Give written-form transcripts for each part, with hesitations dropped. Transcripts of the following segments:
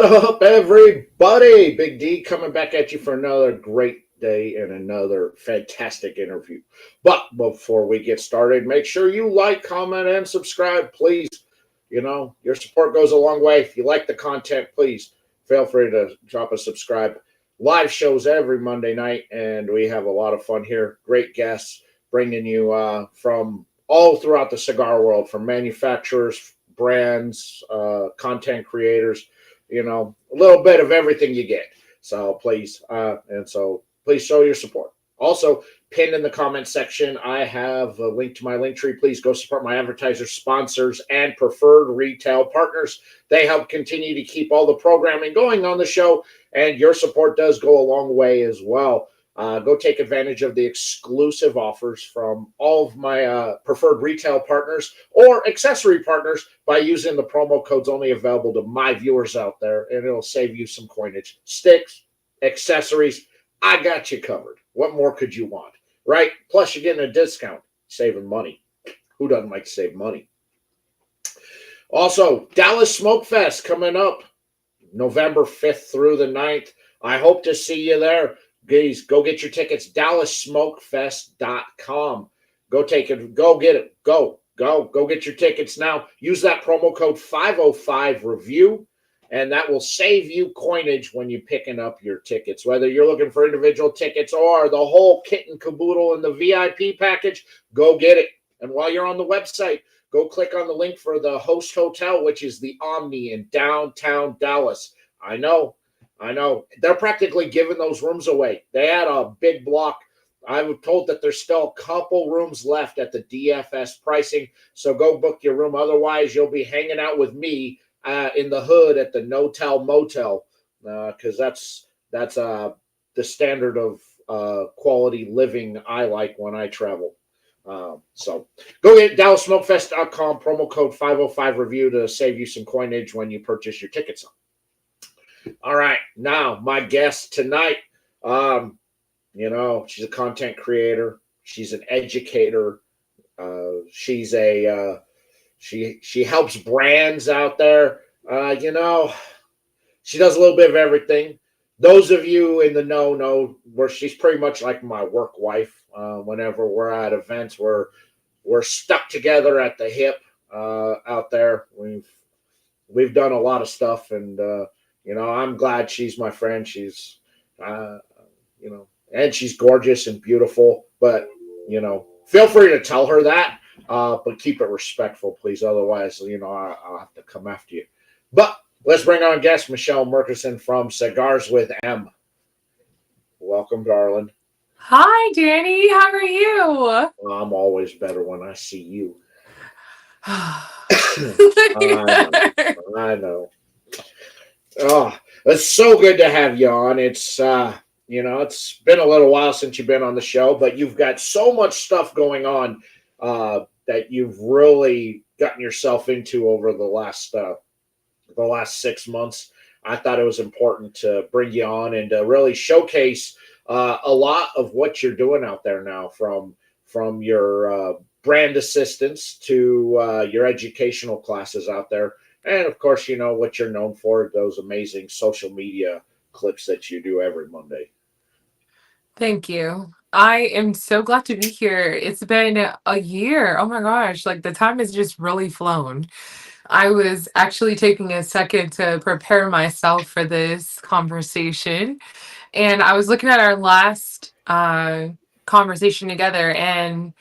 What up, everybody? Big D coming back at you for another great day and another fantastic interview. But before we get started, make sure you like, comment, and subscribe, please. You know, your support goes a long way. If you like the content, please feel free to drop a subscribe. Live shows every Monday night, and we have a lot of fun here. Great guests bringing you from all throughout the cigar world, from manufacturers, brands, content creators, you know, a little bit of everything you get. So please show your support. Also, pinned in the comment section, I have a link to my link tree. Please go support my advertisers, sponsors, and preferred retail partners. They help continue to keep all the programming going on the show, and your support does go a long way as well. Go take advantage of the exclusive offers from all of my preferred retail partners or accessory partners by using the promo codes only available to my viewers out there, and it'll save you some coinage. Sticks, accessories, I got you covered. What more could you want, right? Plus, you're getting a discount, saving money. Who doesn't like to save money? Also, Dallas Smoke Fest coming up November 5th through the 9th. I hope to see you there. Please go get your tickets, DallasSmokefest.com. Go take it. Go get it. Go get your tickets now. Use that promo code 505REVIEW, and that will save you coinage when you're picking up your tickets. Whether you're looking for individual tickets or the whole kit and caboodle in the VIP package, go get it. And while you're on the website, go click on the link for the host hotel, which is the Omni in downtown Dallas. I know. They're practically giving those rooms away. They had a big block. I was told that there's still a couple rooms left at the DFS pricing, so go book your room. Otherwise, you'll be hanging out with me in the hood at the No-Tell Motel, because that's the standard of quality living I like when I travel. So go get DallasSmokefest.com, promo code 505REVIEW to save you some coinage when you purchase your tickets. All right, now my guest tonight, you know, she's a content creator. She's an educator. She's a she helps brands out there. You know, she does a little bit of everything. Those of you in the know where she's pretty much like my work wife. Whenever we're at events, we're stuck together at the hip out there. We've done a lot of stuff, and you know, I'm glad she's my friend. She's, you know, and she's gorgeous and beautiful. But, you know, feel free to tell her that, but keep it respectful, please. Otherwise, you know, I'll have to come after you. But let's bring on guest Mechelle Merkerson from Cigars with M. Welcome, darling. Hi, Danny. How are you? I'm always better when I see you. I know. Oh, it's so good to have you on. It's you know, it's been a little while since you've been on the show, but you've got so much stuff going on that you've really gotten yourself into over the last 6 months. I thought it was important to bring you on and to really showcase a lot of what you're doing out there now, from your brand assistance to your educational classes out there. And, of course, you know what you're known for, those amazing social media clips that you do every Monday. Thank you. I am so glad to be here. It's been a year. Oh my gosh, like the time has just really flown. I was actually taking a second to prepare myself for this conversation. And I was looking at our last conversation together, and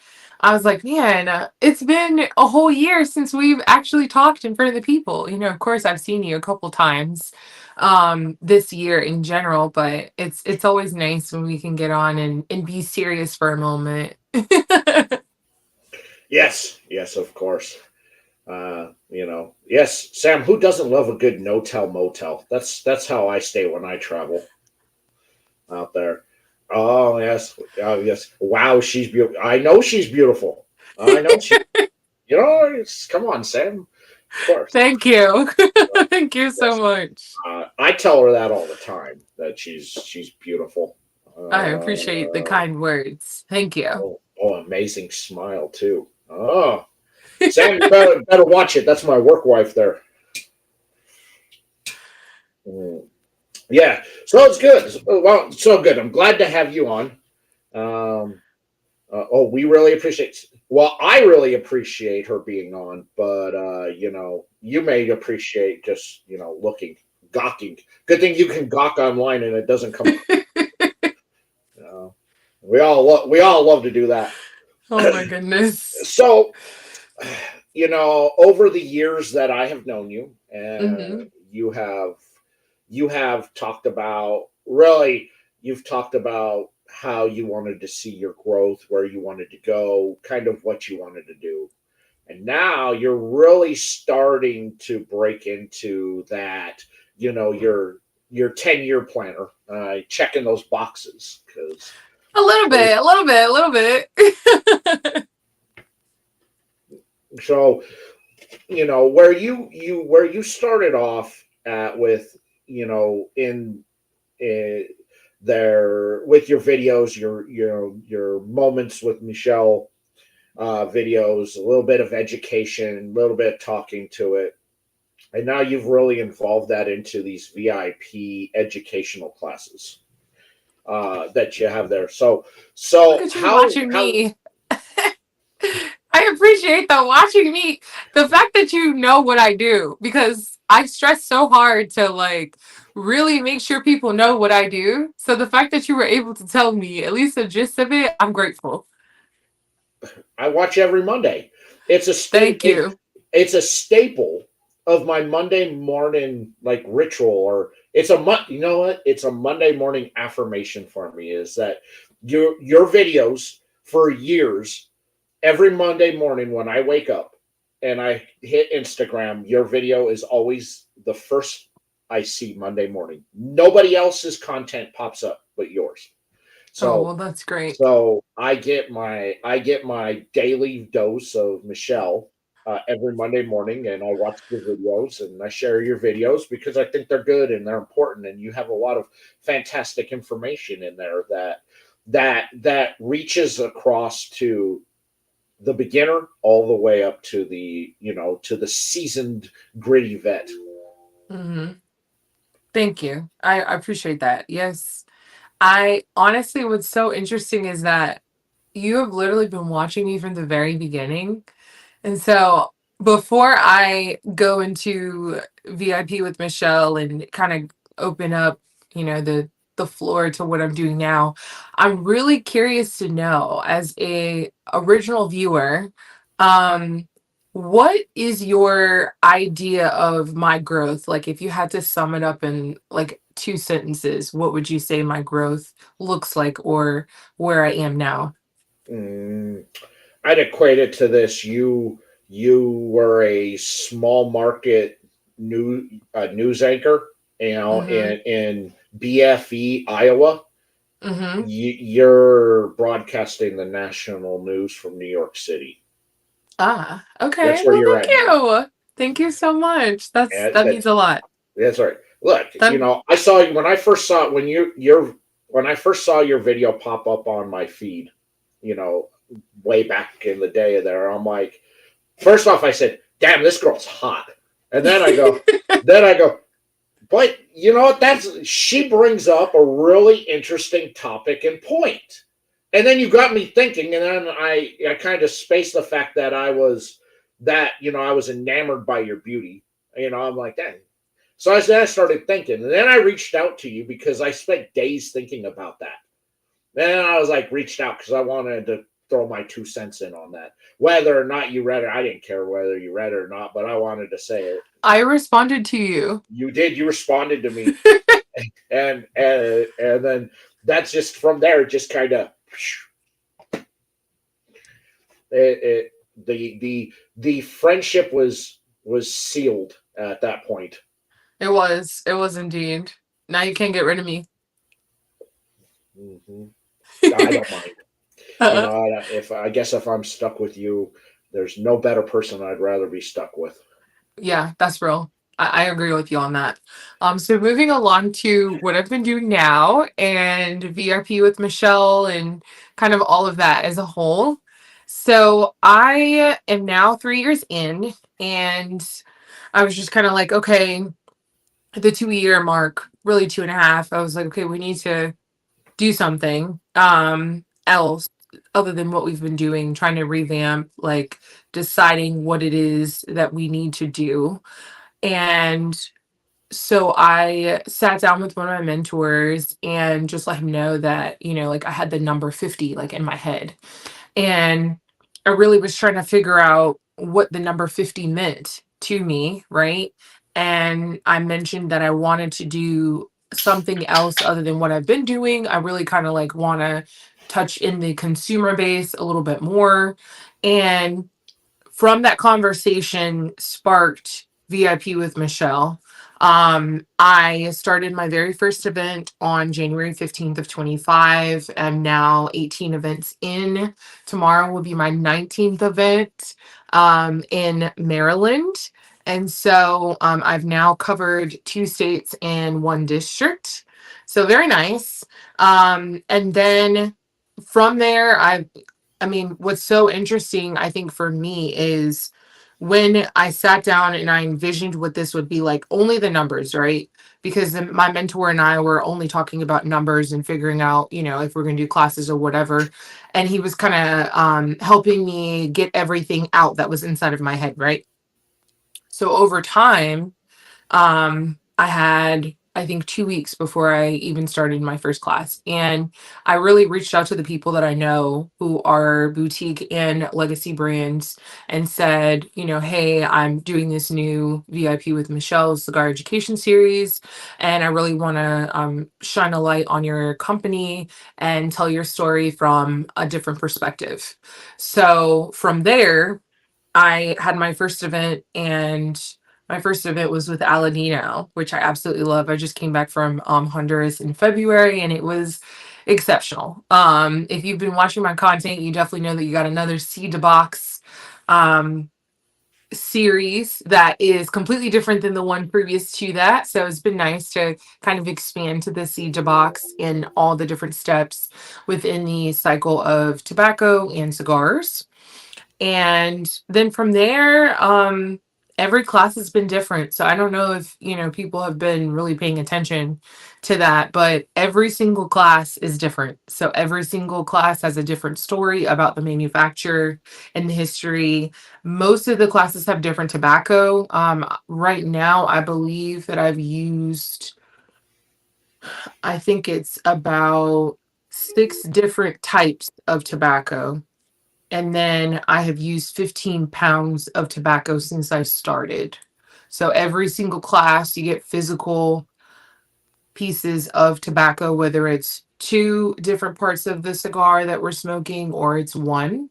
I was like, man, it's been a whole year since we've actually talked in front of the people. You know, of course, I've seen you a couple times this year in general, but it's always nice when we can get on and be serious for a moment. Yes, of course. You know, yes, Sam, who doesn't love a good no-tell motel? That's how I stay when I travel out there. Oh, yes. Oh, yes. Wow, she's beautiful. I know she's beautiful. I know she, you know, come on, Sam. Of course. Thank you. Uh, Thank you yes. so much. I tell her that all the time, that she's beautiful. I appreciate the kind words. Thank you. Amazing smile too. Oh, Sam, you better watch it. That's my work wife there. Mm. Yeah, so it's good. Well, so good. I'm glad to have you on. Um, we really appreciate. Well, I really appreciate her being on, but you may appreciate just looking, gawking. Good thing you can gawk online and it doesn't come. Uh, we all love to do that. Oh my goodness. So, over the years that I have known you, Hmm. you have talked about really you've talked about how you wanted to see your growth, where you wanted to go, kind of what you wanted to do. And now you're really starting to break into that, your 10-year planner, checking those boxes because A little bit, a little bit, a little bit. so where you started off at with in there with your videos, your moments with Mechelle, videos, a little bit of education, a little bit of talking to it, and now you've really involved that into these VIP educational classes that you have there. So Look so at you how watching how me. I appreciate that watching me. The fact that you know what I do, because I stress so hard to like really make sure people know what I do. So the fact that you were able to tell me at least the gist of it, I'm grateful. I watch every Monday. It's a Thank state. you. It's a staple of my Monday morning like ritual, or it's you know what? It's a Monday morning affirmation for me is that your videos for years, every Monday morning when I wake up and I hit Instagram, your video is always the first I see Monday morning. Nobody else's content pops up but yours. Oh, So well, that's great. so I get my daily dose of Mechelle every Monday morning, and I watch your videos and I share your videos because I think they're good and they're important, and you have a lot of fantastic information in there that reaches across to the beginner all the way up to the seasoned gritty vet. Hmm. Thank you. I appreciate that. Yes. I honestly, what's so interesting is that you have literally been watching me from the very beginning. And so before I go into VIP with Mechelle and kind of open up, the floor to what I'm doing now, I'm really curious to know as a original viewer, um, what is your idea of my growth? Like if you had to sum it up in like two sentences, what would you say my growth looks like or where I am now? Mm, I'd equate it to this. You were a small market news anchor, Mm-hmm. in BFE, Iowa. Mm-hmm. You're broadcasting the national news from New York City. Ah, okay. That's where Well, you're thank at now. you. Thank you so much. That means That's a lot. right. Look, That I saw you when I first saw when your when I first saw your video pop up on my feed. You know, way back in the day. There, I'm like, first off, I said, "Damn, this girl's hot," and then I go, but you know what? That's she brings up a really interesting topic and point, and then you got me thinking, and then I kind of spaced the fact that I was enamored by your beauty. I'm like, dang. So I started thinking, and then I reached out to you because I spent days thinking about that. Then I was like, reached out because I wanted to throw my 2 cents in on that. Whether or not you read it, I didn't care whether you read it or not, but I wanted to say it. I responded to you. You did. You responded to me, and then that's just from there. It just kind of it, the friendship was sealed at that point. It was. It was indeed. Now you can't get rid of me. Hmm. I don't mind. If I guess if I'm stuck with you, there's no better person I'd rather be stuck with. Yeah, that's real. I agree with you on that. So moving along to what I've been doing now and VIP with Mechelle and kind of all of that as a whole. So I am now 3 years in, and I was just kind of like, okay, the 2 year mark, really 2.5, I was like, okay, we need to do something else other than what we've been doing, trying to revamp, like deciding what it is that we need to do. And so I sat down with one of my mentors and just let him know that, like I had the number 50 like in my head. And I really was trying to figure out what the number 50 meant to me, right? And I mentioned that I wanted to do something else other than what I've been doing. I really kind of like want to touch in the consumer base a little bit more. And from that conversation sparked VIP with Mechelle. I started my very first event on January 15th of 25. I'm now 18 events in. Tomorrow will be my 19th event in Maryland. And so I've now covered 2 states and 1 district. So very nice. And then from there, I mean, what's so interesting, I think, for me is when I sat down and I envisioned what this would be like, only the numbers, right? Because my mentor and I were only talking about numbers and figuring out, if we're going to do classes or whatever. And he was kind of helping me get everything out that was inside of my head, right? So over time, I had, I think, 2 weeks before I even started my first class. And I really reached out to the people that I know who are boutique and legacy brands and said, hey, I'm doing this new VIP with Michelle's Cigar Education series. And I really want to shine a light on your company and tell your story from a different perspective. So from there, I had my first event, and my first event was with Aladino, which I absolutely love. I just came back from Honduras in February, and it was exceptional. If you've been watching my content, you definitely know that you got another Seed to Box um, series that is completely different than the one previous to that. So it's been nice to kind of expand to the Seed to Box in all the different steps within the cycle of tobacco and cigars. And then from there, every class has been different. So I don't know if, people have been really paying attention to that, but every single class is different. So every single class has a different story about the manufacturer and the history. Most of the classes have different tobacco. Right now, I believe that I've used, I think it's about 6 different types of tobacco. And then I have used 15 pounds of tobacco since I started. So every single class, you get physical pieces of tobacco, whether it's 2 different parts of the cigar that we're smoking or it's one.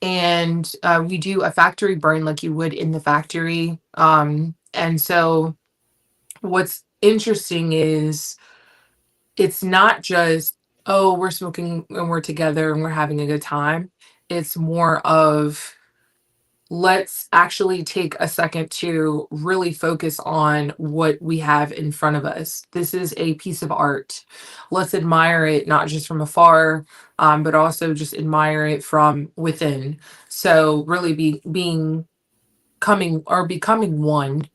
And we do a factory burn like you would in the factory. And so what's interesting is it's not just, oh, we're smoking and we're together and we're having a good time. It's more of, let's actually take a second to really focus on what we have in front of us. This is a piece of art. Let's admire it, not just from afar, but also just admire it from within. So really being coming or becoming one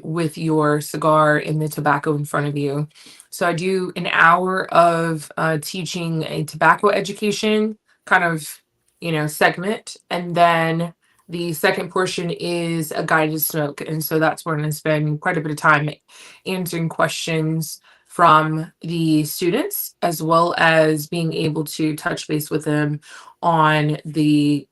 with your cigar and the tobacco in front of you. So I do an hour of teaching a tobacco education kind of, segment. And then the second portion is a guided smoke. And so that's where I'm going to spend quite a bit of time answering questions from the students, as well as being able to touch base with them on the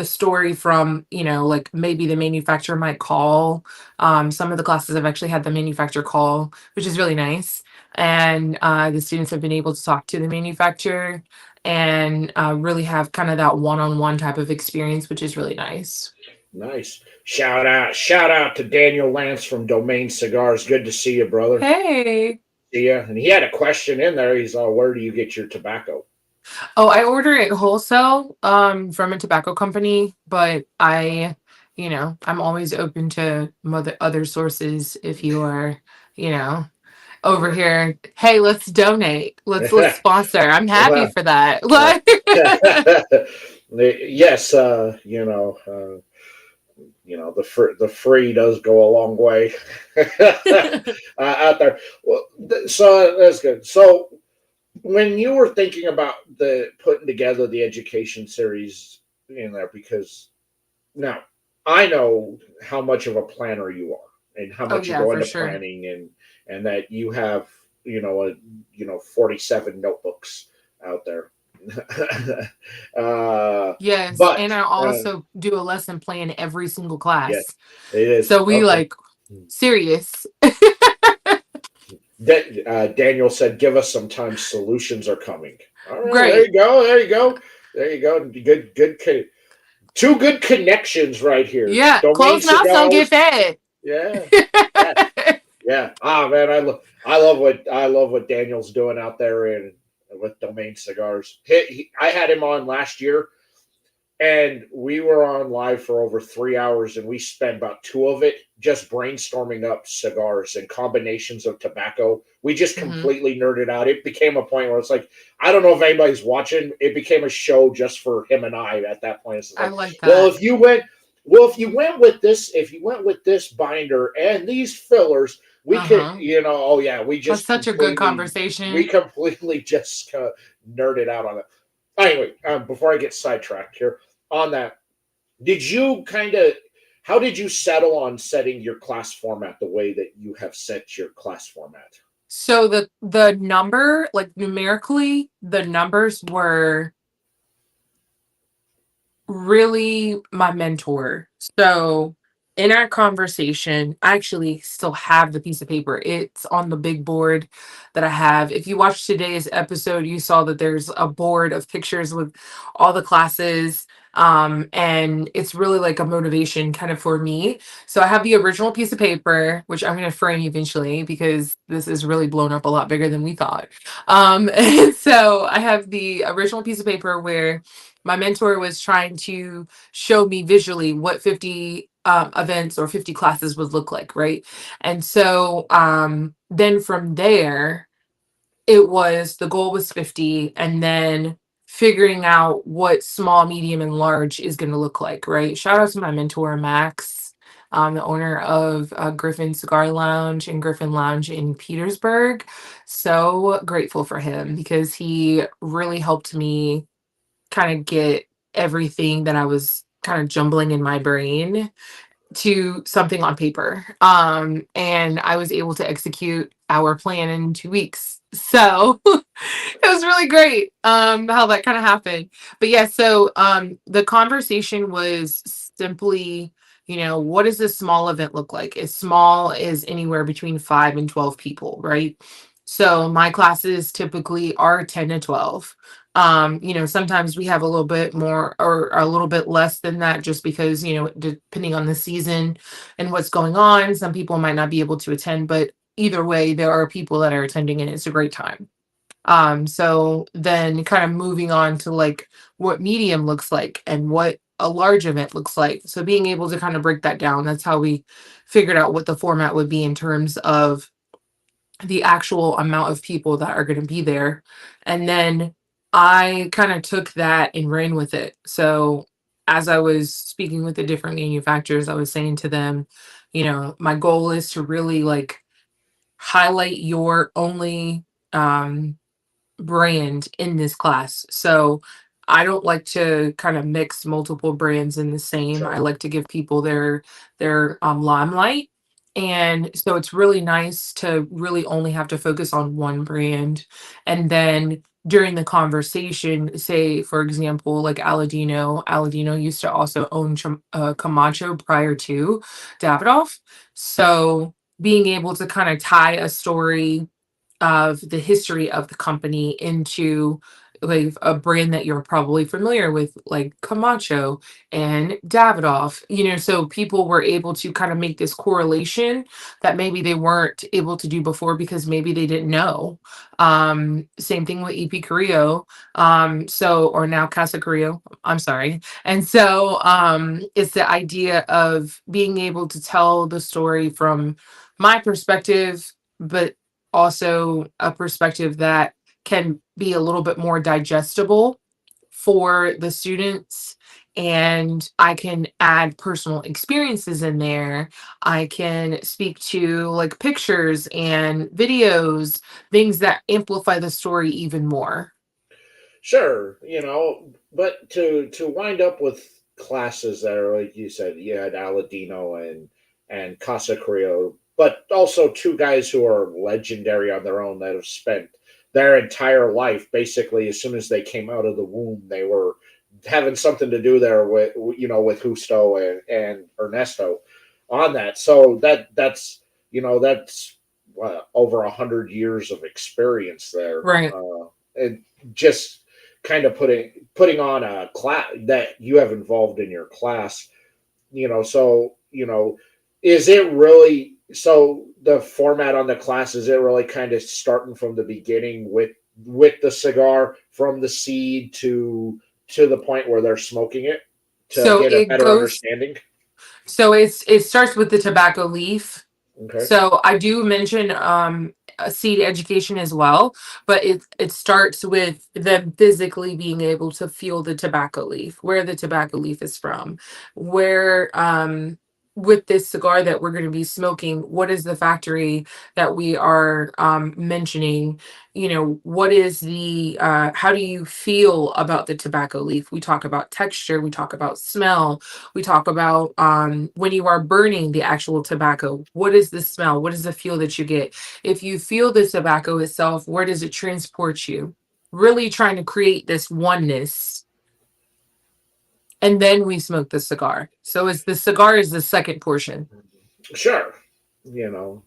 story from, like maybe the manufacturer might call. Some of the classes I've actually had the manufacturer call, which is really nice. And the students have been able to talk to the manufacturer and really have kind of that one-on-one type of experience, which is really nice. Nice. Shout out to Daniel Lance from Domain Cigars. Good to see you, brother. Hey. See ya. And he had a question in there. He's all, where do you get your tobacco? Oh, I order it wholesale from a tobacco company, but I'm always open to other sources if you are, over here. Hey, let's donate. Let's sponsor. I'm happy for that. Yes, the free does go a long way out there. Well, so that's good. So when you were thinking about the putting together the education series in there, because now I know how much of a planner you are and how Oh much you yeah, go for into sure. planning, and that you have 47 notebooks out there. uh, Yes, but and I uh, also do a lesson plan every single yeah, class. it is So we okay. like serious. Daniel said, "Give us some time. Solutions are coming." All right, there Great. you go. There you go. There you go. Two good connections right here. Yeah, Domain closed mouths don't get cigars. fed. Yeah, yeah, yeah. Ah, man, I love what Daniel's doing out there in with Domain Cigars. I had him on last year, and we were on live for over 3 hours, and we spent about two of it just brainstorming up cigars and combinations of tobacco. We just Hmm. completely nerded out. It became a point where it's like, I don't know if anybody's watching. It became a show just for him and I at that point. It's I like, like well, that. if you went with this, if you went with this binder and these fillers, we could, Uh-huh. oh yeah, That's such a good we conversation. completely just nerded out on it. Anyway, before I get sidetracked here on that, did you kind of how did you settle on setting your class format the way that you have set your class format? So the number, like numerically, the numbers were really my mentor. So in our conversation, I actually still have the piece of paper. It's on the big board that I have. If you watched today's episode, you saw that there's a board of pictures with all the classes. And it's really like a motivation kind of for me. So I have the original piece of paper, which I'm going to frame eventually because this is really blown up a lot bigger than we thought. And so I have the original piece of paper where my mentor was trying to show me visually what 50 events or 50 classes would look like, right? And so then from there, it was the goal was 50, and then figuring out what small, medium, and large is going to look like, right? Shout out to my mentor, Max. The owner of Griffin Cigar Lounge and Griffin Lounge in Petersburg. So grateful for him because he really helped me kind of get everything that I was kind of jumbling in my brain to something on paper. And I was able to execute our plan in 2 weeks. So it was really great how that kind of happened. But yeah, so the conversation was simply, what does this small event look like? As small as anywhere between 5 and 12 people, right? So my classes typically are 10 to 12. Sometimes we have a little bit more or a little bit less than that just because, depending on the season and what's going on, some people might not be able to attend, but either way, there are people that are attending and it's a great time. So then kind of moving on to like what medium looks like and what a large event looks like. So being able to kind of break that down, that's how we figured out what the format would be in terms of the actual amount of people that are going to be there. And then I kind of took that and ran with it. So as I was speaking with the different manufacturers, I was saying to them, my goal is to really like highlight your only um brand in this class. So I don't like to kind of mix multiple brands in the same. I Sure. like to give people their limelight. And so it's really nice to really only have to focus on one brand. And then during the conversation, say for example, like Aladino used to also own Camacho prior to Davidoff. So being able to kind of tie a story of the history of the company into like a brand that you're probably familiar with, like Camacho and Davidoff, so people were able to kind of make this correlation that maybe they weren't able to do before because maybe they didn't know. Same thing with EP Carrillo, or now Casa Carrillo, I'm sorry. And so it's the idea of being able to tell the story from my perspective, but also a perspective that can be a little bit more digestible for the students and I can add personal experiences in there. I can speak to like pictures and videos, things that amplify the story even more. Sure, but to wind up with classes that are like you said, you had Aladino and Casa Creo, but also two guys who are legendary on their own that have spent their entire life basically as soon as they came out of the womb, they were having something to do there with with Justo and Ernesto on that. So that's over 100 years of experience there. Right. And just kind of putting on a class that you have involved in your class, so is it really, so the format on the class, is it really kind of starting from the beginning with the cigar from the seed to the point where they're smoking it to So get a it better goes understanding? so it starts with the tobacco leaf. Okay. So I do mention a seed education as well, but it starts with them physically being able to feel the tobacco leaf, where the tobacco leaf is from, where with this cigar that we're going to be smoking, what is the factory that we are mentioning? What is the how do you feel about the tobacco leaf? We talk about texture, we talk about smell, we talk about when you are burning the actual tobacco, what is the smell? What is the feel that you get? If you feel the tobacco itself, where does it transport you? Really trying to create this oneness. And then we smoke the cigar. So it's the cigar is the second portion. Sure. you know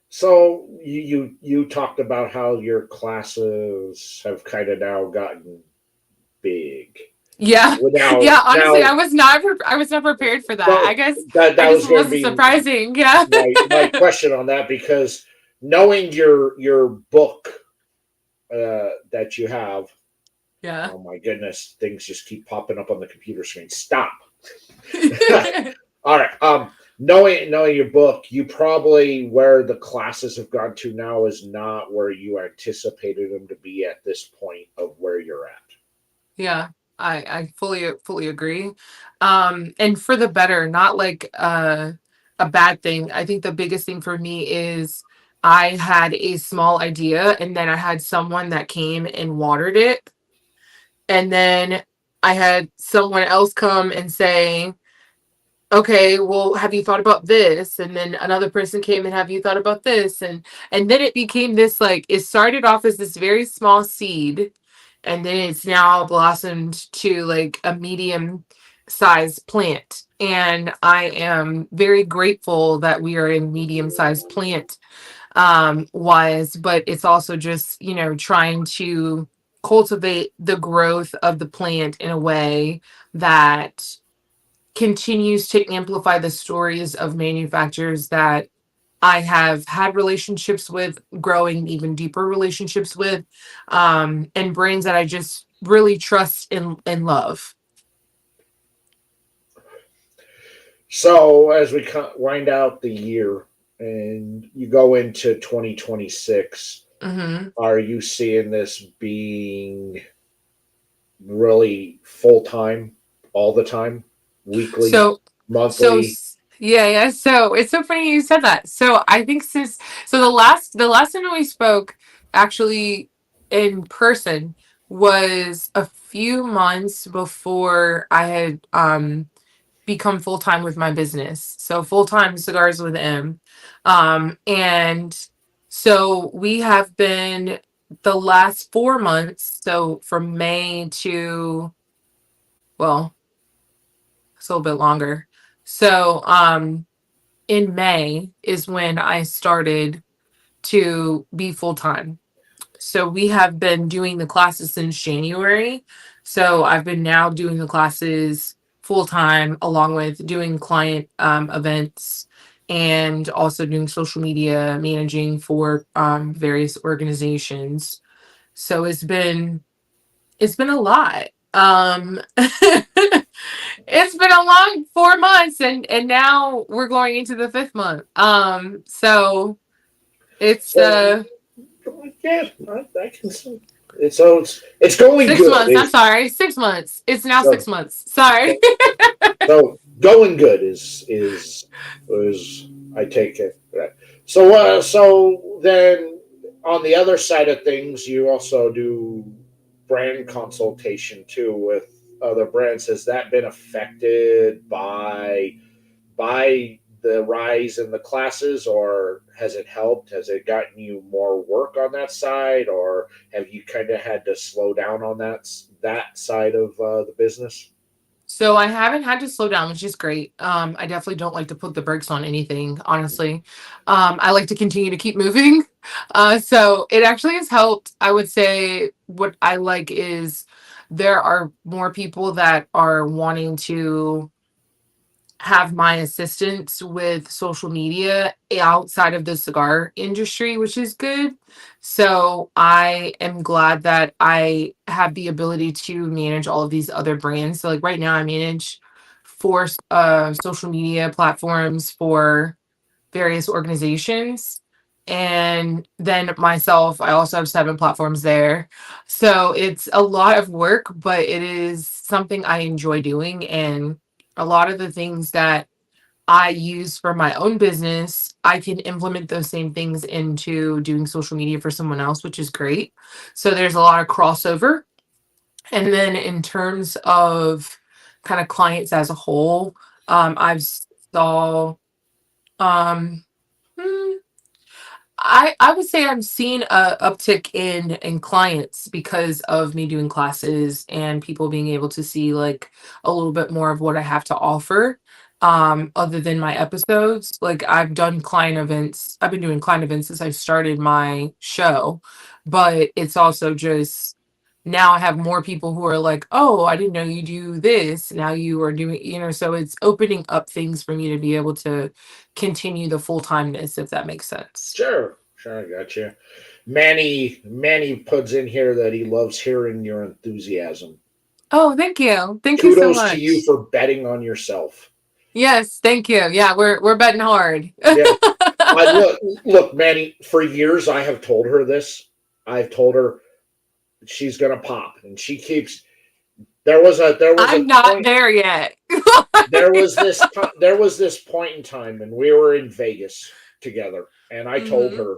so you talked about how your classes have kind of now gotten big. Yeah. Now, Yeah. Honestly, now, I was not prepared for that. well, I that guess was it going to wasn't be surprising. Yeah. my question on that, because knowing your book that you have. Yeah. Oh my goodness, things just keep popping up on the computer screen. Stop. All right. Knowing your book, you probably, where the classes have gone to now is not where you anticipated them to be at this point of where you're at. Yeah, I fully agree. And for the better, not like a bad thing. I think the biggest thing for me is I had a small idea and then I had someone that came and watered it. And then I had someone else come and say, okay, well, have you thought about this? And then another person came and have you thought about this? And then it became this, like, it started off as this very small seed, and then it's now blossomed to like a medium sized plant. And I am very grateful that we are in medium sized plant wise, but it's also just, trying to cultivate the growth of the plant in a way that continues to amplify the stories of manufacturers that I have had relationships with, growing even deeper relationships with, and brands that I just really trust and love. So as we wind out the year and you go into 2026, Hmm. are you seeing this being really full time all the time, weekly, So, monthly? yeah, yeah. So it's so funny you said that. So I think the last time we spoke actually in person was a few months before I had become full time with my business. So full time Cigars with M. And so we have been the last 4 months, so from May to, well, it's a little bit longer. So in May is when I started to be full time. So we have been doing the classes since January. So I've been now doing the classes full time, along with doing client events and also doing social media managing for various organizations. So it's been a lot. It's been a long 4 months, and now we're going into the fifth month. So it's So, yeah, I can see. it's going Six good. months. I'm sorry. 6 months. It's now So 6 months. Sorry. so going good is I take it. Right. So then on the other side of things, you also do brand consultation too with other brands. Has that been affected by the rise in the classes, or has it helped? Has it gotten you more work on that side, or have you kind of had to slow down on that side of the business? So I haven't had to slow down, which is great. I definitely don't like to put the brakes on anything, honestly. I like to continue to keep moving. So it actually has helped. I would say what I like is there are more people that are wanting to have my assistance with social media outside of the cigar industry, which is good. So I am glad that I have the ability to manage all of these other brands. So like right now I manage four social media platforms for various organizations. And then myself, I also have 7 platforms there. So it's a lot of work, but it is something I enjoy doing. And a lot of the things that I use for my own business, I can implement those same things into doing social media for someone else, which is great. So there's a lot of crossover. And then in terms of kind of clients as a whole, I've saw um hmm, I would say I'm seeing a uptick in clients because of me doing classes and people being able to see like a little bit more of what I have to offer. Other than my episodes, like I've done client events. I've been doing client events since I started my show, but it's also just now I have more people who are like, "Oh, I didn't know you do this. Now you are doing, so it's opening up things for me to be able to continue the full-timeness, if that makes sense. Sure, I got you. Manny puts in here that he loves hearing your enthusiasm. Oh, thank you. Thank you so Kudos to you much. for betting on yourself. Yes, thank you. Yeah, we're betting hard. Yeah, look, Manny. For years, I have told her this. I've told her she's gonna pop, and she keeps. There was a I'm not point. there yet. There was this point in time, and we were in Vegas together, and I told Hmm. her,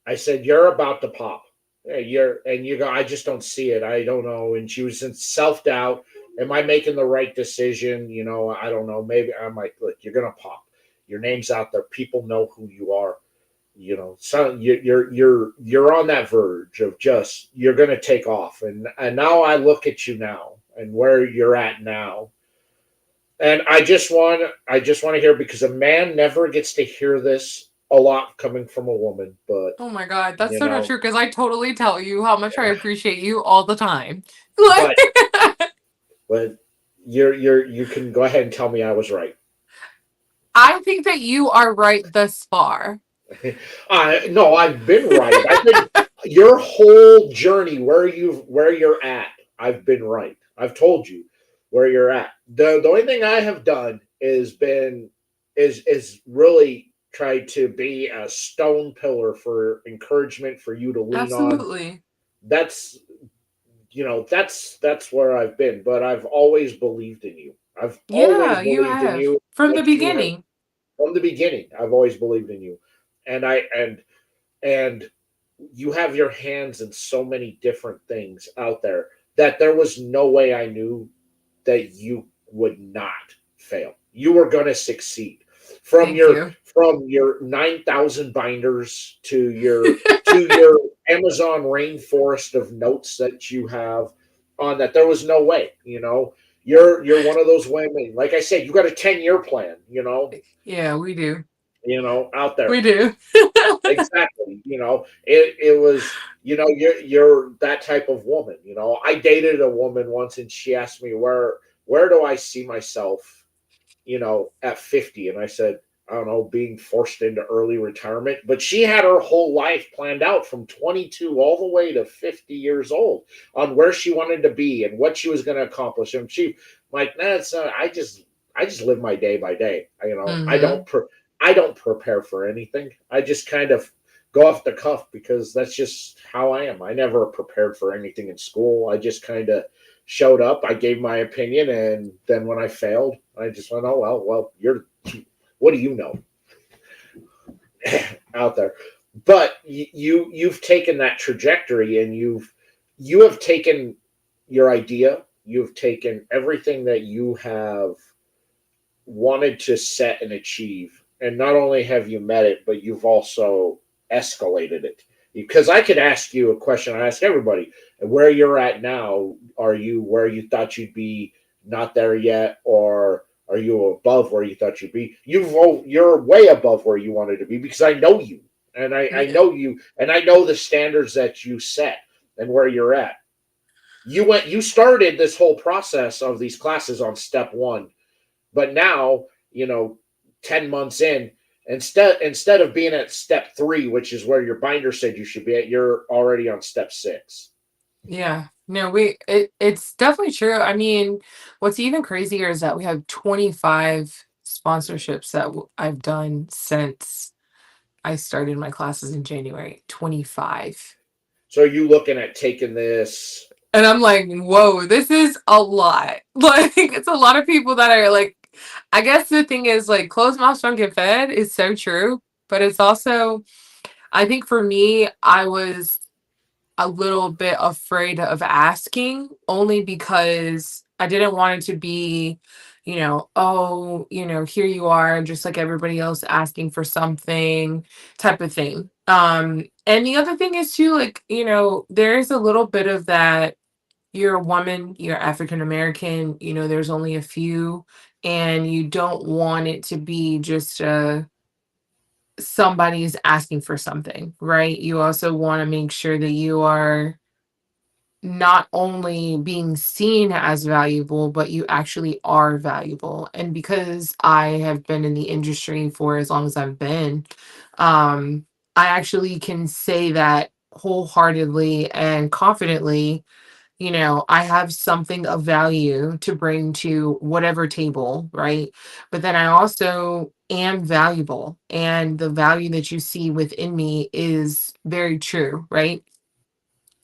I said, "You're about to pop. Yeah, you go. I just don't see it. I don't know." And she was in self doubt. Am I making the right decision? I don't know. Maybe I'm like, look, you're gonna pop. Your name's out there. People know who you are. So you're on that verge of just you're gonna take off. And now I look at you now and where you're at now, and I just want to hear, because a man never gets to hear this a lot coming from a woman, but Oh my God, that's you so not know, true because I totally tell you how much I appreciate you all the time. but Like, but you can go ahead and tell me I was right. I think that you are right thus far. No, I've been right. I've been your whole journey where you're at. I've been right. I've told you where you're at. The only thing I have done is really tried to be a stone pillar for encouragement for you to lean on. Absolutely. That's that's where I've been, but I've always believed in you. I've always Yeah, you believed in have you. from the What you have beginning. from the beginning. I've always believed in you, and and you have your hands in so many different things out there that there was no way I knew that you would not fail. You were going to succeed. From Thank your you. from your 9,000 binders to your Amazon rainforest of notes that you have on that, there was no way. You're one of those women. Like I said, you got a 10-year plan. Yeah, we do. Out there. We do. Exactly. It was, you're that type of woman. I dated a woman once, and she asked me, where do I see myself, at 50? And I said, I don't know, being forced into early retirement. But she had her whole life planned out from 22 all the way to 50 years old on where she wanted to be and what she was going to accomplish. And she, like, nah, I just live my day by day. I Hmm. don't prepare for anything. I just kind of go off the cuff because that's just how I am. I never prepared for anything in school. I just kind of showed up. I gave my opinion, and then when I failed, I just went, "Oh well, you're. What do you know out there?" But you've taken that trajectory, and you have taken your idea. You've taken everything that you have wanted to set and achieve, and not only have you met it, but you've also escalated it. Because I could ask you a question, I ask everybody, where you're at now, are you where you thought you'd be, not there yet, or are you above where you thought you'd be? You're way above where you wanted to be, because I know you, and I Yeah. know you, and I know the standards that you set and where you're at. You started this whole process of these classes on step one, but now, 10 months in, instead of being at step three, which is where your binder said you should be at, you're already on step six. Yeah. No, it's definitely true. I mean, what's even crazier is that we have 25 sponsorships that I've done since I started my classes in January. 25. So are you looking at taking this? And I'm like, whoa, this is a lot. Like, it's a lot of people that are like, I guess the thing is, like, closed mouths don't get fed is so true. But it's also, I think for me, I was a little bit afraid of asking only because I didn't want it to be, oh, here you are, just like everybody else asking for something type of thing. And the other thing is too, like, there's a little bit of that. You're a woman, you're African American, there's only a few, and you don't want it to be just somebody's asking for something, right? You also want to make sure that you are not only being seen as valuable, but you actually are valuable. And because I have been in the industry for as long as I've been, I actually can say that wholeheartedly and confidently. I have something of value to bring to whatever table, right? But then I also am valuable, and the value that you see within me is very true, right?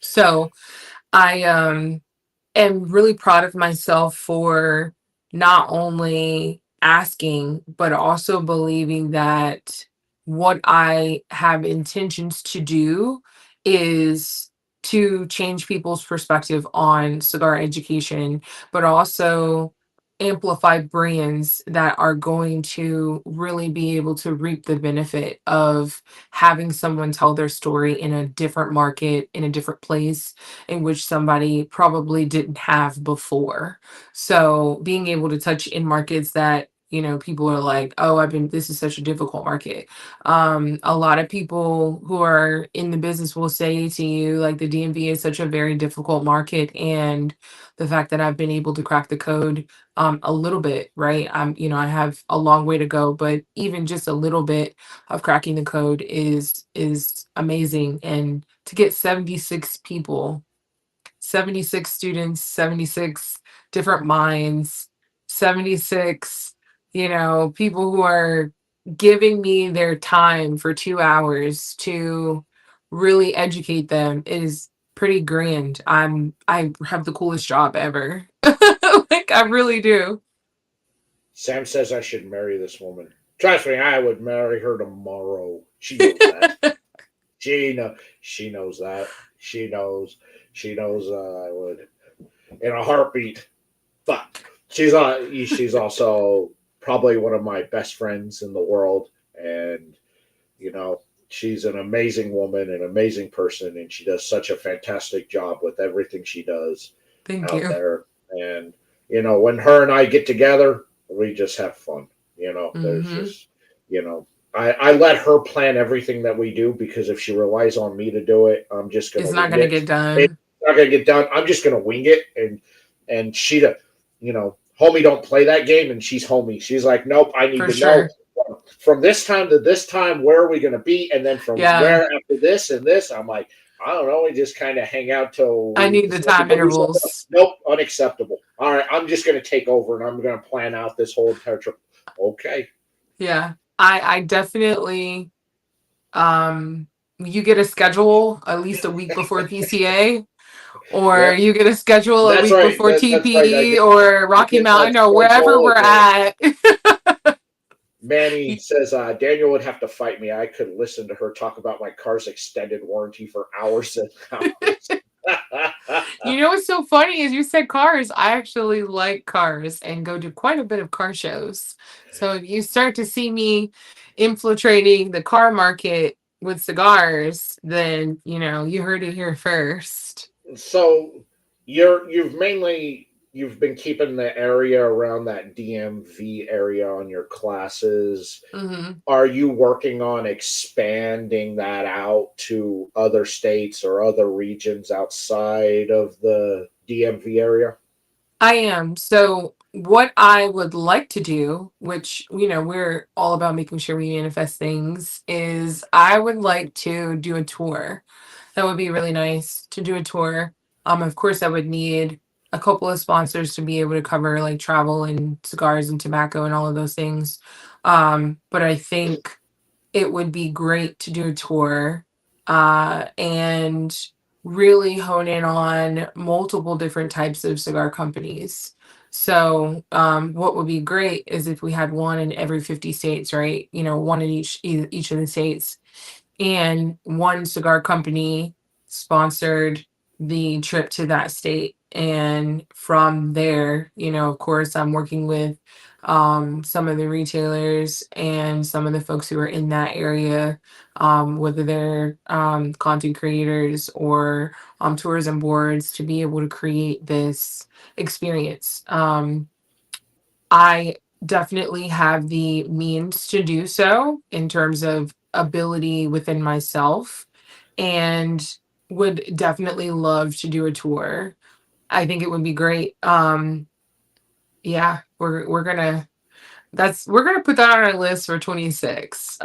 So I am really proud of myself for not only asking, but also believing that what I have intentions to do is to change people's perspective on cigar education, but also amplify brands that are going to really be able to reap the benefit of having someone tell their story in a different market, in a different place in which somebody probably didn't have before. So being able to touch in markets that people are like, oh, this is such a difficult market. A lot of people who are in the business will say to you, like, the DMV is such a very difficult market. And the fact that I've been able to crack the code a little bit, right? I have a long way to go, but even just a little bit of cracking the code is amazing. And to get 76 people, 76 students, 76 different minds, 76, people who are giving me their time for 2 hours to really educate them is pretty grand. I have the coolest job ever. Like, I really do. Sam says I should marry this woman. Trust me, I would marry her tomorrow. She knows that. She knows that. She knows I would in a heartbeat. But she's also probably one of my best friends in the world, and you know she's an amazing woman, an amazing person, and she does such a fantastic job with everything she does Thank out you. there. And when her and I get together, we just have fun. There's Hmm. just you know I let her plan everything that we do, because if she relies on me to do it, I'm just gonna It's not wing gonna it. get It's done. not gonna get done. I'm just gonna wing it, and homie don't play that game, and she's homie. She's like, nope, I need For to know sure. from this time to this time, where are we gonna be, and then from Yeah. where after this and this. I'm like, I don't know. We just kind of hang out till I we need the decide to time go do something. intervals. Nope, unacceptable. All right, I'm just gonna take over, and I'm gonna plan out this whole entire trip. Okay. Yeah. I definitely um you get a schedule at least a week before PCA, or Yep, you get a schedule a that's week right. before That's right. TP or I Rocky get that Mountain or wherever schedule. we're at. Manny says Daniel would have to fight me. I could listen to her talk about my car's extended warranty for hours and hours. You know what's so funny is you said cars. I actually like cars and go to quite a bit of car shows. So if you start to see me infiltrating the car market with cigars, then you heard it here first. So you've been keeping the area around that DMV area on your classes. Hmm. Are you working on expanding that out to other states or other regions outside of the DMV area? I am. So what I would like to do, which we're all about making sure we manifest things, is I would like to do a tour. That would be really nice to do a tour. Of course, I would need a couple of sponsors to be able to cover like travel and cigars and tobacco and all of those things. But I think it would be great to do a tour and really hone in on multiple different types of cigar companies. So, what would be great is if we had one in every 50 states, right? One in each of the states, and one cigar company sponsored the trip to that state. And from there, of course, I'm working with some of the retailers and some of the folks who are in that area, whether they're content creators or tourism boards, to be able to create this experience. I definitely have the means to do so in terms of ability within myself, and would definitely love to do a tour. I think it would be great. Yeah, we're gonna put that on our list for 26.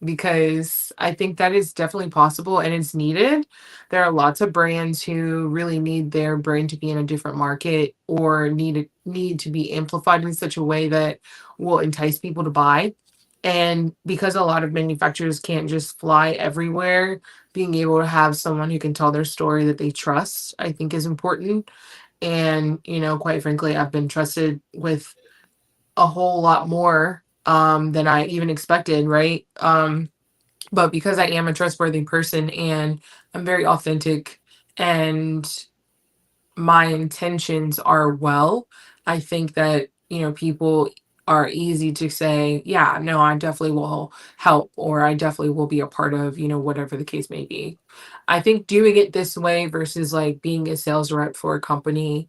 Because I think that is definitely possible and it's needed. There are lots of brands who really need their brand to be in a different market, or need to be amplified in such a way that will entice people to buy. And because a lot of manufacturers can't just fly everywhere, being able to have someone who can tell their story that they trust, I think is important. And, quite frankly, I've been trusted with a whole lot more than I even expected, right? But because I am a trustworthy person and I'm very authentic, and my intentions are well, I think that, people are easy to say, yeah, no, I definitely will help, or I definitely will be a part of, whatever the case may be. I think doing it this way versus like being a sales rep for a company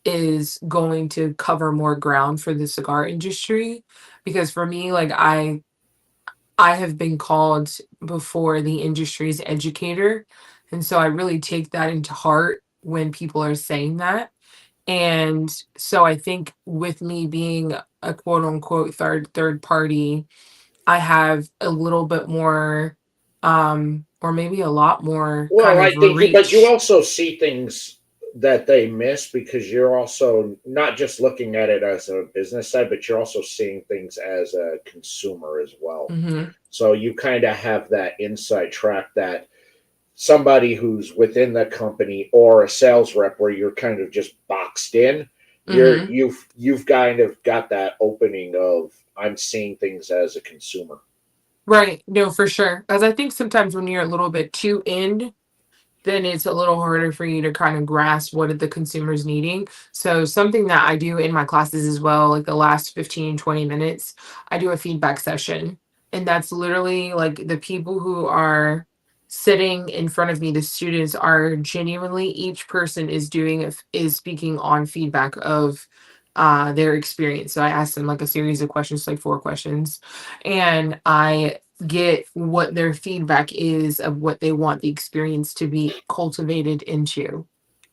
is going to cover more ground for the cigar industry. Because for me, like I have been called before the industry's educator. And so I really take that into heart when people are saying that. And so I think with me being a quote unquote third party, I have a little bit more or maybe a lot more Well, kind I of think but you reach. also see things that they miss because you're also not just looking at it as a business side, but you're also seeing things as a consumer as well. Hmm. So you kind of have that inside track that somebody who's within the company or a sales rep where you're kind of just boxed in, Hmm. you've kind of got that opening of I'm seeing things as a consumer. Right. No, for sure. As I think sometimes when you're a little bit too in, then it's a little harder for you to kind of grasp what are the consumers needing. So something that I do in my classes as well, like the last 15-20 minutes, I do a feedback session. And that's literally like the people who are sitting in front of me, the students are genuinely, each person is is speaking on feedback of their experience. So I ask them like a series of questions, like 4 questions, and I get what their feedback is of what they want the experience to be cultivated into.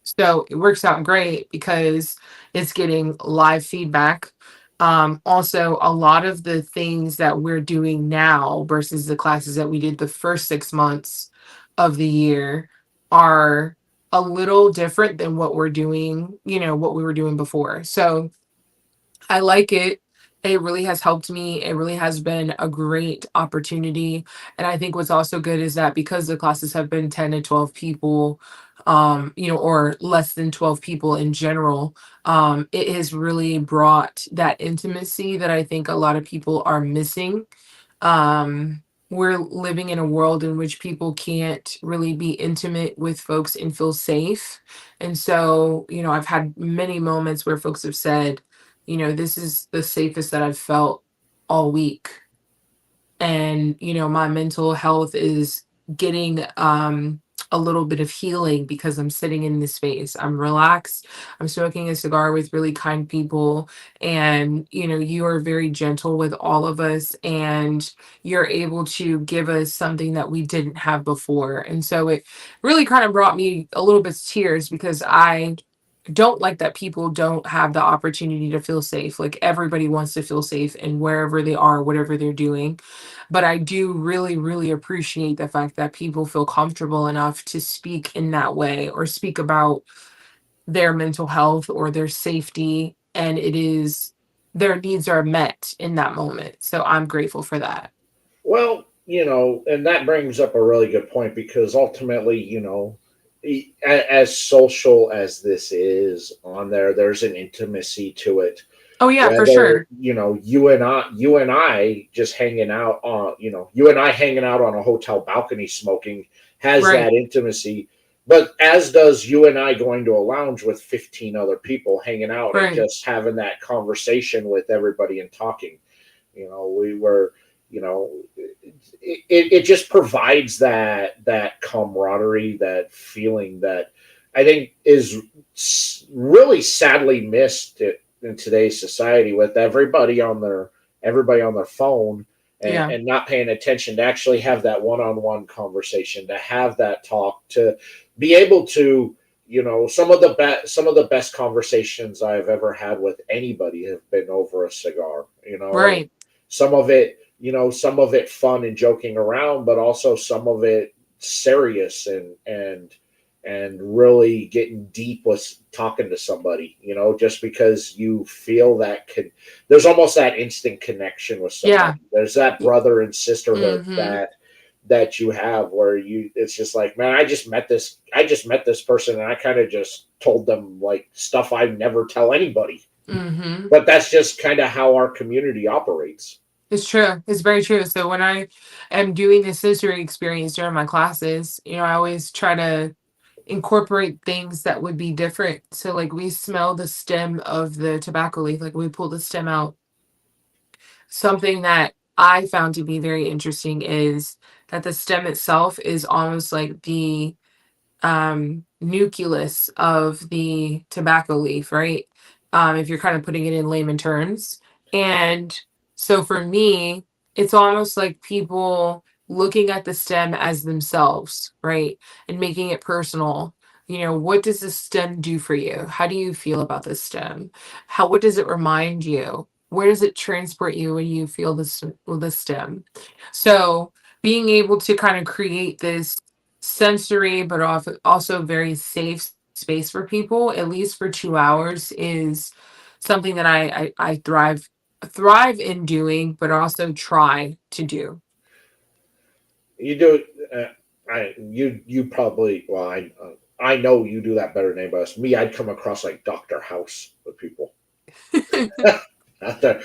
So it works out great because it's getting live feedback. Also, a lot of the things that we're doing now versus the classes that we did the first 6 months of the year are a little different than what we're doing, what we were doing before. So I like it. It really has helped me. It really has been a great opportunity. And I think what's also good is that because the classes have been 10 to 12 people, or less than 12 people in general, it has really brought that intimacy that I think a lot of people are missing. We're living in a world in which people can't really be intimate with folks and feel safe. And so, I've had many moments where folks have said, this is the safest that I've felt all week. And, my mental health is getting a little bit of healing because I'm sitting in this space. I'm relaxed. I'm smoking a cigar with really kind people. And, you are very gentle with all of us. And you're able to give us something that we didn't have before. And so it really kind of brought me a little bit to tears because I don't like that people don't have the opportunity to feel safe. Like everybody wants to feel safe and wherever they are, whatever they're doing. But I do really, really appreciate the fact that people feel comfortable enough to speak in that way or speak about their mental health or their safety. And it is their needs are met in that moment. So I'm grateful for that. Well, and that brings up a really good point because ultimately, as social as this is on there, there's an intimacy to it. Oh, yeah, for Whether, sure. you and I just hanging out on, you and I hanging out on a hotel balcony smoking has Right, that intimacy. But as does you and I going to a lounge with 15 other people hanging out and right. just having that conversation with everybody and talking. We were, it just provides that camaraderie, that feeling that I think is really sadly missed in today's society with everybody on their phone Yeah, and not paying attention to actually have that one-on-one conversation, to have that talk, to be able to some of the best conversations I've ever had with anybody have been over a cigar, and right. some of it fun and joking around, but also some of it serious and really getting deep with talking to somebody, just because you feel there's almost that instant connection with Yeah. somebody. There's that brother and sisterhood Mm-hmm. that you have where it's just like, man, I just met this person and I kind of just told them like stuff I never tell anybody. Mm-hmm. But that's just kind of how our community operates. It's true. It's very true. So when I am doing the sensory experience during my classes, I always try to incorporate things that would be different. So like we smell the stem of the tobacco leaf, like we pull the stem out. Something that I found to be very interesting is that the stem itself is almost like the nucleus of the tobacco leaf, right? If you're kind of putting it in layman terms. And so for me, it's almost like people looking at the stem as themselves, right? And making it personal. What does the stem do for you? How do you feel about the stem? What does it remind you? Where does it transport you when you feel the stem? So being able to kind of create this sensory but also very safe space for people at least for 2 hours is something that I thrive in doing but also try to do. You do. You probably. Well, I know you do that better than anybody else. Me, I'd come across like Doctor House with people. Out there.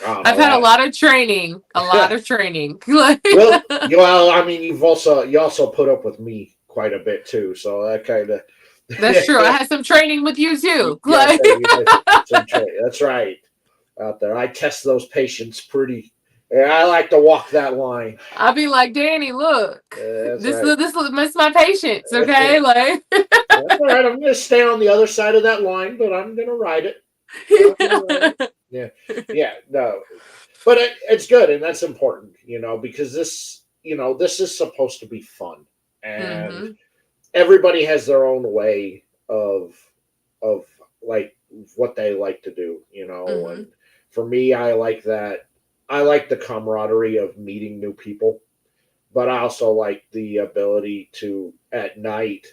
I don't I've know had a that. lot of training, a lot of training. Well, I mean, you also put up with me quite a bit too, so that kind of. That's true. I had some training with you too. Yes, sir. You had some trade. That's right. Out there, I test those patients pretty. Yeah, I like to walk that line. I'll be like, Danny, look, That's this right. miss my patience, okay? Like, That's all right. I'm going to stay on the other side of that line, but I'm going to ride it. I'm going to ride it. Yeah, yeah, no, but it's good, and that's important, because this is supposed to be fun, and hmm everybody has their own way of like what they like to do, and hmm for me, I like that. I like the camaraderie of meeting new people, but I also like the ability to at night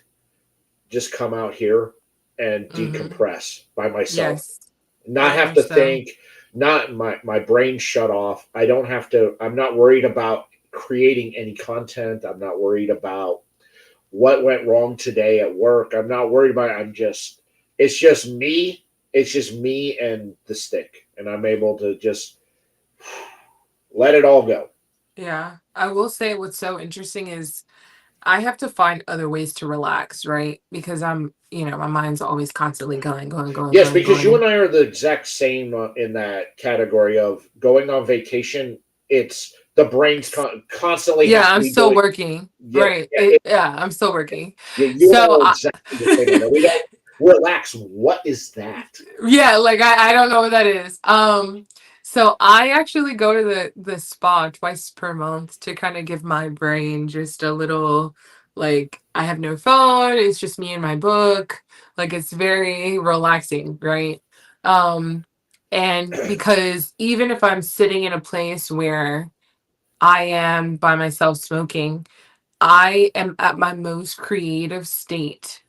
just come out here and hmm decompress by myself, Yes, not very have much to so. think, not my brain shut off. I don't have to. I'm not worried about creating any content. I'm not worried about what went wrong today at work. I'm not worried about it. It's just me. It's just me and the stick, and I'm able to just let it all go. Yeah. I will say what's so interesting is I have to find other ways to relax, right? Because my mind's always constantly going, going, going, Yes, going, because you going. and I are the exact same in that category of going on vacation. It's the brain's constantly Yeah, has to I'm be still doing. working. Yeah, Right. yeah, it, Yeah, I'm still working. yeah. You and I So are I, exactly the same on that. We don't relax. What is that? yeah, like I don't know what that is. So I actually go to the spa twice per month to kind of give my brain just a little, like, I have no phone, it's just me and my book. Like it's very relaxing, right? Um and because even if I'm sitting in a place where I am by myself smoking, I am at my most creative state.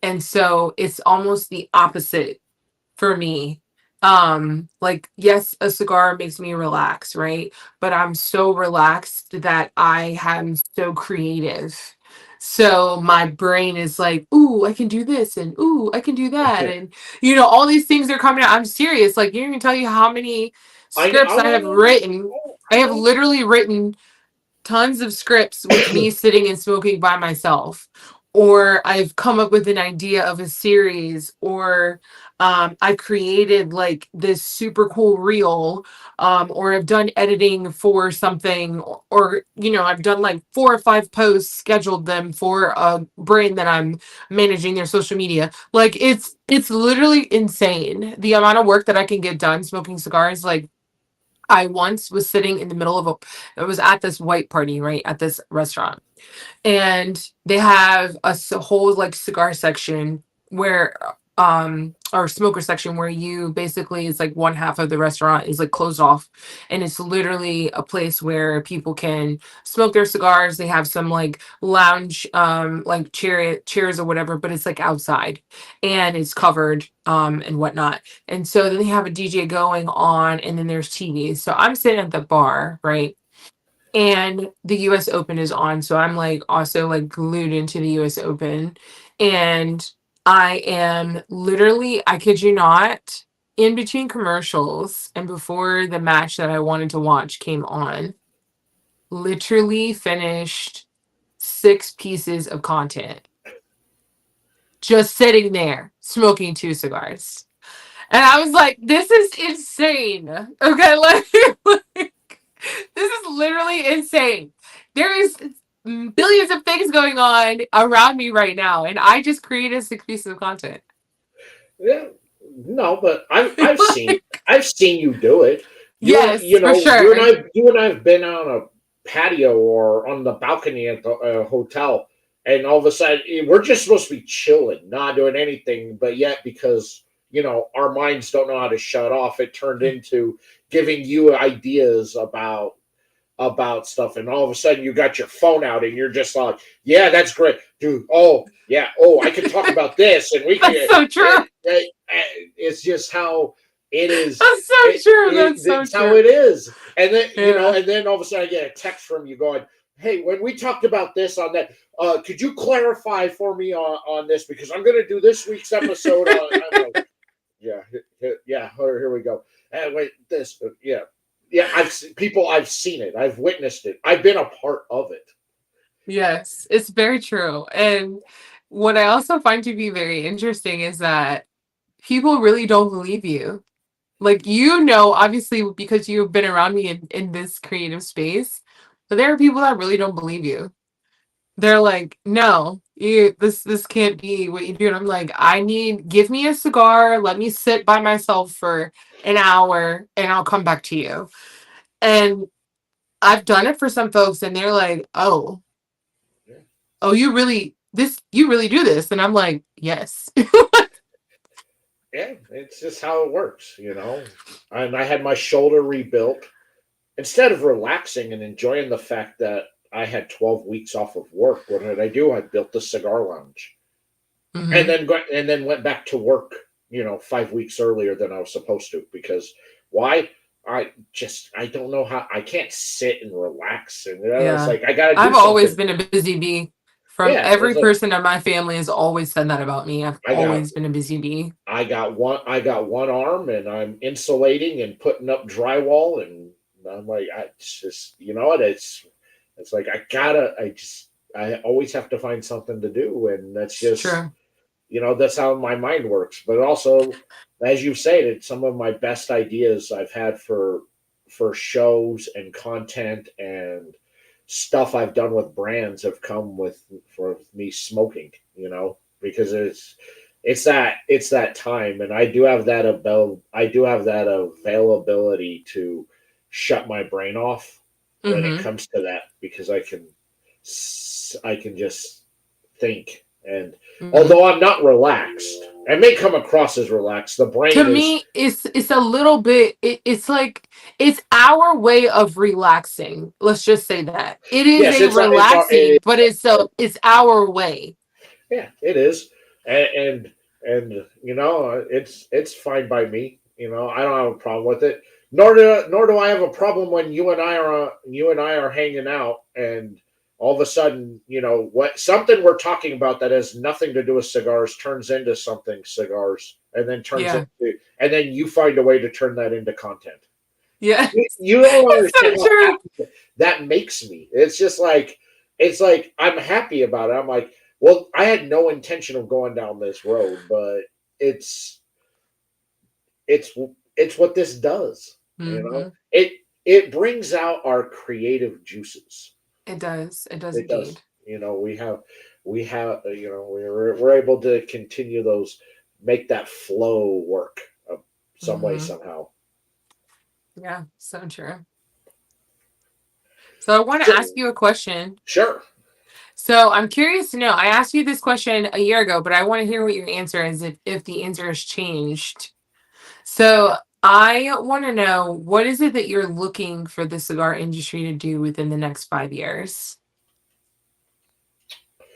And so it's almost the opposite for me. Like, yes, a cigar makes me relax, right? But I'm so relaxed that I am so creative. So my brain is like, ooh, I can do this, and ooh, I can do that. And all these things are coming out. I'm serious. Like, you didn't even tell you how many I know. scripts I have written. I I have know. literally written tons of scripts with me sitting and smoking by myself, or I've come up with an idea of a series, or I've created like this super cool reel, or I've done editing for something, or I've done like 4 or 5 posts, scheduled them for a brand that I'm managing their social media. Like it's literally insane the amount of work that I can get done smoking cigars. Like I once was sitting in the middle of I was at this white party, right, at this restaurant, and they have a whole like cigar section where or smoker section where you basically, it's like one half of the restaurant is like closed off, and it's literally a place where people can smoke their cigars. They have some like lounge like chairs or whatever, but it's like outside and it's covered and whatnot. And so then they have a DJ going on, and then there's TV. So I'm sitting at the bar, right, and the US Open is on. So I'm like also like glued into the US Open. And I am literally, I kid you not, in between commercials and before the match that I wanted to watch came on, literally finished 6 pieces of content just sitting there smoking 2 cigars. And I was like, this is insane. Okay, like, like this is literally insane. There is billions of things going on around me right now, and I just created 6 pieces of content. Yeah, no, but I've seen you do it. Yes, for sure. You and I have been on a patio or on the balcony at the hotel, and all of a sudden we're just supposed to be chilling, not doing anything, but yet because our minds don't know how to shut off, it turned into giving you ideas about stuff, and all of a sudden you got your phone out and you're just like, yeah, that's great, dude. Oh yeah, oh, I can talk about this, and we can That's so true. it's just how it is. That's so true. That's so It's how true. it is. And then Yeah. and then all of a sudden I get a text from you going, hey, when we talked about this on that, could you clarify for me on this, because I'm going to do this week's episode on. I'm like, yeah, yeah, here we go. And wait, this, yeah, yeah. I've seen it. I've witnessed it. I've been a part of it. Yes, it's very true. And what I also find to be very interesting is that people really don't believe you. Like, obviously, because you've been around me in this creative space, but there are people that really don't believe you. They're like, no, this can't be what you do. And I'm like, give me a cigar, let me sit by myself for an hour, and I'll come back to you. And I've done it for some folks, and they're like, Yeah. oh, you really do this. And I'm like, yes. Yeah, it's just how it works. And I had my shoulder rebuilt. Instead of relaxing and enjoying the fact that I had 12 weeks off of work, what did I do? I built the cigar lounge, and Hmm. then went back to work, 5 weeks earlier than I was supposed to, because Why? I don't know how. I can't sit and relax, and it's Yeah. like I got to do I've always something. been a busy bee. From Yeah, every it's like person in my family has always said that about me. I've I got always been a busy bee. I got one arm, and I'm insulating and putting up drywall, and I'm like, it's just, you know what, it's like I always have to find something to do, and that's It's just, true. that's how my mind works. But also, as you've stated, some of my best ideas I've had for shows and content and stuff I've done with brands have come with for me smoking, because it's that time, and I do have that availability to shut my brain off when it Mm-hmm. comes to that, because I can just think. And Mm-hmm. although I'm not relaxed, I may come across as relaxed, the To brain is. me, it's a little bit. It's like it's our way of relaxing. Let's just say that it is Yes, a it relaxing, but is. it's our way. Yeah, it is. And it's fine by me. I don't have a problem with it. Nor do I have a problem when you and I are hanging out, and all of a sudden, what something we're talking about that has nothing to do with cigars turns into something cigars, and then Yeah, and then you find a way to turn that into content. yeah, You don't it's understand so how true. happy that makes me. It's like I'm happy about it. I'm like, well, I had no intention of going down this road, but it's it's it's what this does. Mm-hmm. It brings out our creative juices. It does. It does It does. indeed. We're able to continue those, make that flow work, some way Mm-hmm. somehow. Yeah, so true. So I want to So, ask you a question. sure. So I'm curious to know. I asked you this question a year ago, but I want to hear what your answer is if the answer has changed. So I want to know, what is it that you're looking for the cigar industry to do within the next 5 years?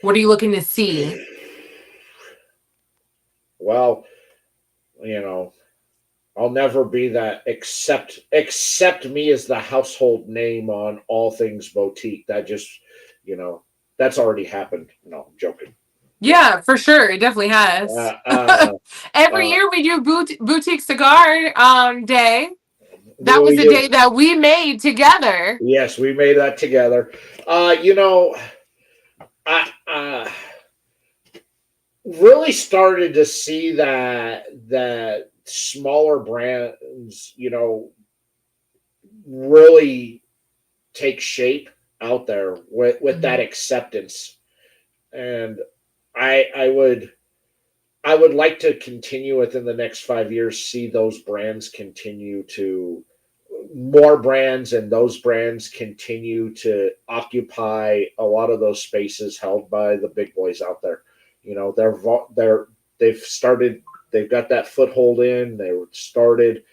What are you looking to see? Well, you know, I'll never be that, except me as the household name on all things boutique. That just, you know, that's already happened. No, I'm joking. Yeah. Yeah, for sure. It definitely has. Uh, uh, Every uh, year we do boutique cigar day. That was we a do. day that we made together. Yes, we made that together. You know, I really started to see that smaller brands, really take shape out there with that Hmm. acceptance. And I I would like to continue within the next 5 years, see those brands continue to, more brands, and those brands continue to occupy a lot of those spaces held by the big boys out there. They've started, they've got that foothold in, they were started,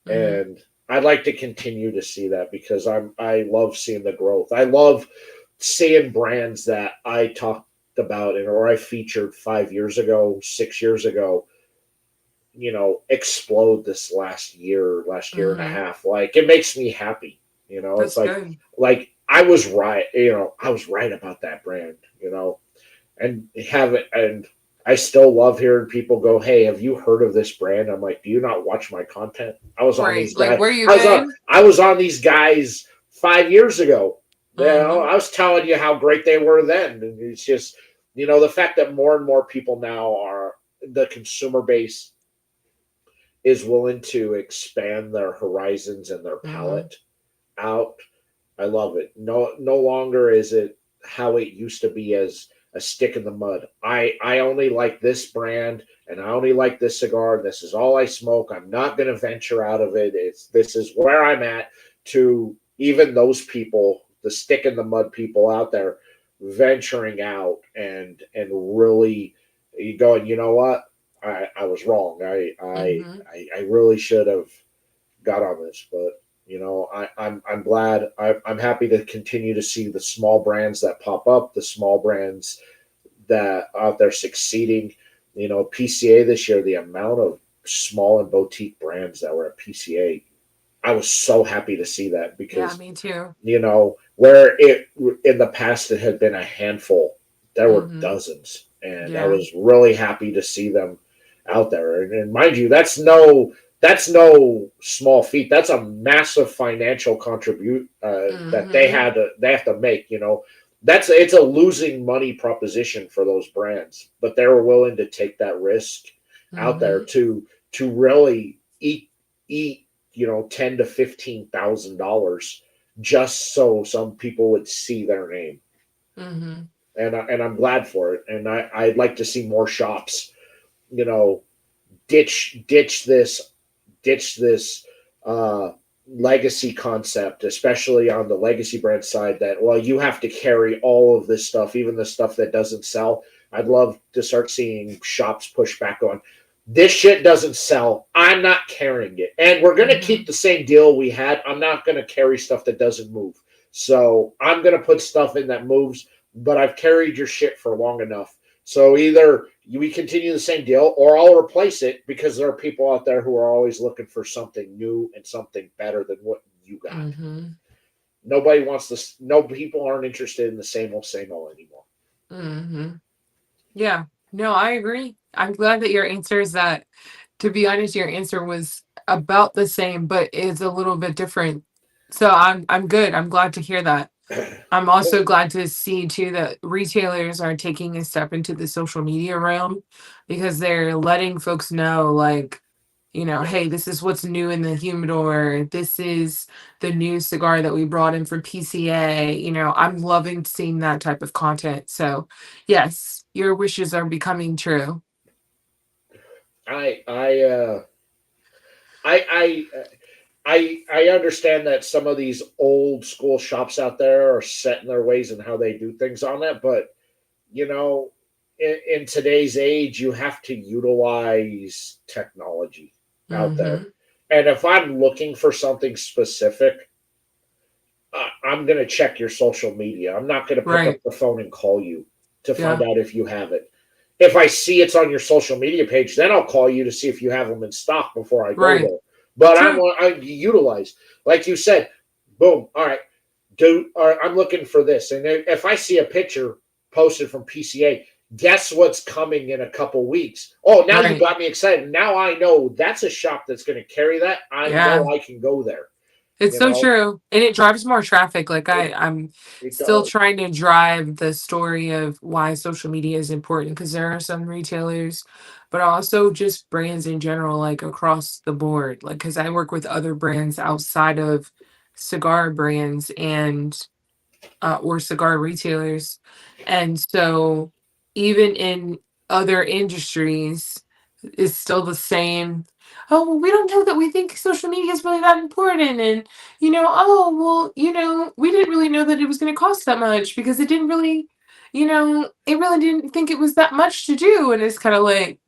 Hmm. and I'd like to continue to see that, because I love seeing the growth. I love seeing brands that I talked about, or I featured 5 years ago, 6 years ago, explode this last year and a Hmm. half. Like, it makes me happy. It's That's good. like I was right. I was right about that brand. And have it, and I still love hearing people go, "Hey, have you heard of this brand?" I'm like, "Do you not watch my content? I was on Right. these Like guys. where you been? I was on these guys 5 years ago. Hmm. I was telling you how great they were then." And it's just, the fact that more and more people now are, the consumer base is willing to expand their horizons and their Hmm. palette out. I love it. No longer is it how it used to be, as a stick in the mud. I only like this brand, and I only like this cigar, and this is all I smoke. I'm not going to venture out of it. This is where I'm at. To even those people, the stick in the mud people out there, venturing out and really going, you know what? I was wrong. Hmm. I really should have got on this, but I'm glad. I'm happy to continue to see the small brands that pop up, the small brands that out there succeeding. PCA this year, the amount of small and boutique brands that were at PCA, I was so happy to see that Yeah, because, me too. where it in the past it had been a handful, there were Mm-hmm. dozens, and I Yeah. was really happy to see them out there. And mind you, that's no small feat. That's a massive financial contribute that Mm-hmm. they have to make. It's a losing money proposition for those brands, but they were willing to take that risk out there Mm-hmm. to really eat $10,000 to $15,000 just so some people would see their name. Mm-hmm. And I'm glad for it. And I'd like to see more shops, you know, ditch ditch this ditch this uh, legacy concept, especially on the legacy brand side. That, well, you have to carry all of this stuff, even the stuff that doesn't sell. I'd love to start seeing shops push back on this shit doesn't sell. I'm not carrying it, and we're gonna Mm-hmm. keep the same deal we had. I'm not gonna carry stuff that doesn't move. So I'm gonna put stuff in that moves, but I've carried your shit for long enough. So either we continue the same deal or I'll replace it, because there are people out there who are always looking for something new and something better than what you got. Mm-hmm. Nobody wants this. No, people aren't interested in the same old anymore. Mm-hmm. Yeah. No, I agree. I'm glad that your answer is that. To be honest, your answer was about the same, but is a little bit different. So I'm good. I'm glad to hear that. I'm also glad to see too that retailers are taking a step into the social media realm, because they're letting folks know, like, hey, this is what's new in the humidor. This is the new cigar that we brought in from PCA. I'm loving seeing that type of content. So, yes, your wishes are becoming true. I I I I understand that some of these old school shops out there are set in their ways and how they do things on that, but you know, in today's age, you have to utilize technology out there. Mm-hmm. And if I'm looking for something specific, I'm going to check your social media. I'm not going to pick up Right. the phone and call you to find Yeah. out if you have it. If I see it's on your social media page, then I'll call you to see if you have them in stock before I go Right. there. But True. I utilize, like you said, boom. All right, dude. All right, I'm looking for this, and if I see a picture posted from PCA, guess what's coming in a couple weeks? Oh, now you Right. got me excited. Now I know that's a shop that's going to carry that. I know Yeah. I can go there. It's You so know, true. And it drives more traffic. Like it I'm it still does. trying to drive the story of why social media is important, because there are some retailers, but also just brands in general, like across the board. Like, because I work with other brands outside of cigar brands and or cigar retailers. And so even in other industries, it's still the same. Oh, well, we don't know that we think social media is really that important. And, oh, well, we didn't really know that it was going to cost that much, because it didn't really, it really didn't think it was that much to do. And it's kind of like,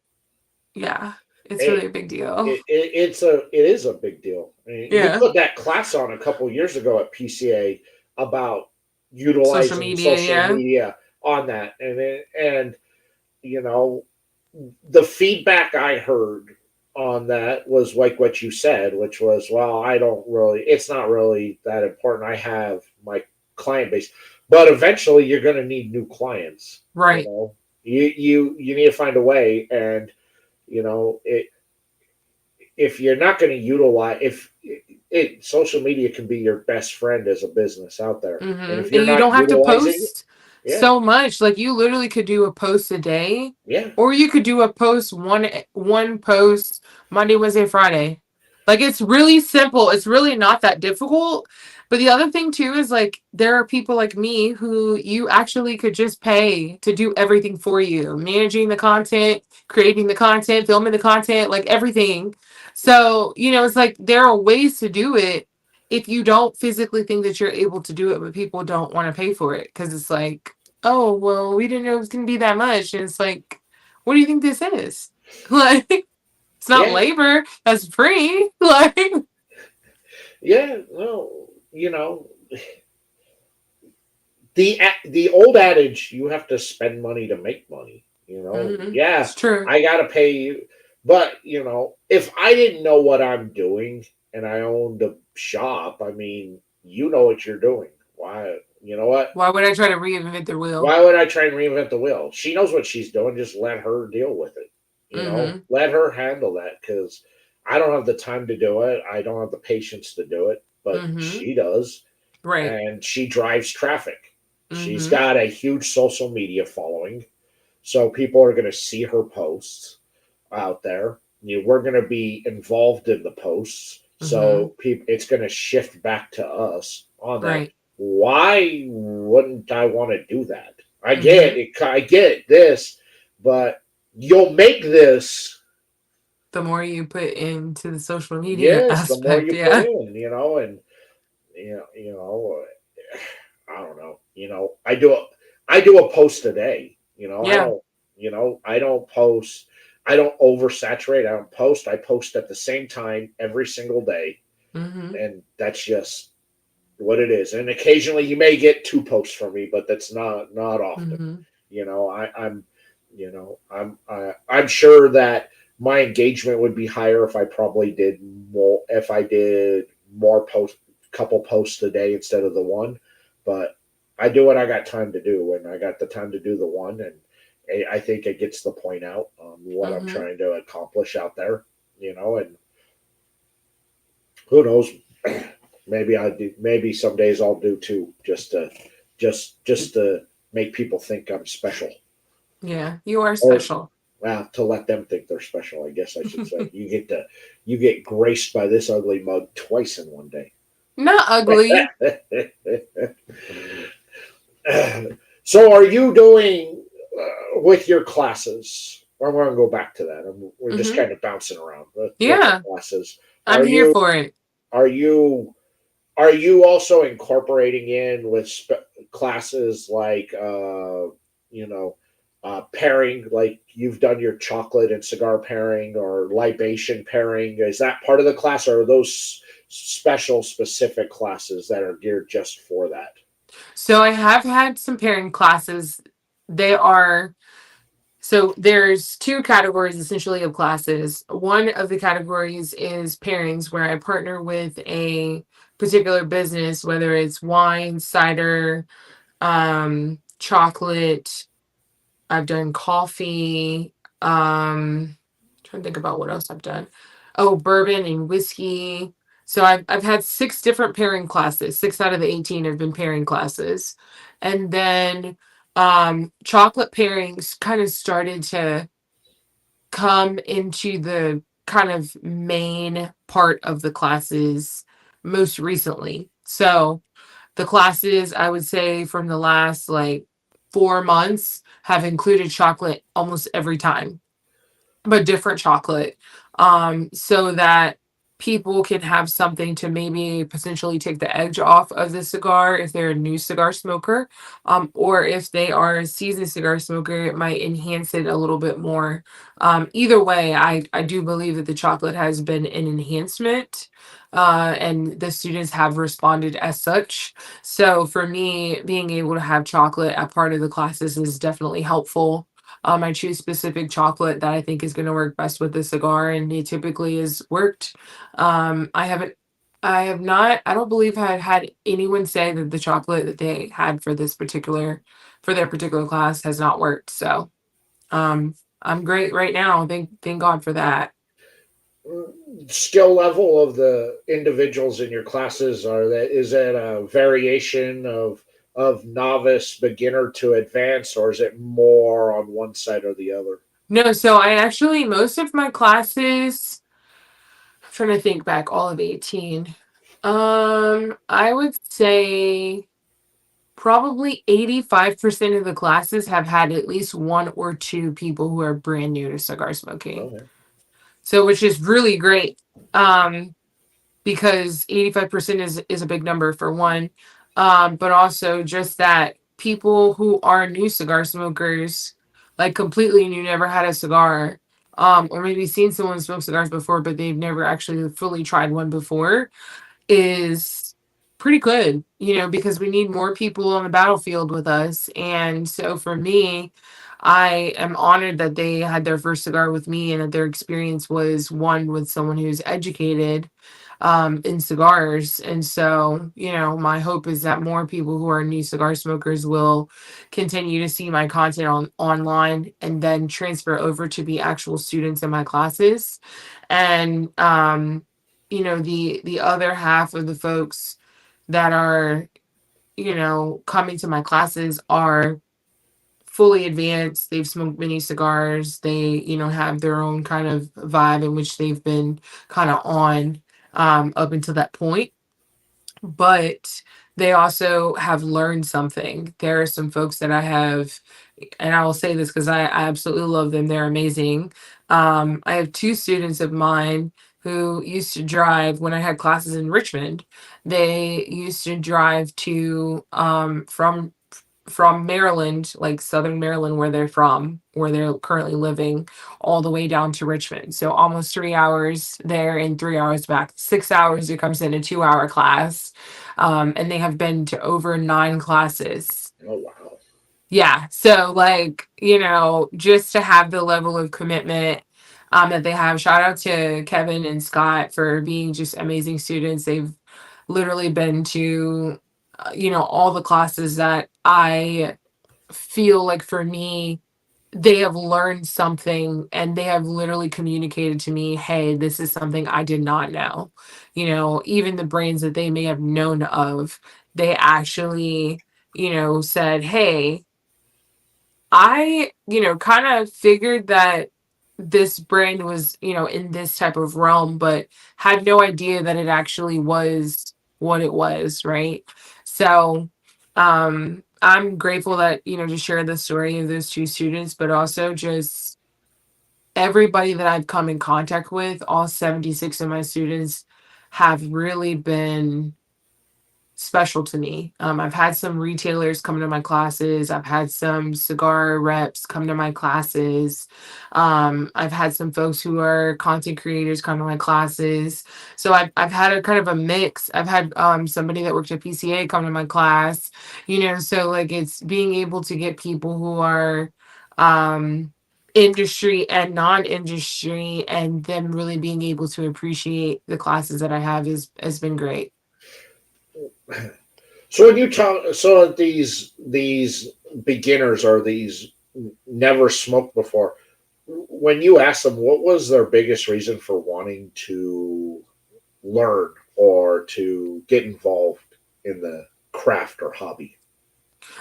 yeah, it's It, really a big deal. it is a big deal. I mean, you Yeah. put that class on a couple years ago at PCA about Social utilizing media. social Yeah. media on that, and you know the feedback I heard on that was like what you said, which was, well, it's not really that important. I have my client base, but eventually you're going to need new clients. Right. You need to find a way, and it if you're not going to utilize if social media can be your best friend as a business out there, and if And you're you not don't have to utilizing it, post yeah, so much. Like, you literally could do a post a day, yeah, or you could do a post one post Monday, Wednesday, Friday. Like, it's really simple. It's really not that difficult. But the other thing too is, like, there are people like me who you actually could just pay to do everything for you, managing the content, creating the content, filming the content, like everything. So, it's like there are ways to do it if you don't physically think that you're able to do it, but people don't want to pay for it because it's like, oh, well, we didn't know it was going to be that much. And it's like, what do you think this is? Like, it's not yeah, labor that's free. Like, yeah. Well, the old adage, you have to spend money to make money. Yeah, it's true. I gotta pay you, but if I didn't know what I'm doing and I owned a shop. I mean, you know what you're doing. Why? You know what? Why would I try to reinvent the wheel? Why would I try and reinvent the wheel? She knows what she's doing. Just let her deal with it. Mm-hmm. Let her handle that because I don't have the time to do it. I don't have the patience to do it, but Mm-hmm. she does. Right. And she drives traffic. She's Mm-hmm. got a huge social media following. So people are going to see her posts out there. We're going to be involved in the posts. Mm-hmm. So it's going to shift back to us on that. Right. Why wouldn't I want to do that? Mm-hmm. I get this, but you'll make this. The more you put into the social media Yes, the more aspect, you put yeah. in, and you know, I don't know. I do a post a day. Yeah. I don't post. I don't oversaturate. I don't post. I post at the same time every single day, Mm-hmm. and that's just what it is. And occasionally you may get two posts from me, but that's not often. Mm-hmm. I'm I'm sure that my engagement would be higher if I probably did more if I did more couple posts a day instead of the one. But I do what I got time to do, and I got the time to do the one, and I think it gets the point out on what I'm Mm-hmm. trying to accomplish out there. And who knows? Maybe I do. Maybe some days I'll do two, just to make people think I'm special, Yeah. You are or special. well, to let them think they're special. I guess I should say. You get graced by this ugly mug twice in one day. Not ugly. So, are you doing with your classes? I'm going to go back to that. We're just Mm-hmm. kind of bouncing around with the Yeah. classes. I'm Are here you for it. are you Are you also incorporating in with classes like you know pairing, like you've done your chocolate and cigar pairing or libation pairing? Is that part of the class, or are those special specific classes that are geared just for that? So I have had some pairing classes. They are So there's two categories essentially of classes. One of the categories is pairings where I partner with a particular business, whether it's wine, cider, chocolate. I've done coffee. Trying to think about what else I've done. Oh, bourbon and whiskey. So I've had six different pairing classes. Six out of the 18 have been pairing classes. And then chocolate pairings kind of started to come into the kind of main part of the classes most recently. So the classes, I would say, from the last like 4 months have included chocolate almost every time, but different chocolate, so that people can have something to maybe potentially take the edge off of the cigar if they're a new cigar smoker, or if they are a seasoned cigar smoker, it might enhance it a little bit more. Either way, I do believe that the chocolate has been an enhancement, and the students have responded as such. So for me, being able to have chocolate at part of the classes is definitely helpful. I choose specific chocolate that I think is going to work best with the cigar, and it typically has worked. I haven't, I have not, I don't believe I had anyone say that the chocolate that they had for their particular class has not worked. So, I'm great right now. Thank God for that. Skill level of the individuals in your classes, is that a variation of novice, beginner to advanced, or is it more on one side or the other? No, so I actually, most of my classes, I'm trying to think back, all of 18. I would say probably 85% of the classes have had at least one or two people who are brand new to cigar smoking. Okay. So, which is really great. Um, because 85% is a big number for one. But also just that people who are new cigar smokers, like completely new, never had a cigar, or maybe seen someone smoke cigars before, but they've never actually fully tried one before, is pretty good, because we need more people on the battlefield with us. And so for me, I am honored that they had their first cigar with me and that their experience was one with someone who's educated. in cigars. And so, my hope is that more people who are new cigar smokers will continue to see my content online and then transfer over to be actual students in my classes. And the other half of the folks that are, coming to my classes are fully advanced. They've smoked many cigars. They, have their own kind of vibe in which they've been kind of on up until that point. But they also have learned something. There are some folks that I have, and I will say this because I absolutely love them. They're amazing. I have two students of mine who used to drive when I had classes in Richmond. They used to drive to from Maryland, like Southern Maryland, where they're currently living, all the way down to Richmond. So almost 3 hours there and 3 hours back. 6 hours, it comes in a 2 hour class. And they have been to over 9 classes. Oh, wow. Yeah. So, like, just to have the level of commitment that they have. Shout out to Kevin and Scott for being just amazing students. They've literally been to all the classes that I feel like, for me, they have learned something and they have literally communicated to me, hey, this is something I did not know. Even the brains that they may have known of, they actually, said, hey, I, kind of figured that this brand was, in this type of realm, but had no idea that it actually was what it was, right? So, I'm grateful that, to share the story of those two students, but also just everybody that I've come in contact with, all 76 of my students have really been special to me. I've had some retailers come to my classes. I've had some cigar reps come to my classes. I've had some folks who are content creators come to my classes. So I've had a kind of a mix. I've had somebody that worked at PCA come to my class. So like it's being able to get people who are industry and non-industry, and them really being able to appreciate the classes that I have is has been great. So when you talk, so these beginners or these never smoked before, when you ask them what was their biggest reason for wanting to learn or to get involved in the craft or hobby?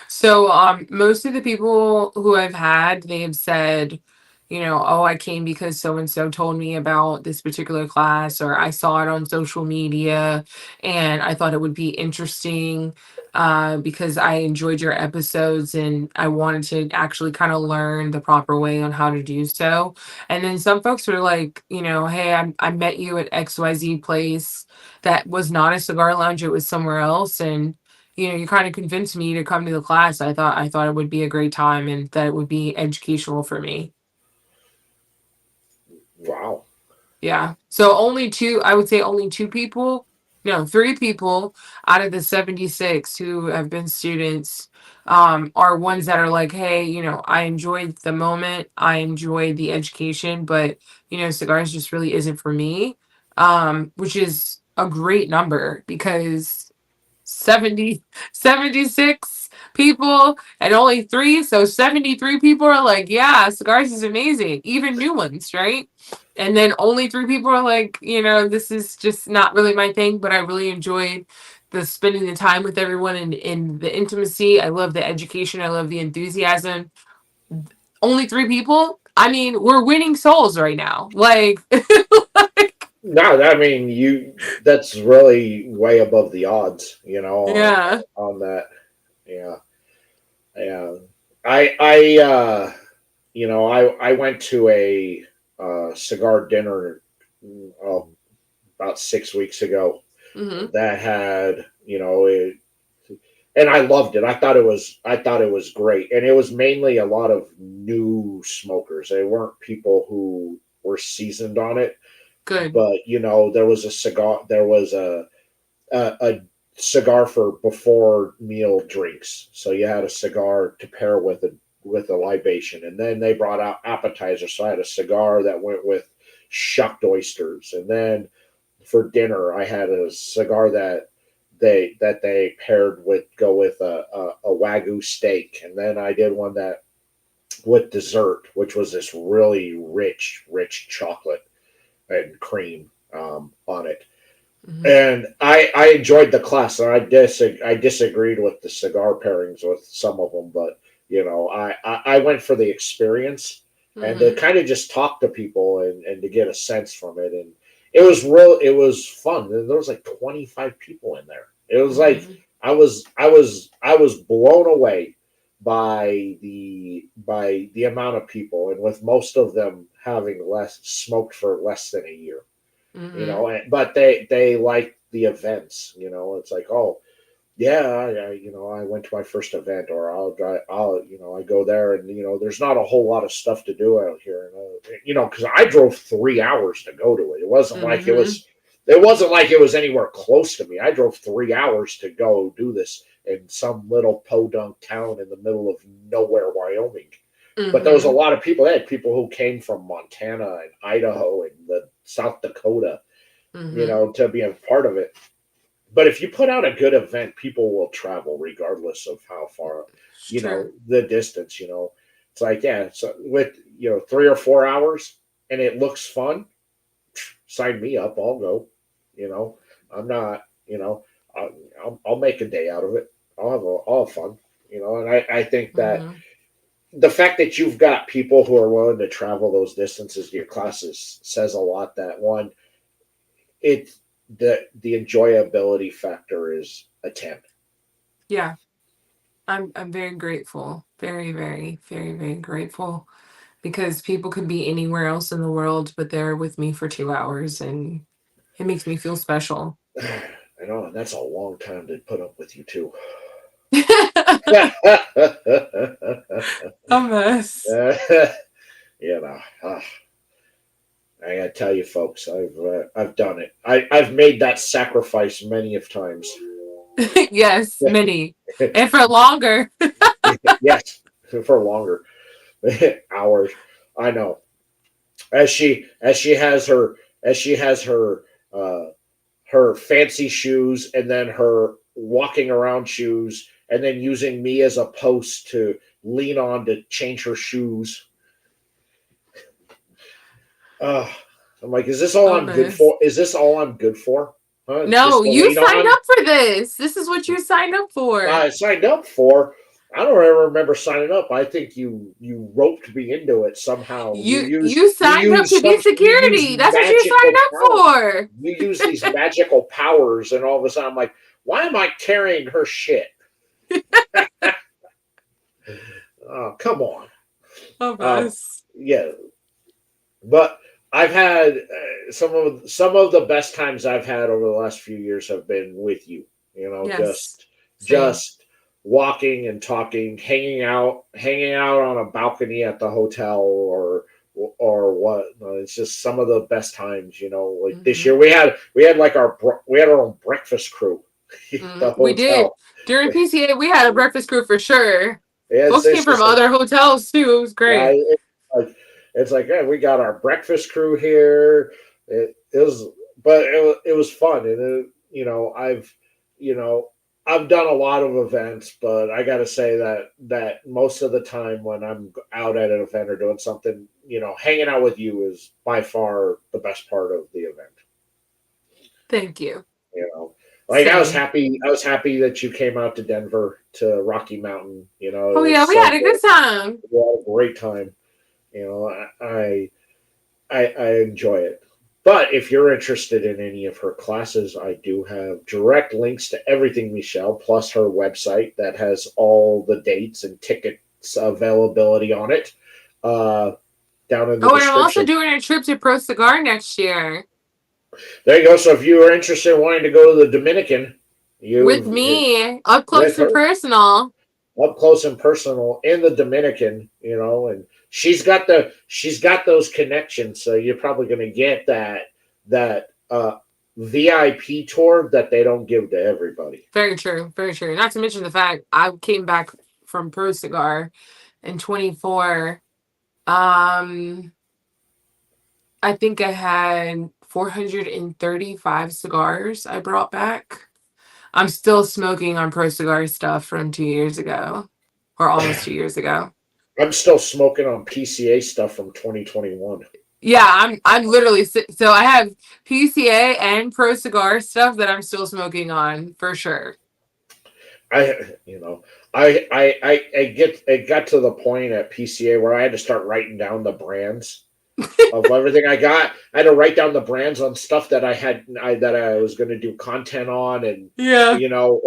So, most of the people who I've had, they've said, oh, I came because so and so told me about this particular class, or I saw it on social media and I thought it would be interesting because I enjoyed your episodes and I wanted to actually kind of learn the proper way on how to do so. And then some folks were like, hey, I met you at XYZ place that was not a cigar lounge, it was somewhere else. And you kind of convinced me to come to the class. I thought it would be a great time and that it would be educational for me. Wow. Yeah. So only two, I would say only two people, no, three people out of the 76 who have been students are ones that are like, hey, I enjoyed the moment. I enjoyed the education, but, cigars just really isn't for me. Which is a great number because 70, 76 people and only three. So 73 people are like, yeah, cigars is amazing. Even new ones, right? And then only three people are like, this is just not really my thing, but I really enjoyed the spending the time with everyone and in the intimacy. I love the education. I love the enthusiasm. Only three people. I mean, we're winning souls right now. Like, No, I mean that's really way above the odds, yeah. on that. Yeah. Yeah. I I went to a cigar dinner about 6 weeks ago Hmm. that had, and I loved it. I thought it was great. And it was mainly a lot of new smokers. They weren't people who were seasoned on it, Good. but there was a cigar for before meal drinks. So you had a cigar to pair with a libation, and then they brought out appetizers. So I had a cigar that went with shucked oysters, and then for dinner. I had a cigar that they paired with go with a wagyu steak, and then I did one that with dessert, which was this really rich chocolate and cream on it. Hmm. And I enjoyed the class, and I disagreed with the cigar pairings with some of them, but I went for the experience and to Hmm. kind of just talk to people and to get a sense from it, and it was fun. And there was like 25 people in there. It was like Hmm. I was blown away by the amount of people, and with most of them having less smoked for less than a year, Hmm. but they like the events. It's like, oh yeah, I went to my first event, or I go there, and there's not a whole lot of stuff to do out here, because I drove 3 hours to go to it. Hmm. It wasn't like it was anywhere close to me. I drove 3 hours to go do this in some little podunk town in the middle of nowhere, Wyoming. But there was a Hmm. lot of people. They had people who came from Montana and Idaho and the South Dakota, Hmm. to be a part of it. But if you put out a good event, people will travel regardless of how far, It's true. the distance. It's like, yeah, so with 3 or 4 hours and it looks fun, sign me up. I'll go. You know, I'm not. I'll make a day out of it. I'll have fun. And I think that Hmm. the fact that you've got people who are willing to travel those distances to your classes says a lot. That one, it the enjoyability factor is a 10. Yeah. I'm very grateful. Very, very, very, very grateful because people could be anywhere else in the world, but they're with me for 2 hours and it makes me feel special. I know, and that's a long time to put up with you too. A mess. you know, uh, I gotta tell you, folks, I've done it. I've made that sacrifice many of times. Yes, many. And for longer. Yes, for longer hours. I know. As she has her uh, her fancy shoes, and then her walking around shoes, and then using me as a post to lean on to change her shoes. Uh, I'm like, is this all A I'm good mess. for? Is this all I'm good for? Huh? No, Just to you lean signed on? up for this. This is what you signed up for. I signed up for. I don't ever remember signing up. I think you roped me into it somehow. You use You you signed up use to be some you use security. That's what you signed magical up power. for. You use these magical powers, and all of a sudden I'm like, why am I carrying her shit? Oh, come on. A Um, mess. yeah, but I've had some of the best times I've had over the last few years have been with you. Yes. Same. Just walking and talking, hanging out on a balcony at the hotel, or what. It's just some of the best times. Like this Hmm. year we had like we had our own breakfast crew at the We did. hotel. During PCA, we had a breakfast crew for sure. Folks came It's from just like, other hotels too. It was yeah, great. it's like, yeah, we got our breakfast crew here. It was, but it was fun, and you know, I've done a lot of events, but I got to say that most of the time when I'm out at an event or doing something, hanging out with you is by far the best part of the event. Thank you. You know, like I was Same. happy. I was happy that you came out to Denver to Rocky Mountain. Oh It yeah, was we so had a good. good time. We had a great time. You know, I enjoy it. But if you're interested in any of her classes, I do have direct links to everything, Mechelle, plus her website that has all the dates and tickets availability on it, uh, down in the Oh, and I'm also description. doing a trip to Pro Cigar next year There you go. So if you are interested in wanting to go to the Dominican, with you've me, up with close and her personal. up close and personal in the Dominican, and she's got those connections, so you're probably going to get that VIP tour that they don't give to everybody. Very true. Very true. Not to mention the fact I came back from Pro Cigar in 24. Um, I think I had 435 cigars I brought back. I'm still smoking on Pro Cigar stuff from 2 years ago, or almost 2 years ago. I'm still smoking on PCA stuff from 2021. Yeah, I'm literally so I have PCA and Pro Cigar stuff that I'm still smoking on for sure. You know, I get it got to the point at PCA where I had to start writing down the brands of everything I got. I had to write down the brands on stuff that that I was going to do content on, and Yeah.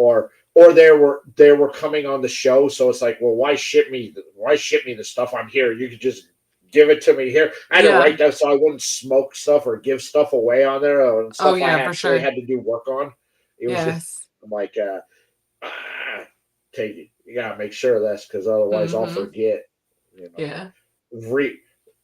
or they were coming on the show. So it's like, well, why ship me the stuff? I'm here. You could just give it to me here. I had to Yeah. write that so I wouldn't smoke stuff or give stuff away on there, and Oh stuff I yeah, for actually sure. had to do work on. It was just Yes. I'm like, take it. You gotta make sure of this because otherwise I'll Mm-hmm. forget. You know, Yeah.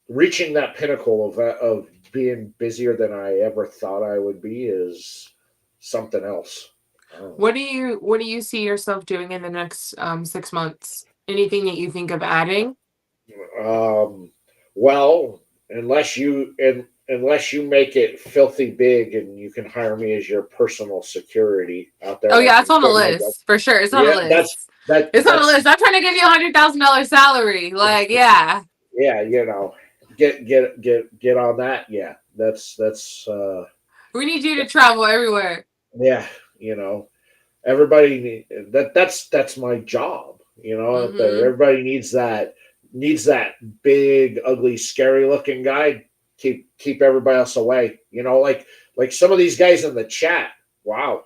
reaching that pinnacle of being busier than I ever thought I would be is something else. What do you see yourself doing in the next 6 months? Anything that you think of adding? Well, unless you make it filthy big and you can hire me as your personal security out there, Oh and I yeah, it's can on the quit my job. list for sure. It's on the Yeah, that's list. that It's on the that's list. I'm trying to give you $100,000 salary. Like, yeah, yeah, get on that. Yeah, that's we need you to travel everywhere. yeah, you know, everybody that's my job, out there. Mm-hmm. Everybody needs that big, ugly, scary looking guy. Keep everybody else away. Like some of these guys in the chat. Wow.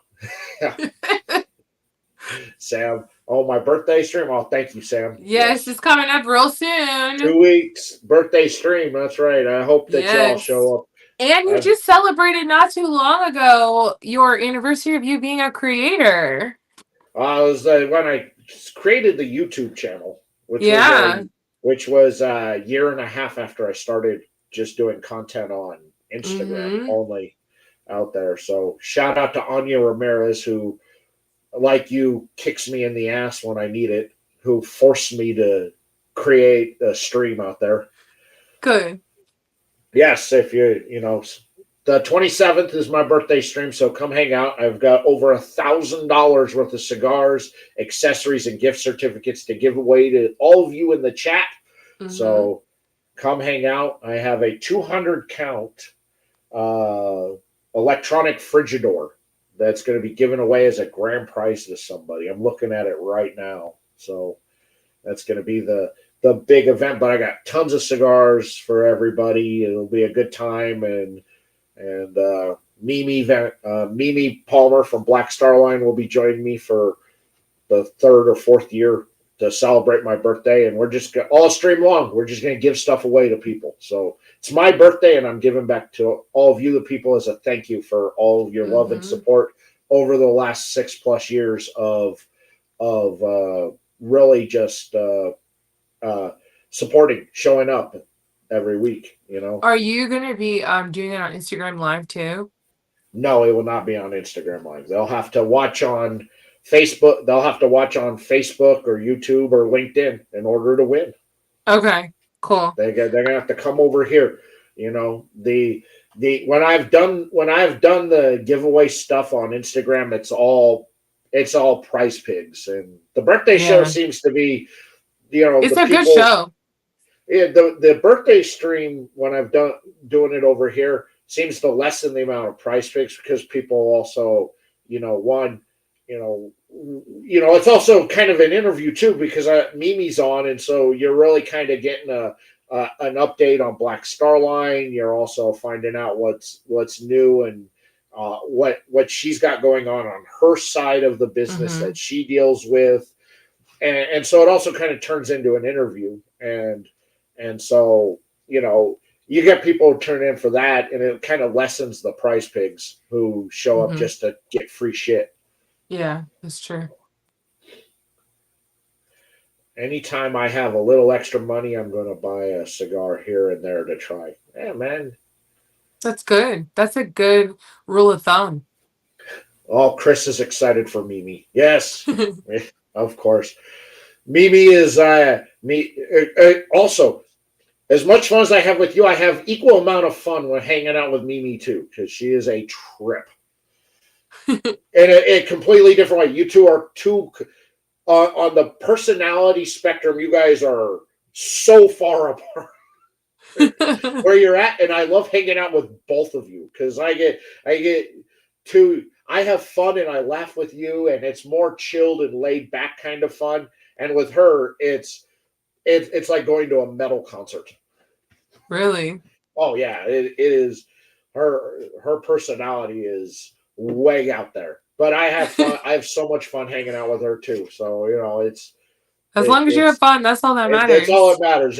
Sam. Oh, my birthday stream. Oh, thank you, Sam. Yes, Yes. it's coming up real soon. 2 weeks birthday stream. That's right. I hope that y'all Yes. show up. And you I've just celebrated not too long ago your anniversary of you being a creator. I was when I created the YouTube channel, Yeah. which was a year and a half after I started just doing content on Instagram Mm-hmm. only out there. So shout out to Anya Ramirez, who, like you, kicks me in the ass when I need it, who forced me to create a stream out there. Good. Yes, if the 27th is my birthday stream, so come hang out. I've got over $1,000 worth of cigars, accessories, and gift certificates to give away to all of you in the chat. Mm-hmm. So come hang out. I have a 200 count electronic Frigidor that's going to be given away as a grand prize to somebody. I'm looking at it right now. So that's going to be the big event, but I got tons of cigars for everybody. It'll be a good time, and Mimi Palmer from Black Star Line will be joining me for the third or fourth year to celebrate my birthday, and we're just all stream long. We're just going to give stuff away to people. So it's my birthday, and I'm giving back to all of you, the people, as a thank you for all of your love and support over the last 6+ years of really just supporting, showing up every week. Are you gonna be doing it on Instagram Live too? No, it will not be on Instagram Live. They'll have to watch on Facebook. They'll have to watch on Facebook or YouTube or LinkedIn in order to win. Okay, cool. They're gonna have to come over here. The when I've done the giveaway stuff on Instagram, it's all prize pigs, and the birthday show seems to be, it's the a good people. show. Yeah, the birthday stream, when I've doing it over here, seems to lessen the amount of price picks because people also, it's also kind of an interview too because Mimi's on, and so you're really kind of getting an update on Black Star Line. You're also finding out what's new and what she's got going on her side of the business that she deals with, and so it also kind of turns into an interview, and so you get people who turn in for that, and it kind of lessens the prize pigs who show up just to get free shit. Yeah, that's true. Anytime I have a little extra money, I'm going to buy a cigar here and there to try. Yeah, man. That's good. That's a good rule of thumb. Oh, Chris is excited for Mimi. Yes, of course. Mimi is me. Also, As much fun as I have with you, I have equal amount of fun when hanging out with Mimi too, because she is a trip in a completely different way. You two are two on the personality spectrum. You guys are so far apart where you're at, and I love hanging out with both of you because I get to I have fun and I laugh with you, and it's more chilled and laid back kind of fun. And with her, it's like going to a metal concert. Really? Oh yeah, it is. Her personality is way out there, but I have fun. I have so much fun hanging out with her too. So As it, long as you have it's fun, that's all that it's all matters. that matters.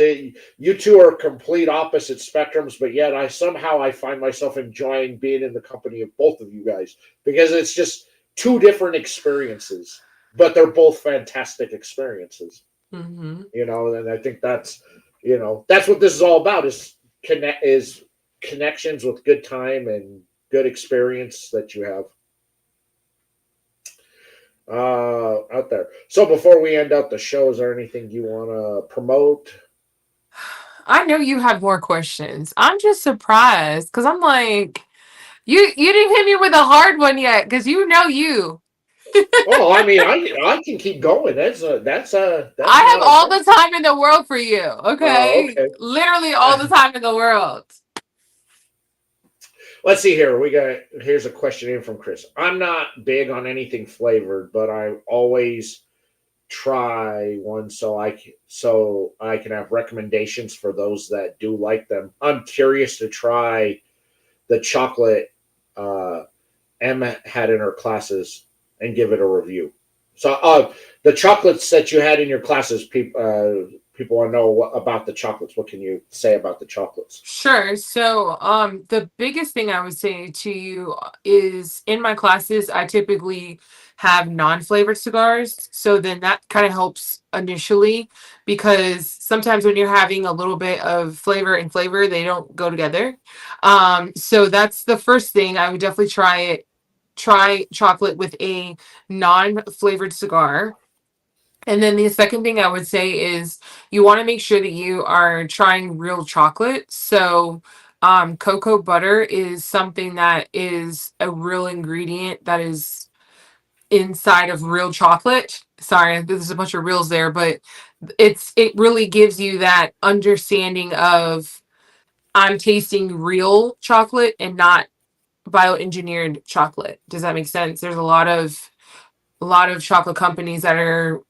You two are complete opposite spectrums, but yet I find myself enjoying being in the company of both of you guys because it's just two different experiences, but they're both fantastic experiences. Hmm. And I think that's what this is all about is connections with good time and good experience that you have out there. So before we end out the show, is there anything you want to promote? I know you have more questions. I'm just surprised because I'm like, you didn't hit me with a hard one yet because you know you. Oh, I mean, I can keep going. That's I have not a all problem. the time in the world for you. Oh, Okay, okay. literally all the time in the world. Let's see here. Here's a question in from Chris. I'm not big on anything flavored, but I always try one so I can have recommendations for those that do like them. I'm curious to try the chocolate Emma had in her classes and give it a review. So, the chocolates that you had in your classes, people want to know about the chocolates. What can you say about the chocolates? Sure. So, the biggest thing I would say to you is in my classes, I typically have non-flavored cigars. So then that kind of helps initially because sometimes when you're having a little bit of flavor and flavor, they don't go together. So that's the first thing. I would definitely try it. Try chocolate with a non-flavored cigar. And then the second thing I would say is you want to make sure that you are trying real chocolate. So, cocoa butter is something that is a real ingredient that is inside of real chocolate. Sorry, there's a bunch of reals there, but it really gives you that understanding of I'm tasting real chocolate and not bioengineered chocolate. Does that make sense? There's a lot of chocolate companies that are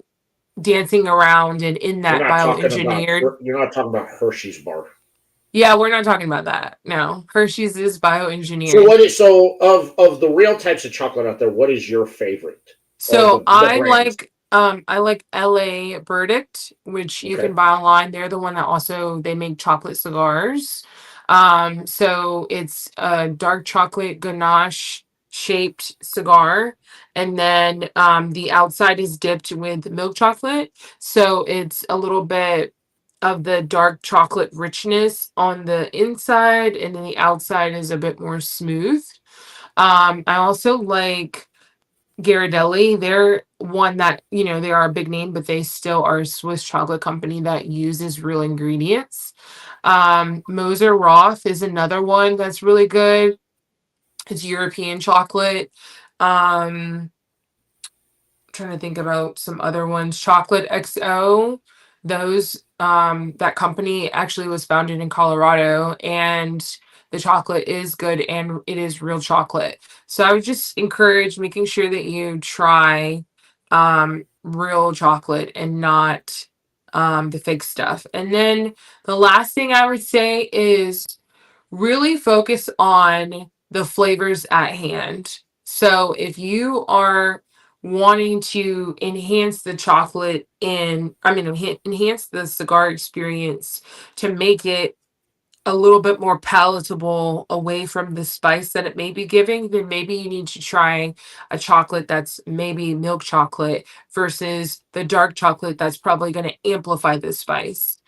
dancing around and in You're that not talking about bioengineered. you're not talking about Hershey's bar. Yeah, we're not talking about that. No, Hershey's is So bioengineered. what is so of the real types of chocolate out there? What is your favorite? Or So the brands? I like LA Verdict, which you Okay. can buy online. They're the one that also they make chocolate cigars. So it's a dark chocolate ganache shaped cigar, and then the outside is dipped with milk chocolate. So it's a little bit of the dark chocolate richness on the inside, and then the outside is a bit more smooth. I also like Ghirardelli. They're one that, they are a big name, but they still are a Swiss chocolate company that uses real ingredients. Moser Roth is another one that's really good. It's European chocolate. Um, Trying to think about some other ones. Chocolate XO, those that company actually was founded in Colorado, and the chocolate is good and it is real chocolate. So I would just encourage making sure that you try real chocolate and not the fake stuff. And then the last thing I would say is really focus on the flavors at hand. So if you are wanting to enhance the chocolate enhance the cigar experience to make it a little bit more palatable away from the spice that it may be giving, then maybe you need to try a chocolate that's maybe milk chocolate versus the dark chocolate that's probably going to amplify the spice.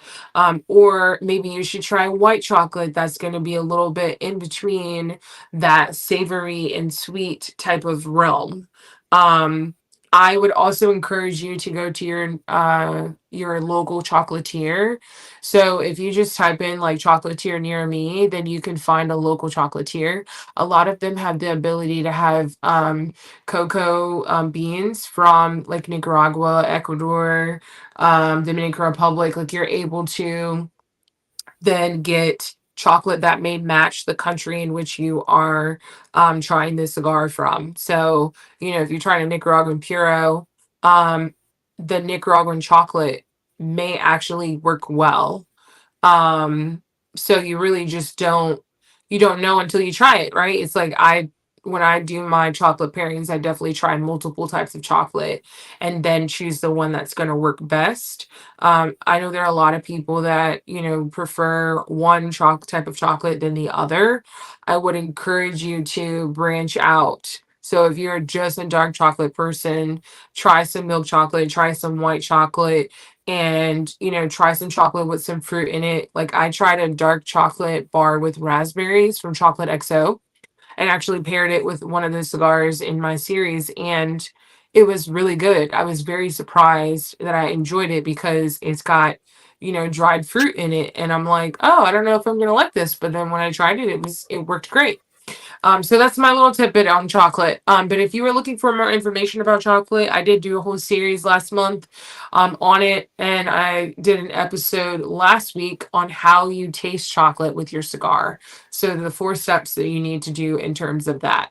Or maybe you should try white chocolate that's going to be a little bit in between that savory and sweet type of realm. Um, I would also encourage you to go to your local chocolatier. So if you just type in like chocolatier near me, then you can find a local chocolatier. A lot of them have the ability to have cocoa beans from like Nicaragua, Ecuador, Dominican Republic. Like you're able to then get chocolate that may match the country in which you are trying this cigar from. So, if you're trying a Nicaraguan Puro, um, the Nicaraguan chocolate may actually work well. um, so you really just don't know until you try it, right? It's like when I do my chocolate pairings, I definitely try multiple types of chocolate and then choose the one that's going to work best. I know there are a lot of people that, prefer one type of chocolate than the other. I would encourage you to branch out. So if you're just a dark chocolate person, try some milk chocolate, try some white chocolate, and try some chocolate with some fruit in it. Like I tried a dark chocolate bar with raspberries from Chocolate XO and actually paired it with one of the cigars in my series, and it was really good. I was very surprised that I enjoyed it because it's got dried fruit in it, and I'm like, oh, I don't know if I'm gonna like this, but then when I tried it, it worked great. So that's my little tidbit on chocolate. But if you were looking for more information about chocolate, I did do a whole series last month on it, and I did an episode last week on how you taste chocolate with your cigar. So the 4 steps that you need to do in terms of that.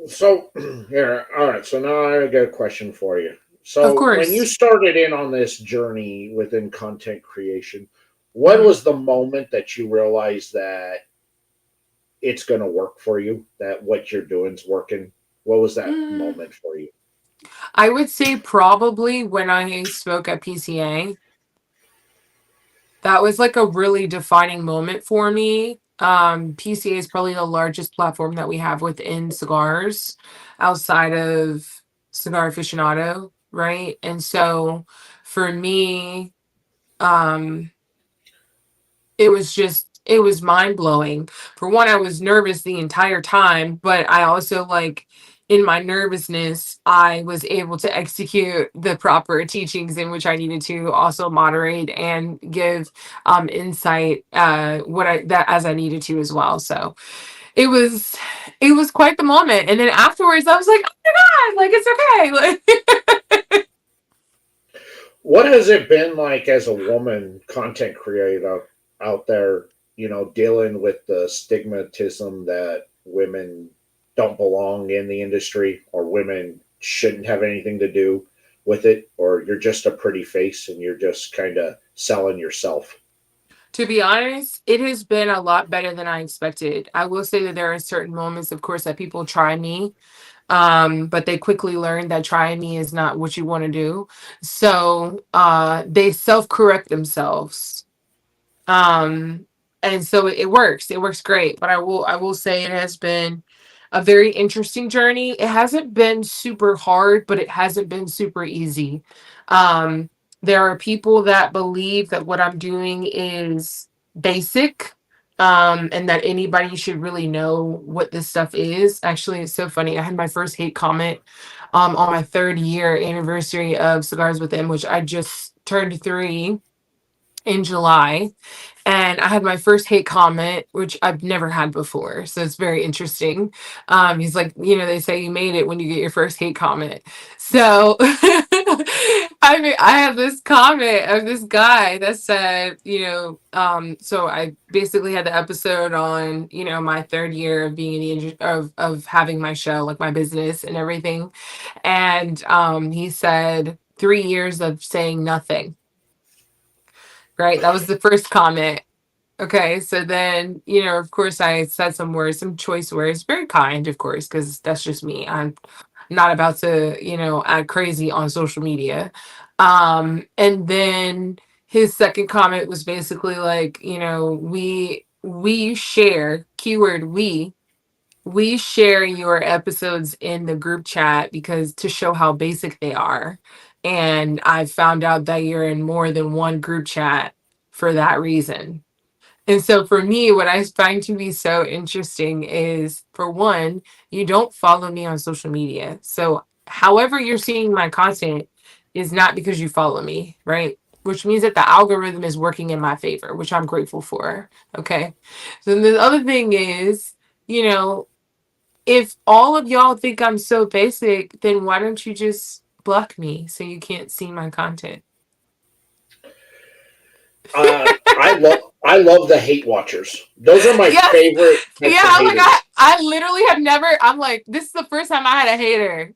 So, here, all right. So now I got a question for you. Of So, when you course. started in on this journey within content creation, what Mhm. was the moment that you realized that it's going to work for you? That what you're doing is working? What was that Mm, moment for you? I would say probably when I spoke at PCA. That was like a really defining moment for me. PCA is probably the largest platform that we have within cigars outside of Cigar Aficionado, right? And so for me, um, it was mind blowing. For one, I was nervous the entire time, but I also like in my nervousness, I was able to execute the proper teachings in which I needed to also moderate and give insight what I that as I needed to as well. So it was it was quite the moment. And then afterwards I was like, oh my God, like it's okay. Like What has it been like as a woman content creator out there, dealing with the stigmatism that women don't belong in the industry or women shouldn't have anything to do with it, or you're just a pretty face and you're just kind of selling yourself? to be honest, it has been a lot better than I expected. I will say that there are certain moments, of course, that people try me, but they quickly learn that trying me is not what you want to do. So they self-correct themselves. um and so it works, it works great. But I will say it has been a very interesting journey. It hasn't been super hard, but it hasn't been super easy. um there are people that believe that what I'm doing is basic, and that anybody should really know what this stuff is. Actually, it's so funny, I had my first hate comment on my 3rd year anniversary of Cigars with Them, which I just turned 3 in July, and I had my first hate comment, which I've never had before. So it's very interesting. He's like, they say you made it when you get your first hate comment. So I mean, I have this comment of this guy that said, so I basically had the episode on, my 3rd year of being in of having my show, like my business and everything. And he said 3 years of saying nothing. Right. That was the first comment. Okay, so then, of course, I said some words, some choice words, very kind, of course, because that's just me. I'm not about to, act crazy on social media. And then his second comment was basically like, we share, keyword we share your episodes in the group chat because to show how basic they are. And I found out that you're in more than one group chat for that reason. And so for me, what I find to be so interesting is, for one, you don't follow me on social media. So however you're seeing my content is not because you follow me, right? Which means that the algorithm is working in my favor, which I'm grateful for. Okay. So the other thing is, you know, if all of y'all think I'm so basic, then why don't you just block me so you can't see my content? I love the hate watchers. Those are my Yes. favorite Yeah, types of I'm like, haters. I literally have never, I'm like, this is the first time I had a hater.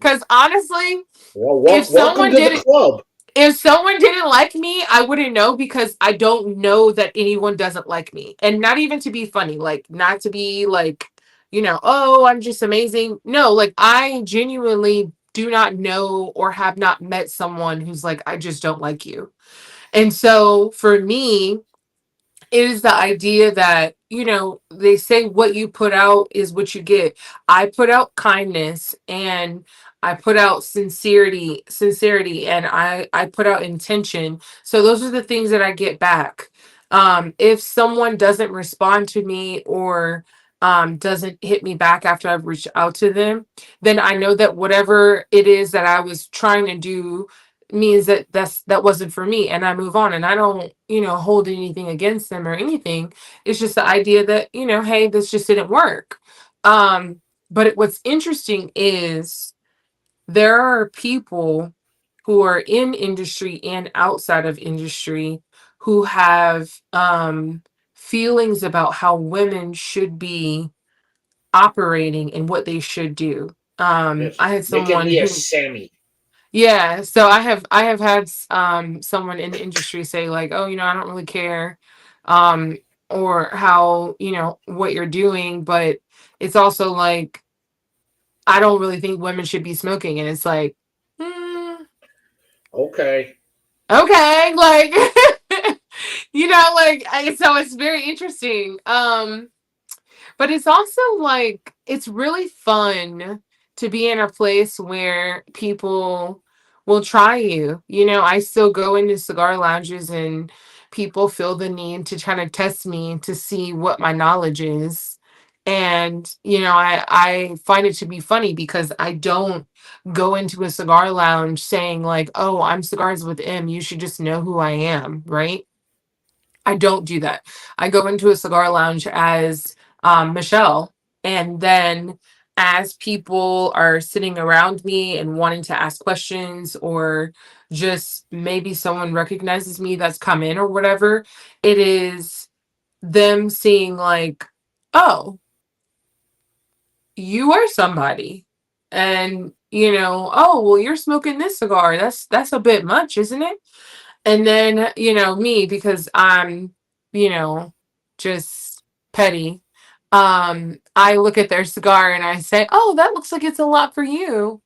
Because honestly, Well, if welcome someone to the didn't, club. if someone didn't like me, I wouldn't know, because I don't know that anyone doesn't like me. And not even to be funny, like, not to be like, oh, I'm just amazing. No, like, I genuinely do not know or have not met someone who's like, I just don't like you. And so for me, it is the idea that, they say what you put out is what you get. I put out kindness, and I put out sincerity, and I put out intention. So those are the things that I get back. If someone doesn't respond to me, or doesn't hit me back after I've reached out to them, then I know that whatever it is that I was trying to do means that that wasn't for me, and I move on, and I don't, hold anything against them or anything. It's just the idea that, hey, this just didn't work. But what's interesting is, there are people who are in industry and outside of industry who have feelings about how women should be operating and what they should do. Yes, I had making someone me a who, Sammy. yeah, so I have had someone in the industry say, like, "Oh, I don't really care um or how, what you're doing, but it's also like, I don't really think women should be smoking." And it's like, mm, Okay. okay, like, like, so it's very interesting. But it's also like, it's really fun to be in a place where people will try you. I still go into cigar lounges, and people feel the need to kind of test me to see what my knowledge is. And, I find it to be funny, because I don't go into a cigar lounge saying, like, oh, I'm Cigars with M. You should just know who I am, right? I don't do that. I go into a cigar lounge as Mechelle, and then as people are sitting around me and wanting to ask questions, or just maybe someone recognizes me that's come in or whatever, it is them seeing, like, oh, you are somebody. And, oh, well, you're smoking this cigar. That's a bit much, isn't it? And then, me, because I'm, you know, just petty. I look at their cigar and I say, "Oh, that looks like it's a lot for you.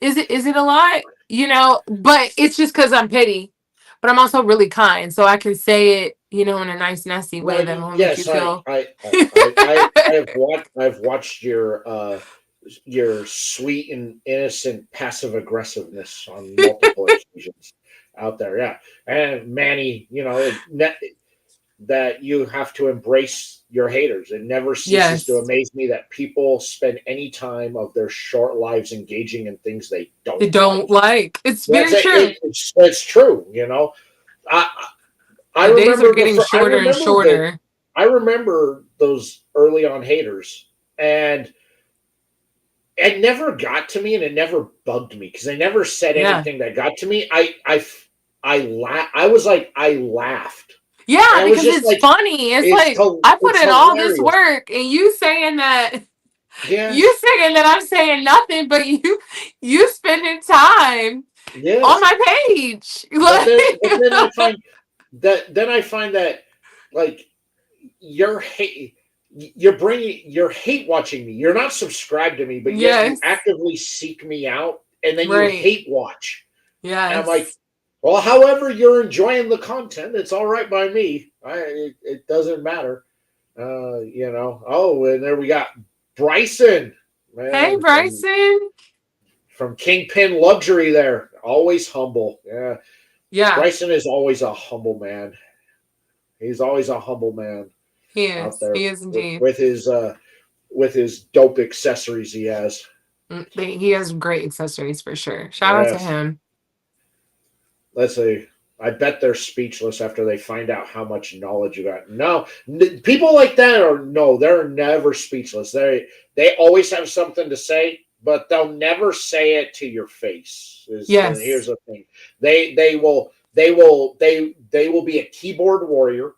Is it a lot?" But it's just because I'm petty. But I'm also really kind, so I can say it, in a nice, nasty way Well, that will make you yes, feel. I've watched your sweet and innocent passive aggressiveness on multiple occasions out there. Yeah, and Manny, that you have to embrace your haters. It never ceases to Yes, amaze me that people spend any time of their short lives engaging in things they they don't don't like. like. It's That's very it. true. It's true. I I The days are remember getting shorter and shorter. I remember those early on haters, and it never got to me, and it never bugged me because they never said Yeah. anything that got to me. I was like, I laughed, and Yeah, I was because just it's like, funny. It's like, I put it's in all this hilarious. work, and you saying that, Yes, I'm saying nothing, but you spending time on yes. my page. But then Like, I find that, like, you're hate you're hate watching me. You're not subscribed to me, but yet you yes, actively seek me out, and then you right. hate watch. And I'm like, Yes. well, however you're enjoying the content, it's all right by me. It doesn't matter. Oh, and there we got Bryson, Hey, man, Bryson. from Kingpin Luxury there. Always humble. Yeah. Yeah. Bryson is always a humble man. He's always a humble man He out is. there He is indeed. with his dope accessories he has. He has great accessories for sure. Shout out to Yes. him. Let's see. I bet they're speechless after they find out how much knowledge you got. No, people like that they're never speechless. They always have something to say, but they'll never say it to your face. Here's Yes. the thing. They will be a keyboard warrior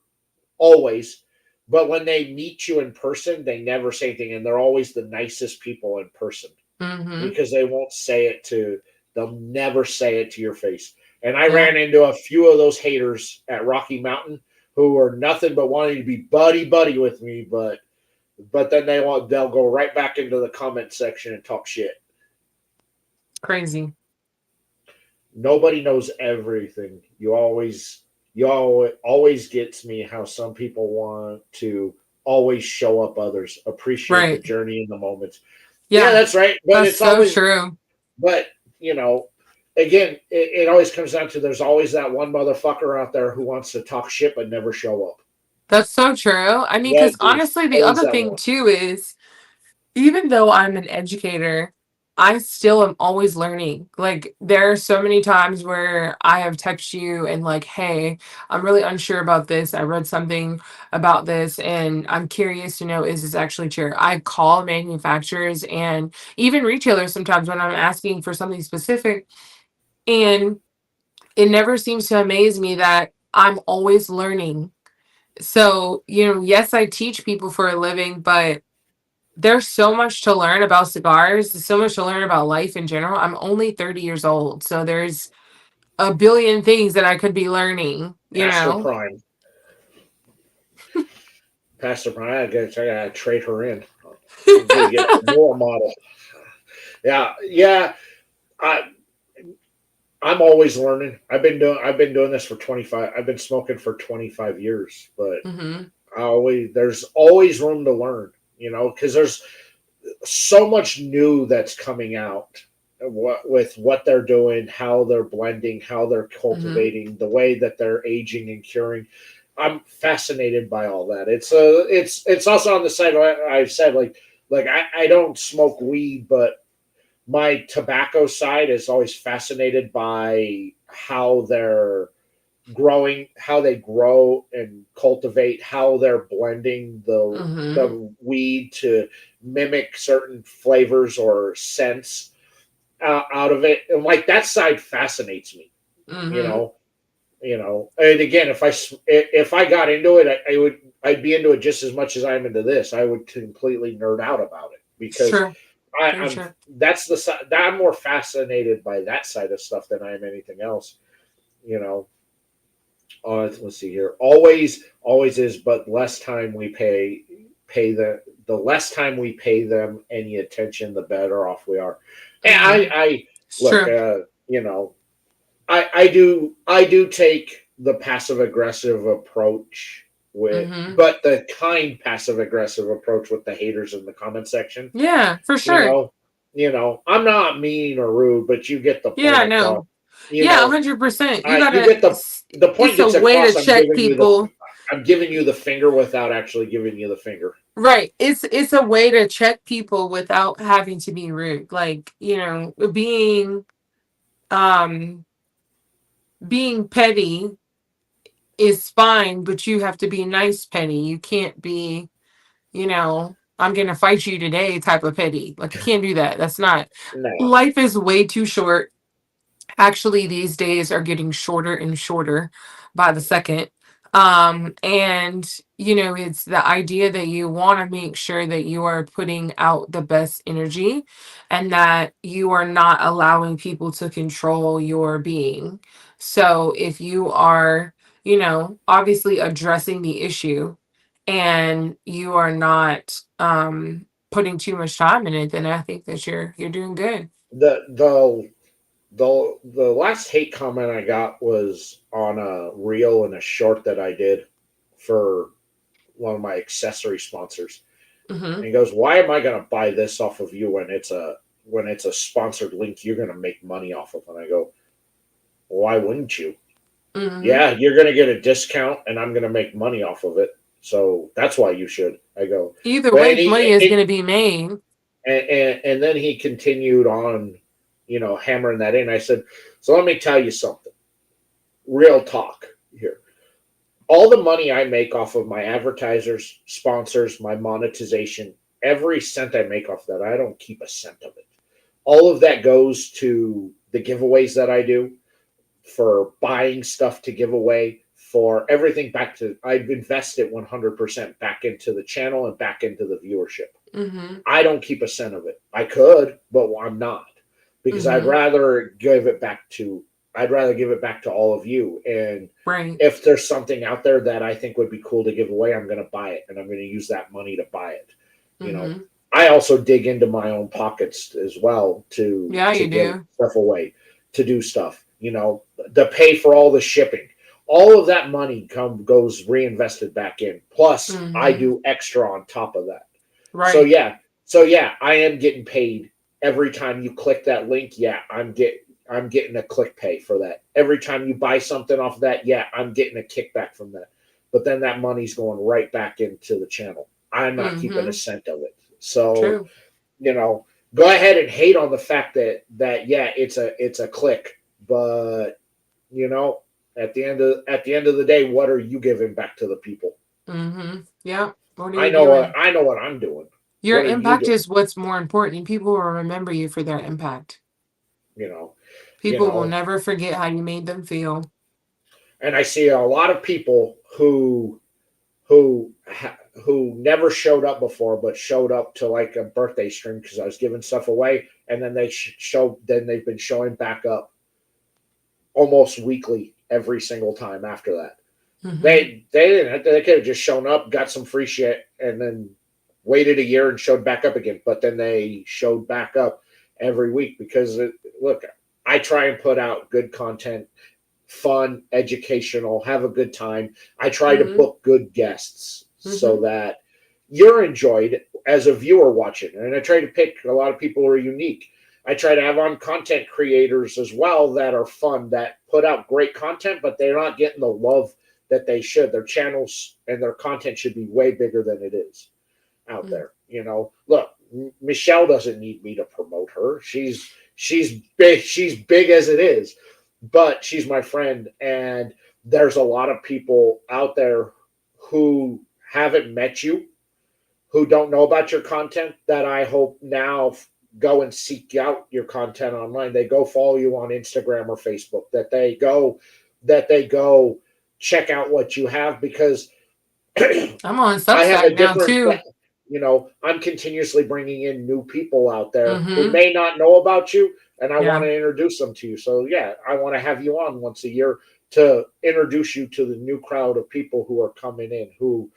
always, but when they meet you in person, they never say anything, and they're always the nicest people in person Mm-hmm. because they'll never say it to your face. And I Yeah. ran into a few of those haters at Rocky Mountain who were nothing but wanting to be buddy buddy with me, but then they'll go right back into the comment section and talk shit. Crazy. Nobody knows everything. You always gets me how some people want to always show up others, appreciate the Right. journey in the moments. Yeah, Yeah. that's right. But That's it's so always true. but again, it always comes down to there's always that one motherfucker out there who wants to talk shit but never show up. That's so true. I mean, because There's honestly, the always other that thing one. too is, even though I'm an educator, I still am always learning. Like, there are so many times where I have texted you and, like, hey, I'm really unsure about this. I read something about this and I'm curious to know, is this actually true? I call manufacturers and even retailers sometimes when I'm asking for something specific. And it never seems to amaze me that I'm always learning. So, yes, I teach people for a living, but there's so much to learn about cigars, so much to learn about life in general. I'm only 30 years old, so there's a billion things that I could be learning, Pastor Prime. Pastor Prime, I gotta trade her in. I'm gonna get a role model. Yeah, yeah. I I'm always learning. I've been doing this for 25. I've been smoking for 25 years, but Hmm. there's always room to learn, because there's so much new that's coming out with what they're doing, how they're blending, how they're Hmm. cultivating, the way that they're aging and curing. I'm fascinated by all that. It's also on the side. I've said like I don't smoke weed, but my tobacco side is always fascinated by how they're growing, how they grow and cultivate, how they're blending Hmm. the weed to mimic certain flavors or scents out of it, and like that side fascinates me. You Hmm. know, And again, if I got into it, I'd be into it just as much as I'm into this. I would completely nerd out about it because Sure. I, Very I'm sure. that's the side that I'm more fascinated by that side of stuff than I am anything else. You know, let's see here. Always is, but less time we pay the less time we pay them any attention, the better off we are. And Hmm. I It's look, true. I do take the passive aggressive approach Hmm. but the kind passive aggressive approach with the haters in the comment section. Yeah, for You sure. know, I'm not mean or rude, but you get the point Yeah, across. no. You Yeah, know, 100%. you get the point It's a gets way to across. check people. I'm giving you the finger without actually giving you the finger. Right. It's a way to check people without having to be rude. Like, um being petty is fine, but you have to be nice petty. You can't be, I'm gonna fight you today type of petty. Like, you can't do that. That's not, No, life is way too short. Actually, these days are getting shorter and shorter by the second. And it's the idea that you want to make sure that you are putting out the best energy and that you are not allowing people to control your being. So if you are, obviously addressing the issue and you are not putting too much time in it, then I think that you're doing good. the last hate comment I got was on a reel and a short that I did for one of my accessory sponsors. Hmm. And he goes, "Why am I going to buy this off of you when it's a sponsored link you're going to make money off of?" And I go, "Why wouldn't you? Hmm. Yeah, you're going to get a discount and I'm going to make money off of it. So that's why you should. I go, Either but way, money is going to be made. and then he continued on, hammering that in. I said, so let me tell you something. Real talk here. All the money I make off of my advertisers, sponsors, my monetization, every cent I make off that, I don't keep a cent of it. All of that goes to the giveaways that I do, for buying stuff to give away, for everything back to, I've invested 100% back into the channel and back into the viewership. Hmm. I don't keep a cent of it. I could, but I'm not, because Hmm. I'd rather give it back to all of you. And Right. if there's something out there that I think would be cool to give away, I'm going to buy it, and I'm going to use that money to buy it. You know, Hmm. I also dig into my own pockets as well to Yeah, to you give do. stuff away, to do stuff. To pay for all the shipping. All of that money goes reinvested back in. Plus, I Hmm. do extra on top of that. So Right. yeah, so yeah, I am getting paid every time you click that link. Yeah, I'm getting a click pay for that. Every time you buy something off of that, yeah, I'm getting a kickback from that. But then that money's going right back into the channel. I'm not keeping a Hmm. cent of it. So, True. you know, go ahead and hate on the fact that yeah, it's a click, but you know, at the end of the day, what are you giving back to the people? Hmm. Yeah. What are I you know what doing? I know what I'm doing. Your What are you impact doing? is what's more important. People will remember you for their impact. You know, you People will know, never forget how you made them feel. and I see a lot of people who never showed up before, but showed up to like a birthday stream because I was giving stuff away, and then then they've been showing back up almost weekly every single time after that. Hmm. They didn't have to, they could have just shown up, got some free shit, and then waited a year and showed back up again. But then they showed back up every week because look, I try and put out good content, fun, educational, have a good time. I try to Hmm. book good guests so Hmm. that you're enjoyed as a viewer watching. And I try to pick a lot of people who are unique. I try to have on content creators as well that are fun, that put out great content, but they're not getting the love that they should. Their channels and their content should be way bigger than it is out there. Look, Mechelle doesn't need me to promote her. She's big. She's big as it is, but she's my friend, and there's a lot of people out there who haven't met you, who don't know about your content, that I hope now go and seek out your content online. They go follow you on Instagram or Facebook. That they go check out what you have, because I'm on I have a Substack now different, too. I'm continuously bringing in new people out there who Hmm. may not know about you, and I want Yeah. to introduce them to you. So yeah, I want to have you on once a year to introduce you to the new crowd of people who are coming in, who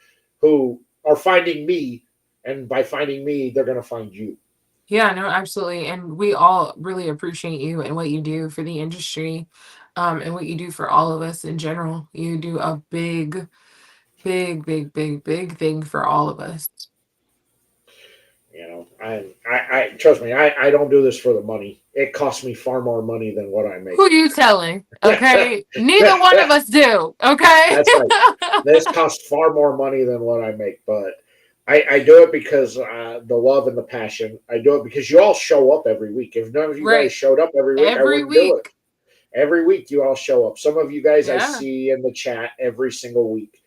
are finding me, and by finding me, they're going to find you. Yeah, no, absolutely. And we all really appreciate you and what you do for the industry, and what you do for all of us in general. You do a big, big, big, big, big thing for all of us. I trust me, I don't do this for the money. It costs me far more money than what I Who make. you telling? That's Okay. Neither one of us do. Okay. right. This costs far more money than what I make, but I do it because the love and the passion. I do it because you all show up every week. If none of you guys Right. showed up every week, I Every wouldn't do it. week. Every week you all show up. Some of you guys I Yeah. see in the chat every single week.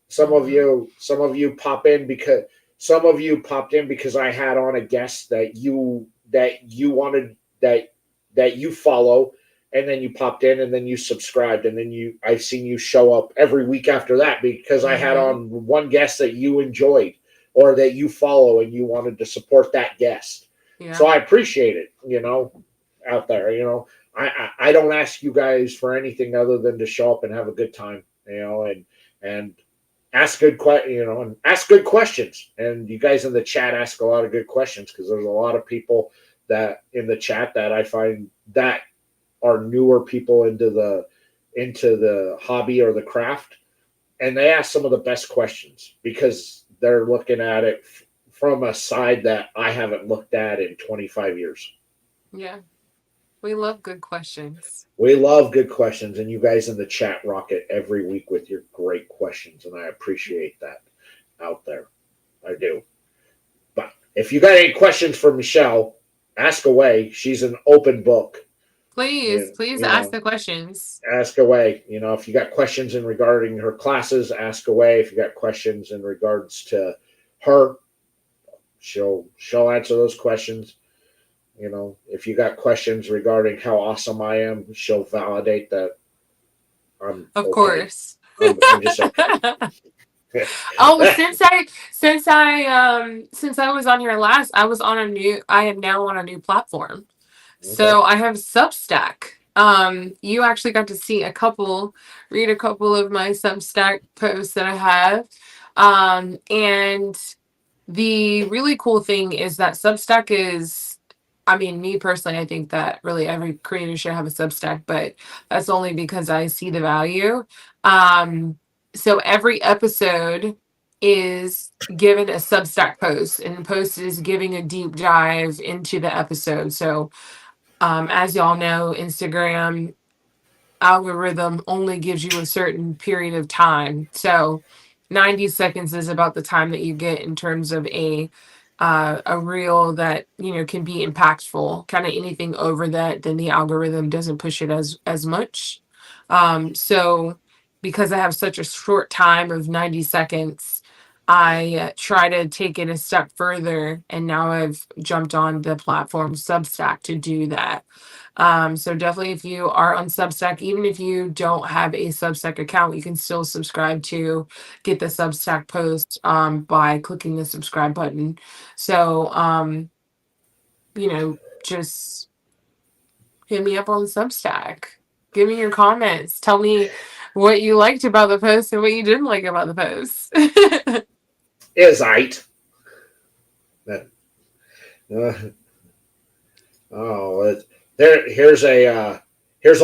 Some of Hmm. you, some of you pop in because some of you popped in because I had on a guest that you wanted, that you follow, and then you popped in and then you subscribed, and then I've seen you show up every week after that because I had Hmm. on one guest that you enjoyed or that you follow and you wanted to support that guest. So Yeah. I appreciate it, out there. I don't ask you guys for anything other than to show up and have a good time, and ask good questions. And you guys in the chat ask a lot of good questions, because there's a lot of people that in the chat that I find that are newer people into the hobby or the craft, and they ask some of the best questions because they're looking at it from a side that I haven't looked at in 25 years. Yeah. We love good questions. We love good questions, and you guys in the chat rock it every week with your great questions, and I appreciate that out there. I do. But if you got any questions for Mechelle, ask away. She's an open book. Please, please You ask know, the questions. ask away. You know, if you got questions in regarding her classes, ask away. If you got questions in regards to her, she'll answer those questions. You know, if you got questions regarding how awesome I am, she'll validate that I'm Of okay. course. I'm just okay. Oh, since I was on here last, I am now on a new platform. Okay. So I have Substack. You actually got to read a couple of my Substack posts that I have. And the really cool thing is that Substack is, I mean, me personally, I think that really every creator should have a Substack, but that's only because I see the value. Um, so every episode is given a Substack post, and the post is giving a deep dive into the episode. So, as y'all know, Instagram algorithm only gives you a certain period of time. So 90 seconds is about the time that you get in terms of a reel that, you know, can be impactful. Kind of anything over that, then the algorithm doesn't push it as much. So because I have such a short time of 90 seconds, I try to take it a step further, and now I've jumped on the platform Substack to do that. So definitely, if you are on Substack, even if you don't have a Substack account, you can still subscribe to get the Substack post by clicking the subscribe button. So just hit me up on Substack. Give me your comments. Tell me what you liked about the post and what you didn't like about the post. Is it? Uh, oh, here's a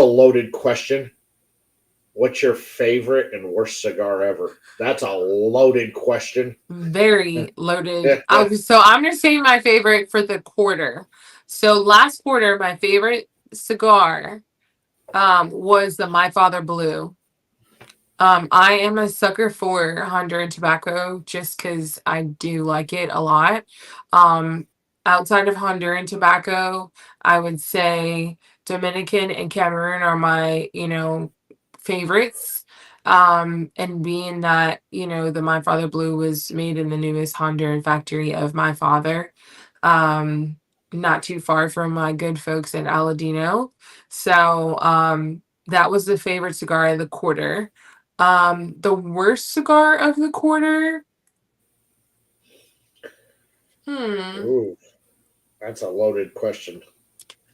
loaded question. What's your favorite and worst cigar ever? That's a loaded question. Very loaded. So I'm gonna say my favorite for the quarter. So last quarter, my favorite cigar was the My Father Blue. I am a sucker for Honduran tobacco just because I do like it a lot. Um, Outside of Honduran tobacco, I would say Dominican and Cameroon are my, favorites. And being that, the My Father Blue was made in the newest Honduran factory of my father, um, not too far from my good folks at Aladino. So, that was the favorite cigar of the quarter. The worst cigar of the quarter? Hmm. Ooh, that's a loaded question.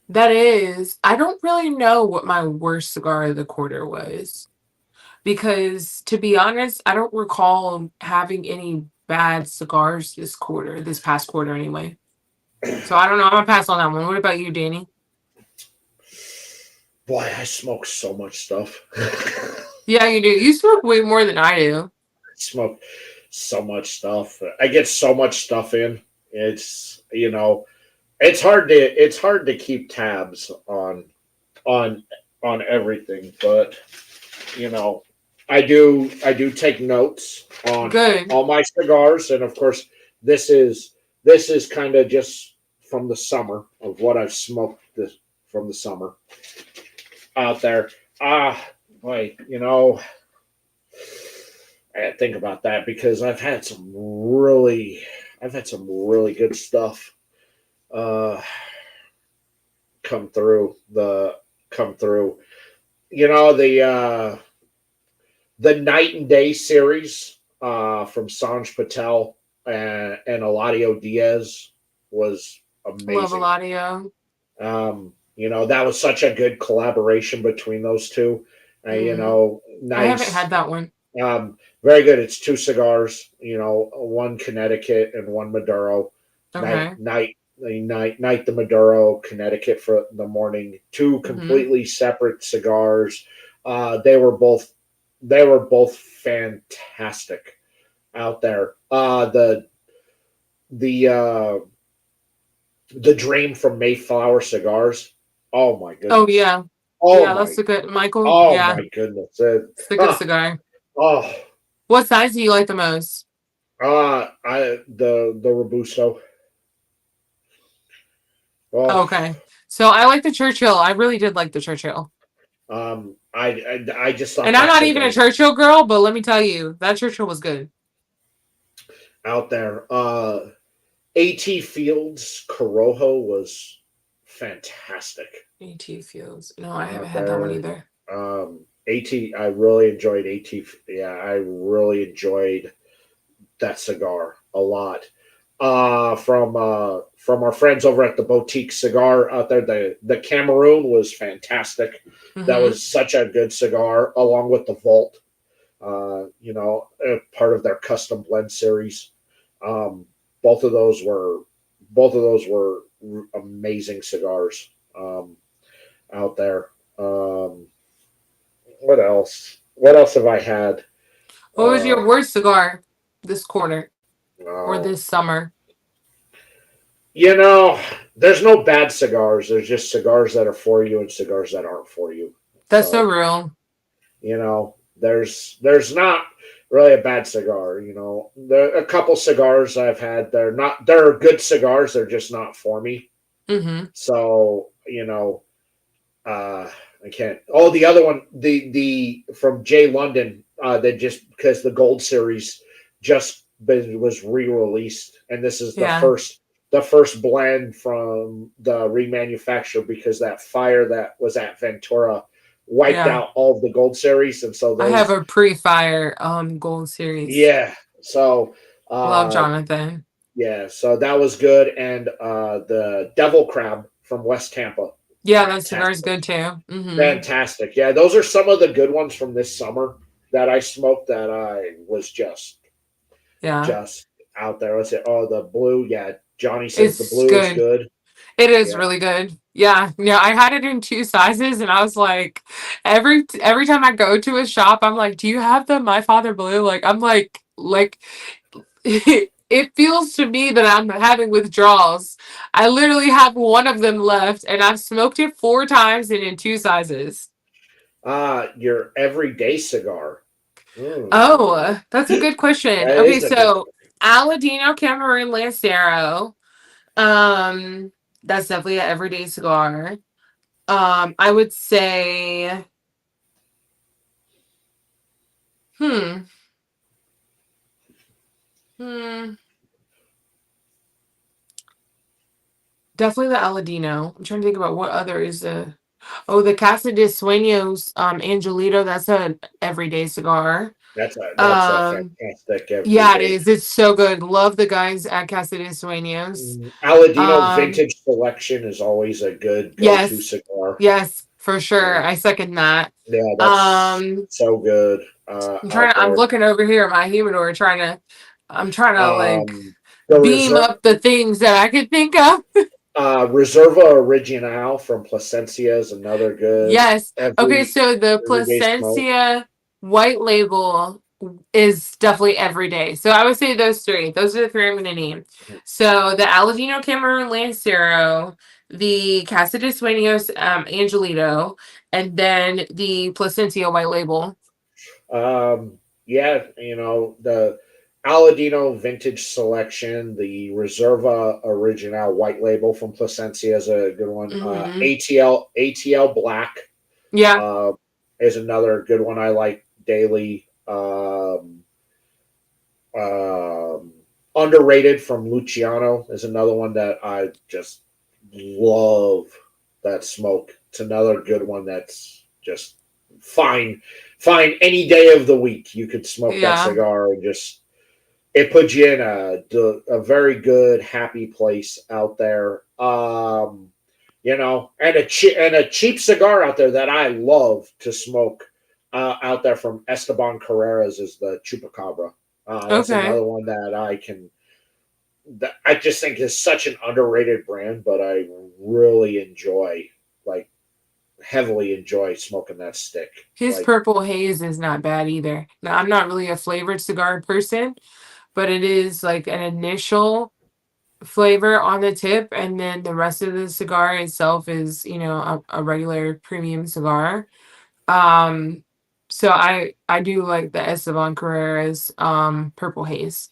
That is, I don't really know what my worst cigar of the quarter was. Because to be honest, I don't recall having any bad cigars this past quarter anyway. So I don't know. I'm gonna pass on that one. What about you, Danny? Boy, I smoke so much stuff. Yeah, you do. You smoke way more than I do. Smoke so much stuff. I get so much stuff in. It's it's hard to keep tabs on on everything, but you know, I do take notes on Good. all my cigars, and of course, this is kind of just from the summer of what I've smoked from the summer out there. Ah, boy, I gotta think about that because I've had some really good stuff uh, come through. You know the Night and Day series from Sanj Patel and Eladio Diaz was Love amazing. Eladio. That was such a good collaboration between those two. Mm. I haven't Nice. had that one. Very good. It's two cigars, one Connecticut and one Maduro. Okay. Night the Maduro, Connecticut for the morning. Two Mm-hmm. completely separate cigars. They were both fantastic out there. The Dream from Mayflower Cigars. Oh my Oh goodness. yeah. Oh Yeah, my that's a good Michael. oh Yeah, my goodness. it's a good cigar. Oh, What size do you like the most? the Robusto. Oh, Okay. So I like the Churchill. I really did like the Churchill. I just thought And I'm that not even cigar a Churchill girl, but let me tell you, that Churchill was good. out there. AT Fields Corojo was fantastic AT Fields. No, I haven't out had that one there. either. AT, I really enjoyed AT. Yeah, I really enjoyed that cigar a lot. From our friends over at the Boutique Cigar out there, the Cameroon was fantastic. That Mm-hmm. was such a good cigar, along with the Vault. Part of their custom blend series. Um, both of those were amazing cigars out there. Um, what else? What else have I had? What was your Um, worst cigar this quarter or uh, this summer? you know, there's no bad cigars. There's just cigars that are for you and cigars that aren't for you. That's so So, real. there's not really a bad cigar. There a couple cigars I've had. They're good cigars. They're just not for me. Mm-hmm. So, I can't. Oh, the other one, the from J London, that just because the Gold Series was re-released, and this is Yeah. the first blend from the remanufacturer because that fire that was at Ventura wiped Yeah. out all of the Gold Series, and so I have those, a pre-fire gold series. yeah. So, Love uh, Jonathan. yeah, so that was good, and the Devil Crab from West Tampa, Yeah, that cigar is fantastic. good too. Mm-hmm. Fantastic. Yeah, those are some of the good ones from this summer that I smoked that I was Yeah. just out there. Let's say, oh, the blue. Yeah, Johnny says the It's blue is good. good. It is Yeah. really good. Yeah. Yeah. I had it in two sizes and I was like, every time I go to a shop, I'm like, do you have the My Father Blue? Like, I'm like it feels to me that I'm having withdrawals. I literally have one of them left and I've smoked it four times and in two sizes. Your everyday cigar. Oh, Mm, that's a good question. that Okay, is a good so Aladino Cameroon Lancero. Um, that's definitely an everyday cigar. I would say, hmm, hmm, definitely the Aladino. I'm trying to think about what other is the. Oh, the Casa de Sueños, Angelito. That's a everyday cigar. that's a Um, fantastic yeah, it everyday. is. It's so good. Love the guys at Casa de Sueños. Aladino Um, Vintage Selection is always a good go-to yes, cigar. yes, for sure. Yeah, I second that. yeah, that's Um, so good out I'm there. looking over here at my humidor I'm trying to like Um, the beam reserve up the things that I could think of. Reserva Original from Plasencia is another good Yes. Okay, so the everyday smoke. Placencia white label is definitely every day. So I would say those three. Those are the three I'm going to name. So the Aladino Cameroon Lancero, the Casa de Sueños Angelito, and then the Placencia white label. Yeah, the Aladino Vintage Selection, the Reserva Original White Label from Plasencia is a good one. Mm-hmm. ATL Black Yeah. uh, is another good one I like daily. Underrated from Luciano is another one that I just love. That smoke. It's another good one that's just fine. Fine any day of the week. You could smoke that Yeah. cigar and just it puts you in a very good happy place out there. And a cheap cigar out there that I love to smoke out there from Esteban Carreras is the Chupacabra. That's Okay. another one that I just think is such an underrated brand, but I really enjoy, like, heavily enjoy smoking that stick. His Like, purple haze is not bad either. Now, I'm not really a flavored cigar person, but it is like an initial. flavor on the tip, and then the rest of the cigar itself is, a regular premium cigar. Um, so I do like the Esteban Carrera's Purple Haze.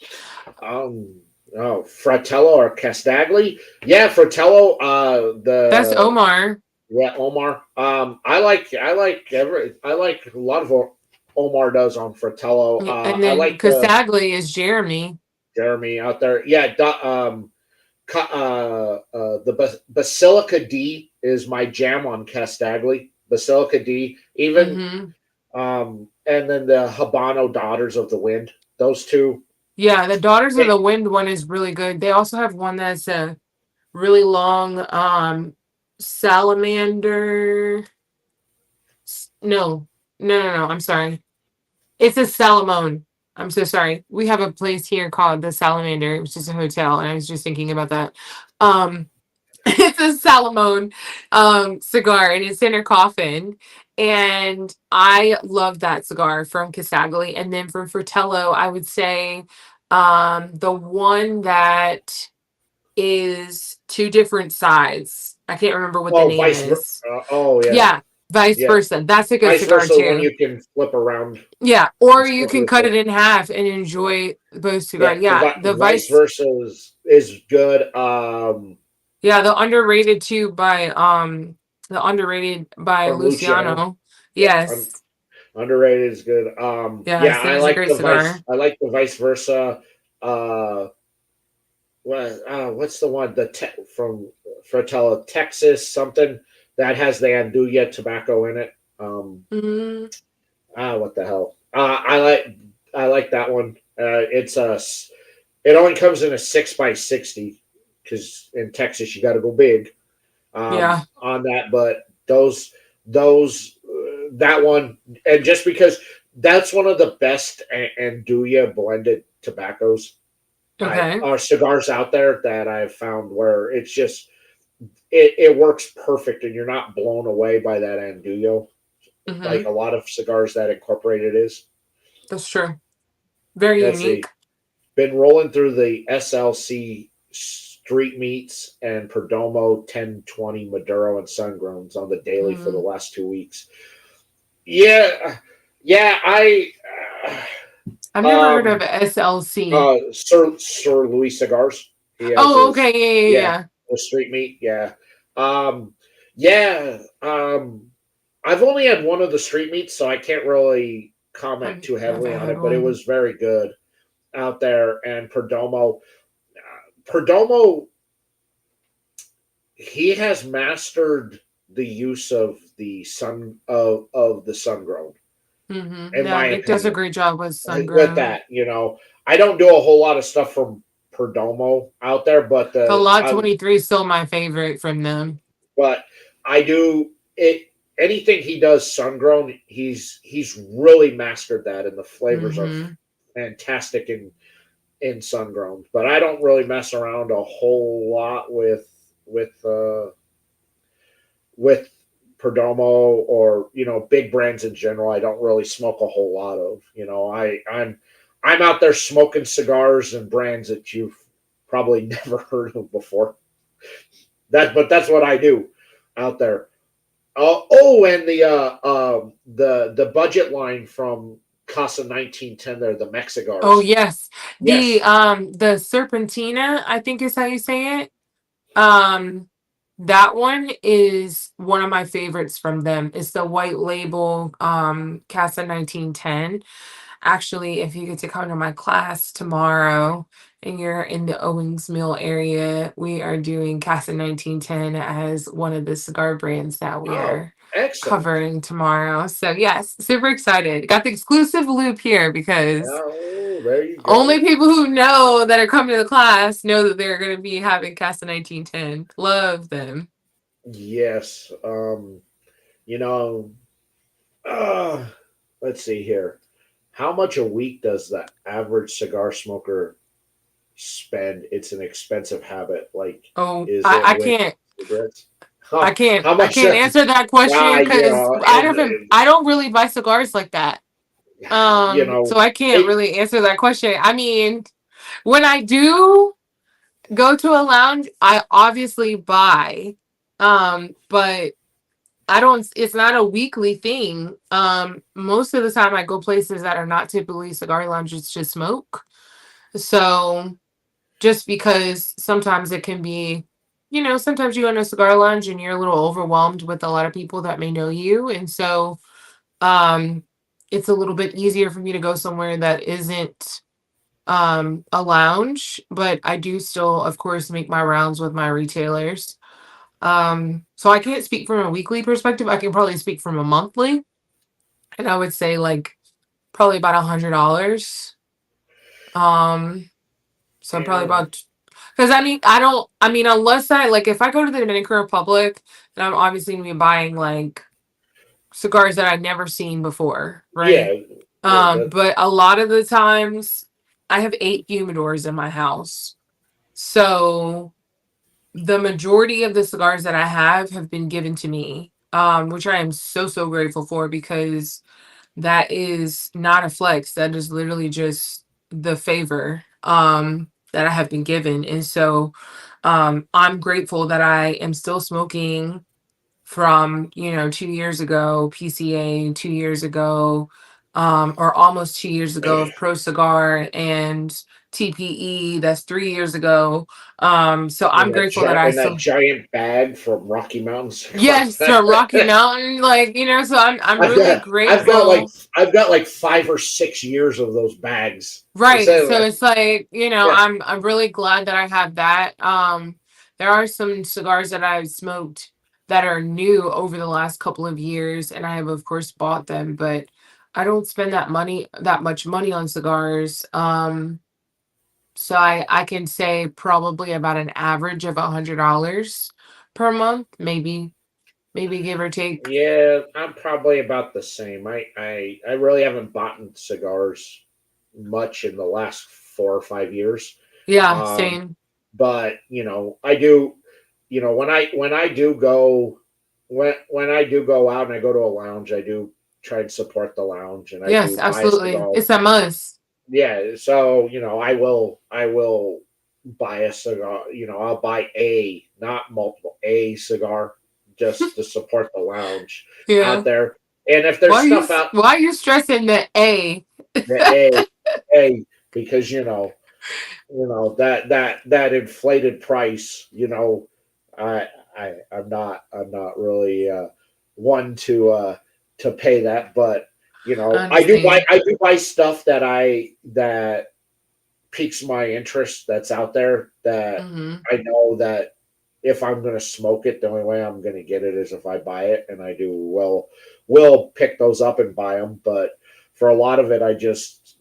Um, oh, Fratello or Castagli? Yeah, Fratello. That's Omar. Yeah, Omar. I like a lot of what Omar does on Fratello. And I then like the Castagli is Jeremy. Jeremy out there. Yeah, Basilica D is my jam on Castagli. Basilica D, even Mm-hmm. and then the Habano Daughters of the Wind. Those two. Yeah, the Daughters of It, the Wind one is really good. They also have one that's a really long salamander. No, no. I'm sorry. It's a Salamone. I'm so sorry. We have a place here called the Salamander, which is a hotel, and I was just thinking about that. Um, it's a Salamone cigar, and it's in a coffin. And I love that cigar from Casagli. And then from Fratello, I would say the one that is two different sides. I can't remember what the oh, name is. oh yeah, Yeah, vice yeah. versa. That's a good Vice cigar versa, when too. you can flip around Yeah, or and you split can with cut it. it in half and enjoy both Yeah, cigars. Yeah, the vice vice. versa is good. Yeah, the underrated too by the underrated by From Luciano. Luciano. Yeah, Yes. underrated is good. Yeah, Yes, it is a great cigar. I like the vice versa. Uh, what's the one from Fratello, Texas something that has the Anduja tobacco in it? Mm, What the hell? I like that one. It only comes in a 6x60 because in Texas you got to go big yeah. on that. But that one, and just because that's one of the best Anduja blended tobaccos Okay. are cigars out there that I've found where it's just it works perfect and you're not blown away by that Andullo like Mm-hmm. a lot of cigars that incorporated is. That's true. Very Let's unique. see. Been rolling through the SLC street meats and Perdomo 1020 Maduro and Sungrowns on the daily for the Mm. last 2 weeks. Yeah, yeah, I've never heard of um SLC. Sir Louis Cigars. He has Oh, his okay. Yeah, yeah, yeah, yeah. the street meat. Yeah. Um yeah. I've only had one of the street meats, so I can't really comment I've too never heavily on had it, but it one. was very good out there. And Perdomo, he has mastered the use of the sun grown, Mm-hmm. in Yeah, my it does a opinion. great job with With Sungrown. that, I don't do a whole lot of stuff from Perdomo out there, The Lot 23 is still my favorite from them. but I do it. Anything he does sun grown, he's really mastered that, and the flavors are Mm-hmm. fantastic in sun grown. But I don't really mess around a whole lot with uh, with Perdomo or big brands in general. I don't really smoke a whole lot of. I'm out there smoking cigars and brands that you've probably never heard of before. But that's what I do out there. And the budget line from Casa 1910 there, the Oh Mexigars. yes. Yes. The Serpentina, I think is how you say it. Um that one is one of my favorites from them. It's the white label Casa 1910. Actually, if you get to come to my class tomorrow and you're in the Owings Mill area, we are doing Casa 1910 as one of the cigar brands that we Oh, are excellent. covering tomorrow. So yes, super excited. Got the exclusive loop here because Oh, there you only go. people who know that are coming to the class know that they're going to be having Casa 1910. Love them. Yes. You know, uh, let's see here. How much a week does the average cigar smoker spend? It's an expensive habit. Like, Oh, is it I with can't. cigarettes? I Huh, can't. how I much? can't answer that question because I And don't. I don't really buy cigars like that. you know, So I can't it. really answer that question. I mean, when I do, go to a lounge, I obviously buy. But I don't, it's not a weekly thing. Most of the time I go places that are not typically cigar lounges to smoke. So just because sometimes it can be, sometimes you go in a cigar lounge and you're a little overwhelmed with a lot of people that may know you. And so um it's a little bit easier for me to go somewhere that isn't a lounge, but I do still, of course, make my rounds with my retailers. So I can't speak from a weekly perspective. I can probably speak from a monthly, and I would say like probably about $100. Um, so probably Yeah, about, because I mean I don't, I mean, unless I like, if I go to the Dominican Republic, then I'm obviously gonna be buying like cigars that I've never seen before, right? yeah, yeah. But a lot of the times I have 8 humidors in my house. So the majority of the cigars that I have been given to me, which I am so, so grateful for, because that is not a flex. That is literally just the favor that I have been given. And so I'm grateful that I am still smoking from 2 years ago, PCA 2 years ago, or almost 2 years ago of Pro Cigar, and TPE, that's 3 years ago. So I'm grateful that I In that still, giant bag from Rocky Mountain Cigars. yes, from Rocky Mountain, like, so I'm I've really got I've got like grateful. I've got like 5 or 6 years of those bags. Right. So So it's like, yeah, I'm really glad that I have that. There are some cigars that I've smoked that are new over the last couple of years, and I have of course bought them, but I don't spend that much money on cigars. So I can say probably about an average of $100 per month, maybe give or take. yeah, I'm probably about the same. I really haven't bought cigars much in the last 4 or 5 years. Yeah, Um, same. but I do. When I do go when I do go out and I go to a lounge, I do try and support the lounge, and I Yes, do buy a absolutely. cigar. It's a must. Yeah, so I will buy a cigar. I'll buy a, not multiple, a cigar, just to support the lounge Yeah. out there. And if there's stuff out, Why are you stressing the A? the a because that inflated price. I I'm not really one to pay that, but I understand. I do buy stuff that piques my interest, that's out there, that Hmm. I know that if I'm going to smoke it, the only way I'm going to get it is if I buy it, and I do will pick those up and buy them. But for a lot of it, I just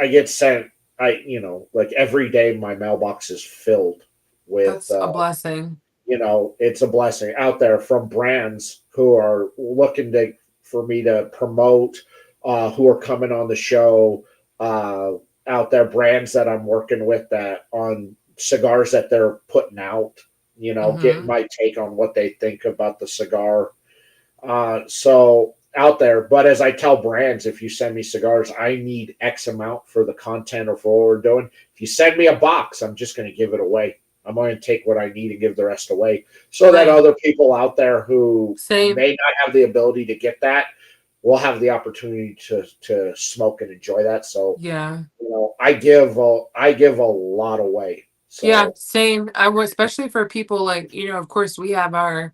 I get sent. Like every day, my mailbox is filled with That's a blessing. it's a blessing out there from brands who are looking to for me to promote, who are coming on the show, uh, out there, brands that I'm working with, that on cigars that they're putting out, getting Hmm. my take on what they think about the cigar. So out there, but as I tell brands, if you send me cigars, I need X amount for the content or for what we're doing. If you send me a box, I'm just going to give it away. I'm going to take what I need and give the rest away, so that Right. other people out there who Same. may not have the ability to get that will have the opportunity to smoke and enjoy that. So Yeah. I give a lot away. Yeah, So same. I would, especially for people like, of course we have our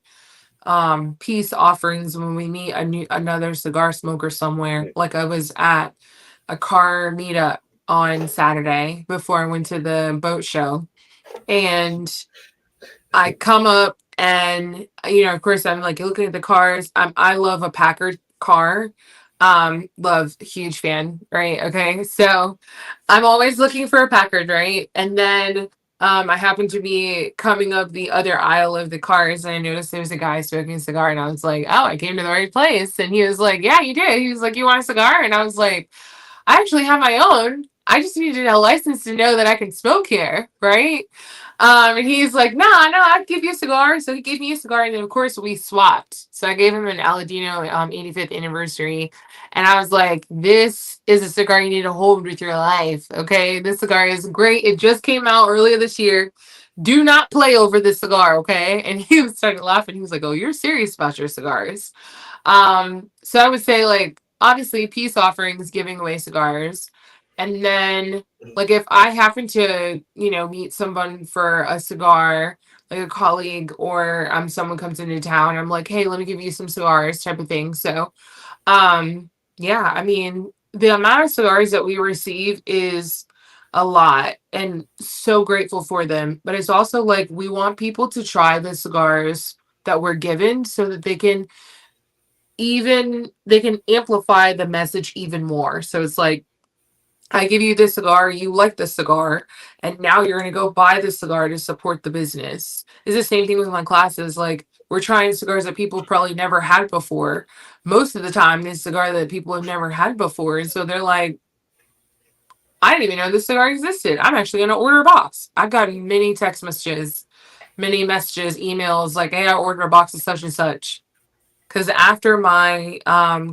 peace offerings when we meet another cigar smoker somewhere. Like I was at a car meetup on Saturday before I went to the boat show. And I come up and of course I'm like looking at the cars. I love a Packard car. Love, huge fan, right? Okay. So I'm always looking for a Packard, right? And then I happened to be coming up the other aisle of the cars, and I noticed there was a guy smoking a cigar, and I was like, oh, I came to the right place. And he was like, yeah, you did. He was like, you want a cigar? And I was like, I actually have my own. I just needed a license to know that I can smoke here, right? And he's like, nah, no, I'll give you a cigar. So he gave me a cigar, and then of course we swapped. So I gave him an Aladino 85th anniversary, and I was like, this is a cigar you need to hold with your life. Okay, this cigar is great. It just came out earlier this year. Do not play over this cigar, okay? And he started laughing. He was like, "Oh, you're serious about your cigars." So I would say, like, obviously peace offerings, giving away cigars. And then, like, if I happen to, meet someone for a cigar, like a colleague, or someone comes into town, I'm like, "Hey, let me give you some cigars," type of thing. So yeah, I mean, the amount of cigars that we receive is a lot, and so grateful for them. But it's also like we want people to try the cigars that we're given so that they can amplify the message even more. So it's like, I give you this cigar, you like this cigar, and now you're going to go buy this cigar to support the business. It's the same thing with my classes. Like, we're trying cigars that people probably never had before. Most of the time, this cigar that people have never had before. And so they're like, I didn't even know this cigar existed. I'm actually going to order a box. I've gotten many text messages, many messages, emails like, "Hey, I ordered a box of such and such." Because after my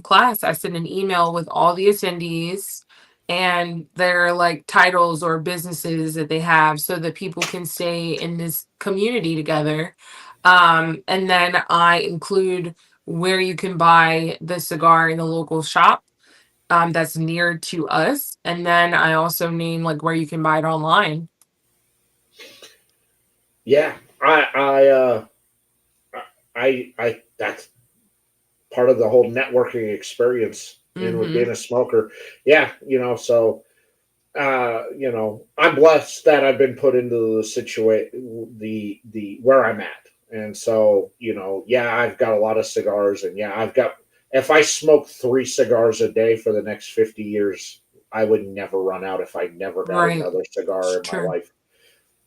class, I send an email with all the attendees and their like titles or businesses that they have so that people can stay in this community together. And then I include where you can buy the cigar in the local shop that's near to us. And then I also name like where you can buy it online. Yeah, that's part of the whole networking experience and with Mm-hmm. being a smoker. Yeah, so I'm blessed that I've been put into the situation, the where I'm at, and so yeah, I've got a lot of cigars, and yeah, I've got. If I smoked 3 cigars a day for the next 50 years, I would never run out if I never got Right. another cigar in my True. life.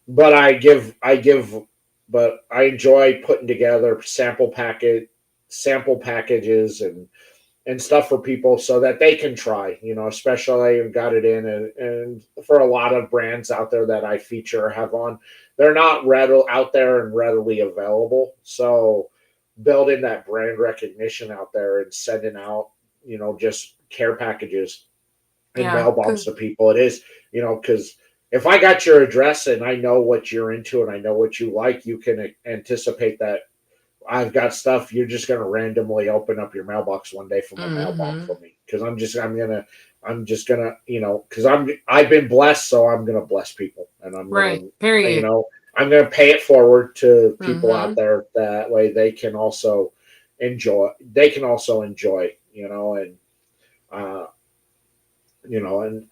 But but I enjoy putting together sample packages and stuff for people so that they can try, especially I've got it in and for a lot of brands out there that I feature or have on, they're not out there and readily available. So building that brand recognition out there and sending out, just care packages and Yeah. mail bombs to people. It is, because if I got your address and I know what you're into and I know what you like, you can anticipate that I've got stuff. You're just going to randomly open up your mailbox one day from a mail bomb Mm-hmm. from me because because I've been blessed, so I'm going to bless people, and Right. Period. I'm going to pay it forward to people out Mm-hmm. there. That way, they can also enjoy. They can also enjoy, and uh, and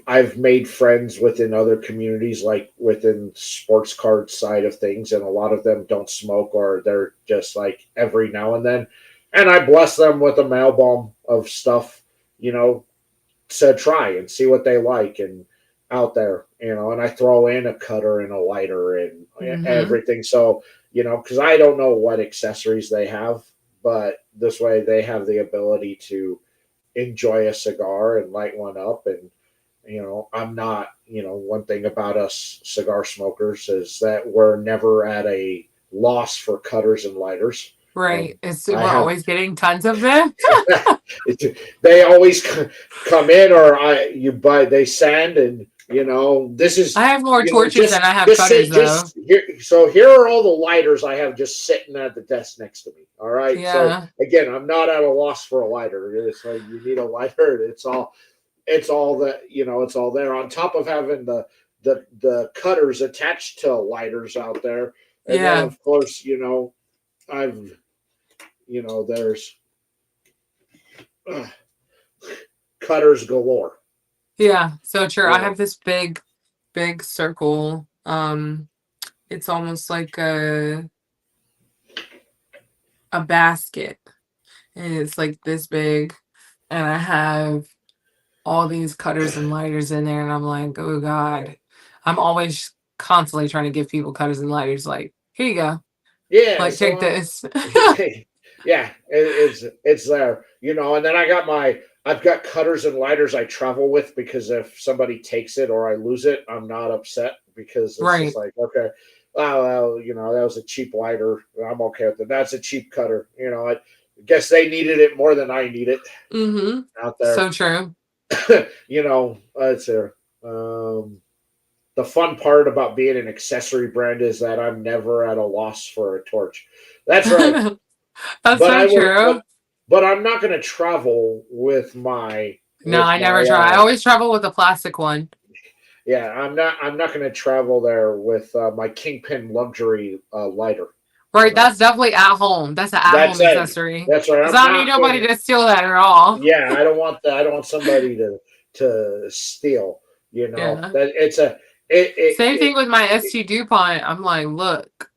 I've made friends within other communities, like within sports card side of things, and a lot of them don't smoke or they're just like every now and then, and I bless them with a mail bomb of stuff, you know, to try and see what they like and out there, and I throw in a cutter and a lighter and Mm-hmm. everything, so because I don't know what accessories they have, but this way they have the ability to enjoy a cigar and light one up. And I'm not, one thing about us cigar smokers is that we're never at a loss for cutters and lighters. Right. It's I we're have always getting tons of them. they always come in, or they send, and this I is have more torches than I have cutters though. just here. So here are all the lighters I have just sitting at the desk next to me. All right. So Yeah. again, I'm not at a loss for a lighter. It's like you need a lighter. It's all that it's all there. On top of having the cutters attached to lighters out there, and then Yeah. of course I've there's uh, cutters galore. Yeah. So true. I You have this big circle. It's almost like a basket. And it's like this big. And I have all these cutters and lighters in there, and I'm like, oh God. I'm always constantly trying to give people cutters and lighters, like, here you go. Yeah, Like, take so this. yeah, it's there, and then I've got cutters and lighters I travel with because if somebody takes it or I lose it, I'm not upset because it's just Right. like, okay, well, that was a cheap lighter. I'm okay with it. That's a cheap cutter. guess they needed it more than I need it Mm-hmm. out there. So true. It's the fun part about being an accessory brand is that I'm never at a loss for a torch. That's right. That's But so I would, true. but I'm not going to travel with my No, with I my never try. I always travel with a plastic one. yeah. I'm not going to travel there with my Kingpin luxury lighter. Right, that's definitely at home. That's an at That's home it. accessory. That's right. Because I'm I don't need not nobody gonna. to steal that at all. Yeah, I don't want that. I don't want somebody to steal. Yeah. That it's a it, it, Same it thing with my ST DuPont. I'm like, look.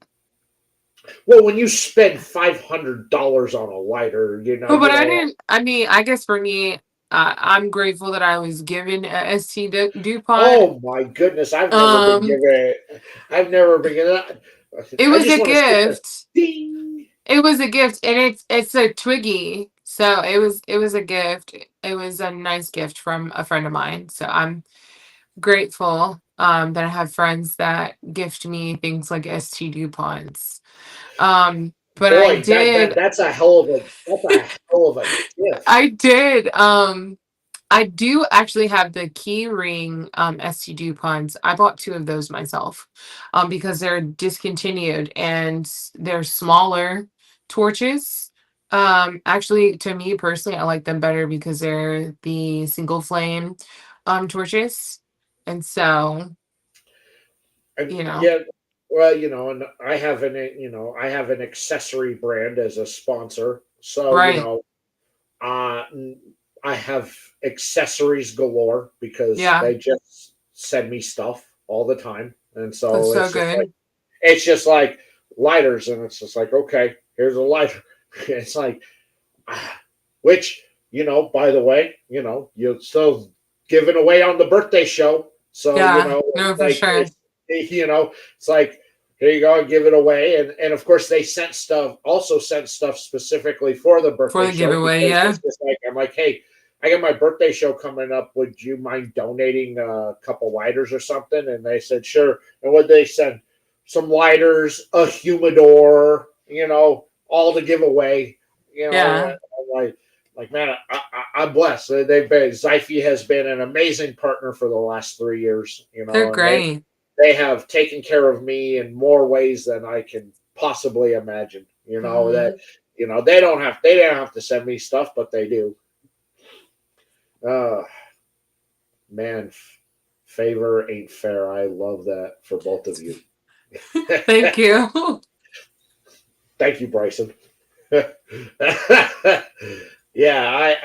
Well, when you spend $500 on a lighter, But you I know. didn't, I mean, I guess for me, I'm grateful that I was given a DuPont. Oh my goodness, I've never been Um, given. I've never been given. it I was just a want to sit there. gift. Ding. It was a gift, and it's a Twiggy. So it was a gift. It was a nice gift from a friend of mine. So I'm grateful that I have friends that gift me things like ST DuPonts. But I Boy, that that did that's a hell of a gift. I did I do actually have the key ring ST DuPonts. I bought two of those myself because they're discontinued and they're smaller torches. Actually, to me personally, I like them better because they're the single flame torches. And so, And you know, yeah, well, and I have an accessory brand as a sponsor, so right. uh, I have accessories galore because Yeah, they just send me stuff all the time, and that's so so it's good. just like lighters, and it's just like, okay, here's a lighter. It's like, ah, which by the way, you're still giving away on the birthday show, so Yeah, no, for like sure. it's like, here you go, give it away, and of course they also sent stuff specifically for the For birthday the show giveaway, because yeah. it's just like, I'm like, hey, I got my birthday show coming up. Would you mind donating a couple lighters or something? And they said sure. And what they send, some lighters, a humidor, all to give away. Yeah, I'm like man, I'm blessed. Zyphy has been an amazing partner for the last 3 years. they're And they great. they have taken care of me in more ways than I can possibly imagine. That Hmm. they don't have to send me stuff, but they do. Uh man, favor ain't fair. I love that for both of you. Thank you. Thank you, Bryson. Yeah,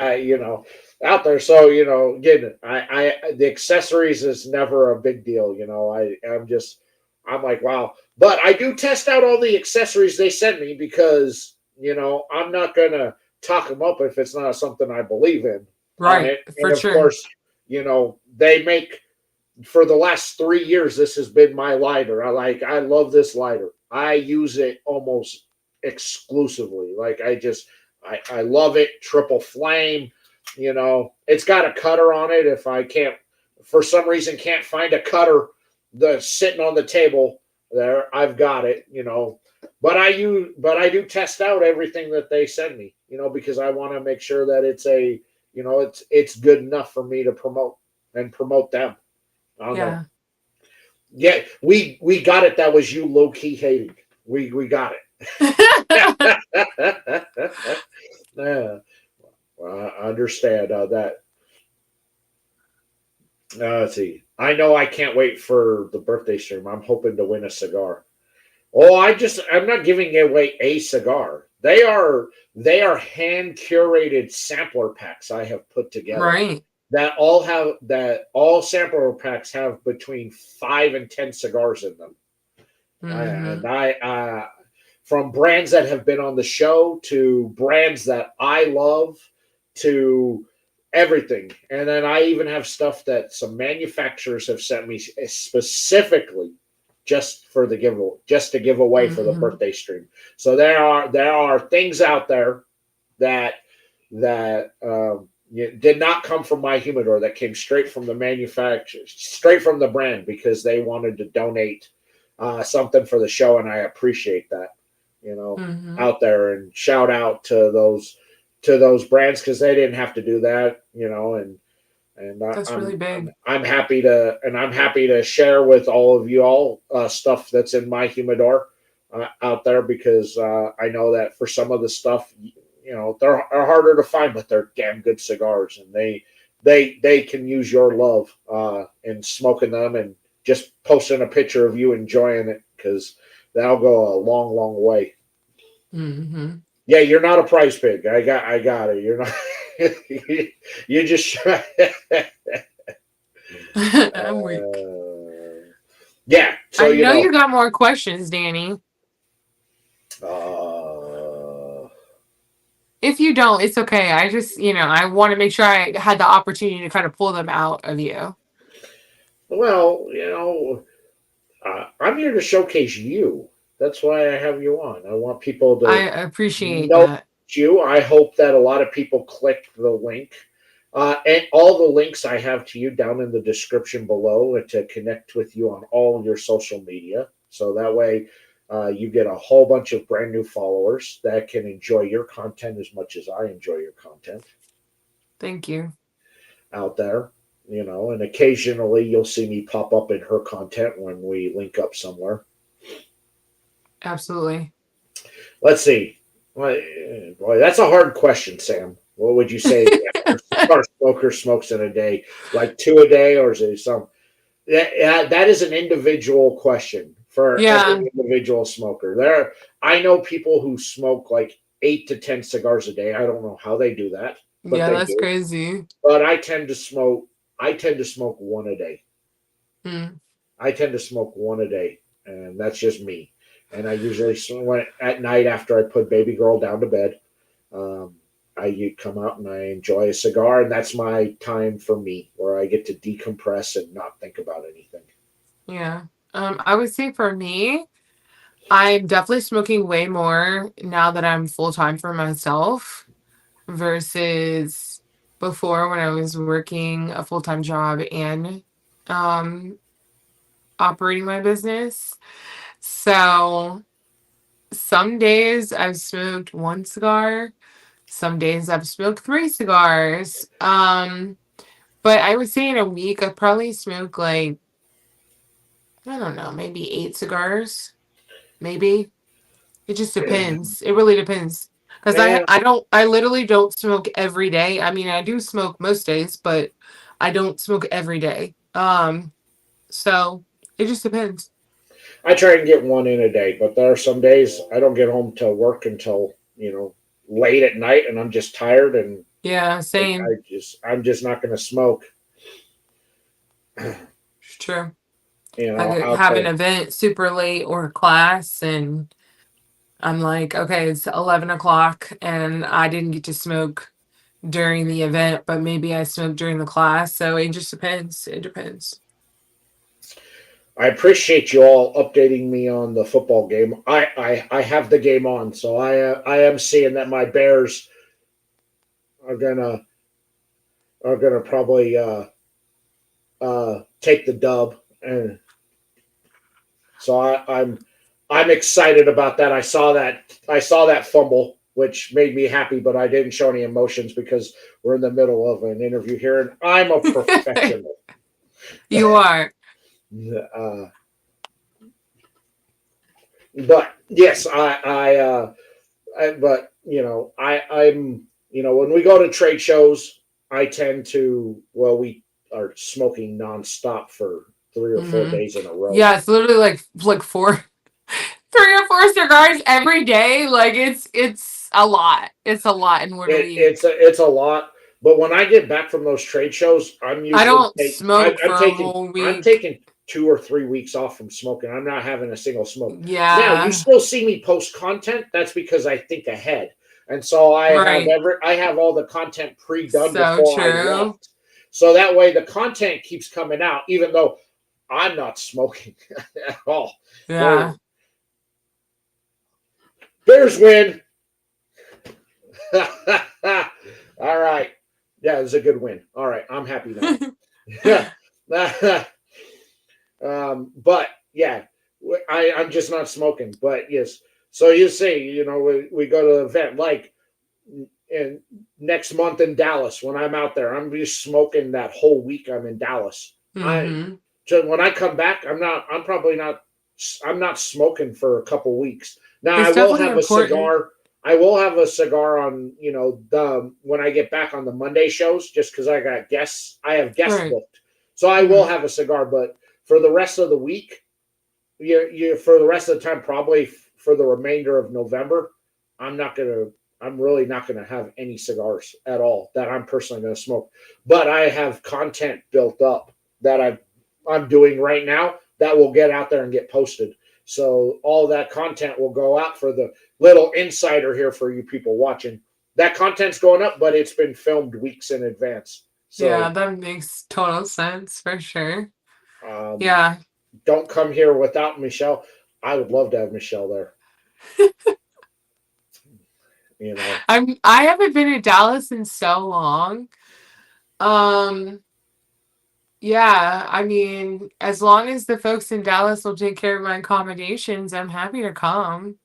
out there. So again, the accessories is never a big deal. I'm like, wow. But I do test out all the accessories they send me because I'm not gonna talk them up if it's not something I believe in on Right, it. for And of sure. course, they make, for the last 3 years, this has been my lighter. I love this lighter. I use it almost exclusively. Like I love it. Triple flame. It's got a cutter on it. If I can't, for some reason, can't find a cutter that's sitting on the table there, I've got it. But I do test out everything that they send me. Because I want to make sure that it's good enough for me to promote them. I don't know. Yeah. Yeah, we got it. That was you low key hating. We got it. Yeah, well, I understand that. Let's see. I know I can't wait for the birthday stream. I'm hoping to win a cigar. Oh, I'm not giving away a cigar. They are hand curated sampler packs I have put together Right. that all sampler packs have between 5 and 10 cigars in them. And Hmm. from brands that have been on the show to brands that I love to everything. And then I even have stuff that some manufacturers have sent me specifically just to give away for the Hmm. birthday stream. So there are things out there that did not come from my humidor, that came straight from the manufacturer, straight from the brand, because they wanted to donate something for the show, and I appreciate that. Mm-hmm. out there, and shout out to those brands, because they didn't have to do that, and That's really big. I'm happy to share with all of you all stuff that's in my humidor out there, because I know that for some of the stuff, they're are harder to find, but they're damn good cigars, and they can use your love in smoking them, and just posting a picture of you enjoying it, because that'll go a long, long way. Mm-hmm. Yeah, you're not a price pig. I got it. You're not. You just. I'm weak. Yeah. So I know you got more questions, Danny. Uh, If you don't, it's okay. I just, I want to make sure I had the opportunity to kind of pull them out of you. well, I'm here to showcase you. That's why I have you on. I want people I to appreciate know that. you. I hope that a lot of people click the link. And all the links I have to you down in the description below to connect with you on all your social media. So that way you get a whole bunch of brand new followers that can enjoy your content as much as I enjoy your content Thank you. out there. And occasionally you'll see me pop up in her content when we link up somewhere. Absolutely. Let's see. Boy, that's a hard question, Sam. What would you say the average cigar smoker smokes in a day? Like two a day, or is it some? That is an individual question for Yeah. every individual smoker. I know people who smoke like 8 to 10 cigars a day. I don't know how they do that, but Yeah, they that's do. crazy. But I tend to smoke. I tend to smoke one a day. Mm. I tend to smoke one a day, and that's just me. And I usually smoke at night after I put baby girl down to bed. Um, I come out and I enjoy a cigar, and that's my time for me, where I get to decompress and not think about anything. Yeah. I would say for me, I'm definitely smoking way more now that I'm full time for myself versus before when I was working a full time job and um, operating my business. So some days I've smoked one cigar, some days I've smoked three cigars. But I would say in a week I probably smoke like, I don't know, maybe 8 cigars, maybe. It just depends. It really depends. Because I, Yeah, I don't, I literally don't smoke every day. I mean, I do smoke most days, but I don't smoke every day. So it just depends. I try and get one in a day, but there are some days I don't get home to work until late at night, and I'm just tired, and Yeah, same. I'm just not going to smoke. It's true. I could Out have an there. event super late or a class, and I'm like, okay, it's 11 o'clock, and I didn't get to smoke during the event, but maybe I smoked during the class. So it just depends. It depends. I appreciate you all updating me on the football game. I have the game on, so I am seeing that my Bears are gonna probably take the dub, and so I'm excited about that. I saw that fumble, which made me happy, but I didn't show any emotions because we're in the middle of an interview here, and I'm a professional. You are. uh, but yes, but I'm when we go to trade shows, I tend to we are smoking nonstop for 3 or 4 Hmm. days in a row. Yeah, it's literally like four, 3 or 4 cigars every day. Like it's a lot. It's a lot in 1 week. It's a lot. But when I get back from those trade shows, I don't smoke for a whole I'm week. taking 2 or 3 weeks off from smoking. I'm not having a single smoke. Now you Yeah, still see me post content. That's because I think ahead, and so right. I have all the content pre-done So before I true. left. So that way the content keeps coming out, even though I'm not smoking at all. There, Yeah. Bears win. All right. Yeah, it was a good win. All right, I'm happy now. But yeah, I'm just not smoking. But yes, So you see, we go to an event like in next month in Dallas. When I'm out there, I'm just smoking that whole week I'm in Dallas. Mm-hmm. When I come back, I'm not smoking for a couple weeks. Now I It's will definitely have a important. cigar. I will have a cigar on, when I get back on the Monday shows, just because I got guests. I have guests Right. booked, so I will Mm-hmm. have a cigar. But for the rest of the week, for the rest of the time, probably for the remainder of November, I'm not gonna. I'm really not going to have any cigars at all that I'm personally going to smoke. But I have content built up that I'm doing right now that will get out there and get posted. So all that content will go out for the little insider here for you people watching. That content's going up, but it's been filmed weeks in advance. Yeah, So that makes total sense for sure. um, Yeah. don't come here without Mechelle. I would love to have Mechelle there. You know, I haven't been to Dallas in so long. Um, yeah, I mean, as long as the folks in Dallas will take care of my accommodations, I'm happy to come.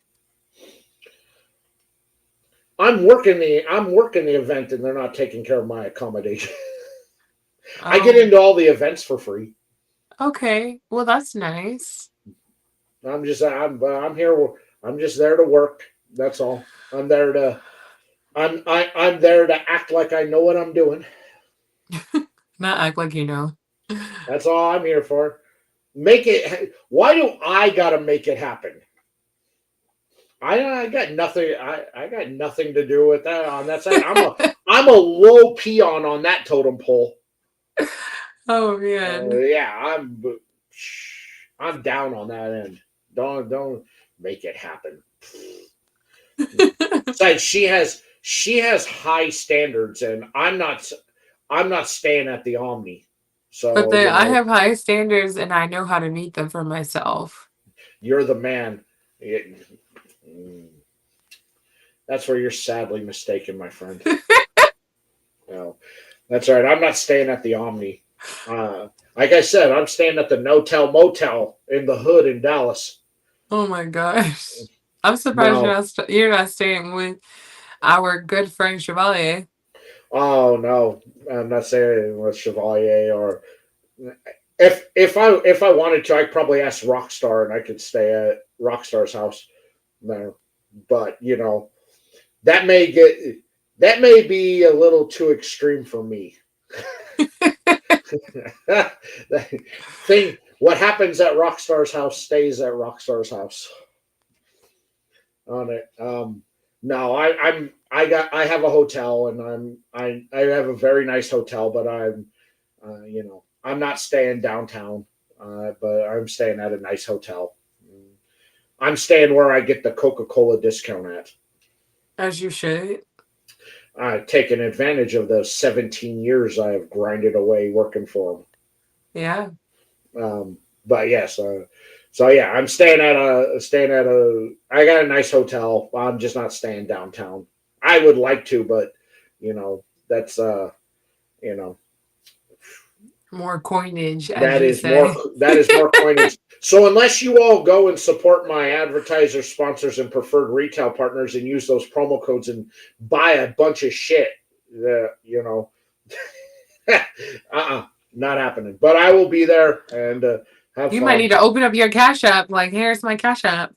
I'm working the event, and they're not taking care of my accommodation. I get Oh, into all the events for free. okay. Well, that's nice. I'm here. I'm just there to work. That's all. I'm there to act like I know what I'm doing. Not act like you know. That's all I'm here for. Make it. Why do I gotta make it happen? I got nothing. I got nothing to do with that on that side. I'm a low peon on that totem pole. Oh man. Yeah, I'm down on that end. Don't make it happen. Besides, she has high standards, and I'm not staying at the Omni. But So I have high standards and I know how to meet them for myself. you're the man. It- mm, that's where you're sadly mistaken, my friend. No, that's all right. I'm not staying at the Omni. Like I said, I'm staying at the No Tell Motel in the hood in Dallas. Oh my gosh. I'm surprised No, you're not staying with our good friend Chevalier. oh no, I'm not saying with Chevalier or if I wanted to, I'd probably ask Rockstar and I could stay at Rockstar's house there. But that may get that may be a little too extreme for me. Thing what happens at Rockstar's house stays at Rockstar's house on it. No, I have a hotel and I have a very nice hotel, but I'm not staying downtown, but I'm staying at a nice hotel. I'm staying where I get the Coca-Cola discount at. As you should. I've taken advantage of the 17 years I have grinded away working for Yeah. them. But yes, so yeah, I'm staying at a. I got a nice hotel. I'm just not staying downtown. I would like to, but that's you know More coinage, as that you is more say. that is more coinage. So unless you all go and support my advertisers, sponsors, and preferred retail partners and use those promo codes and buy a bunch of shit, not happening. But I will be there and have You might fun. need to open up your Cash App. Like, here's my Cash App.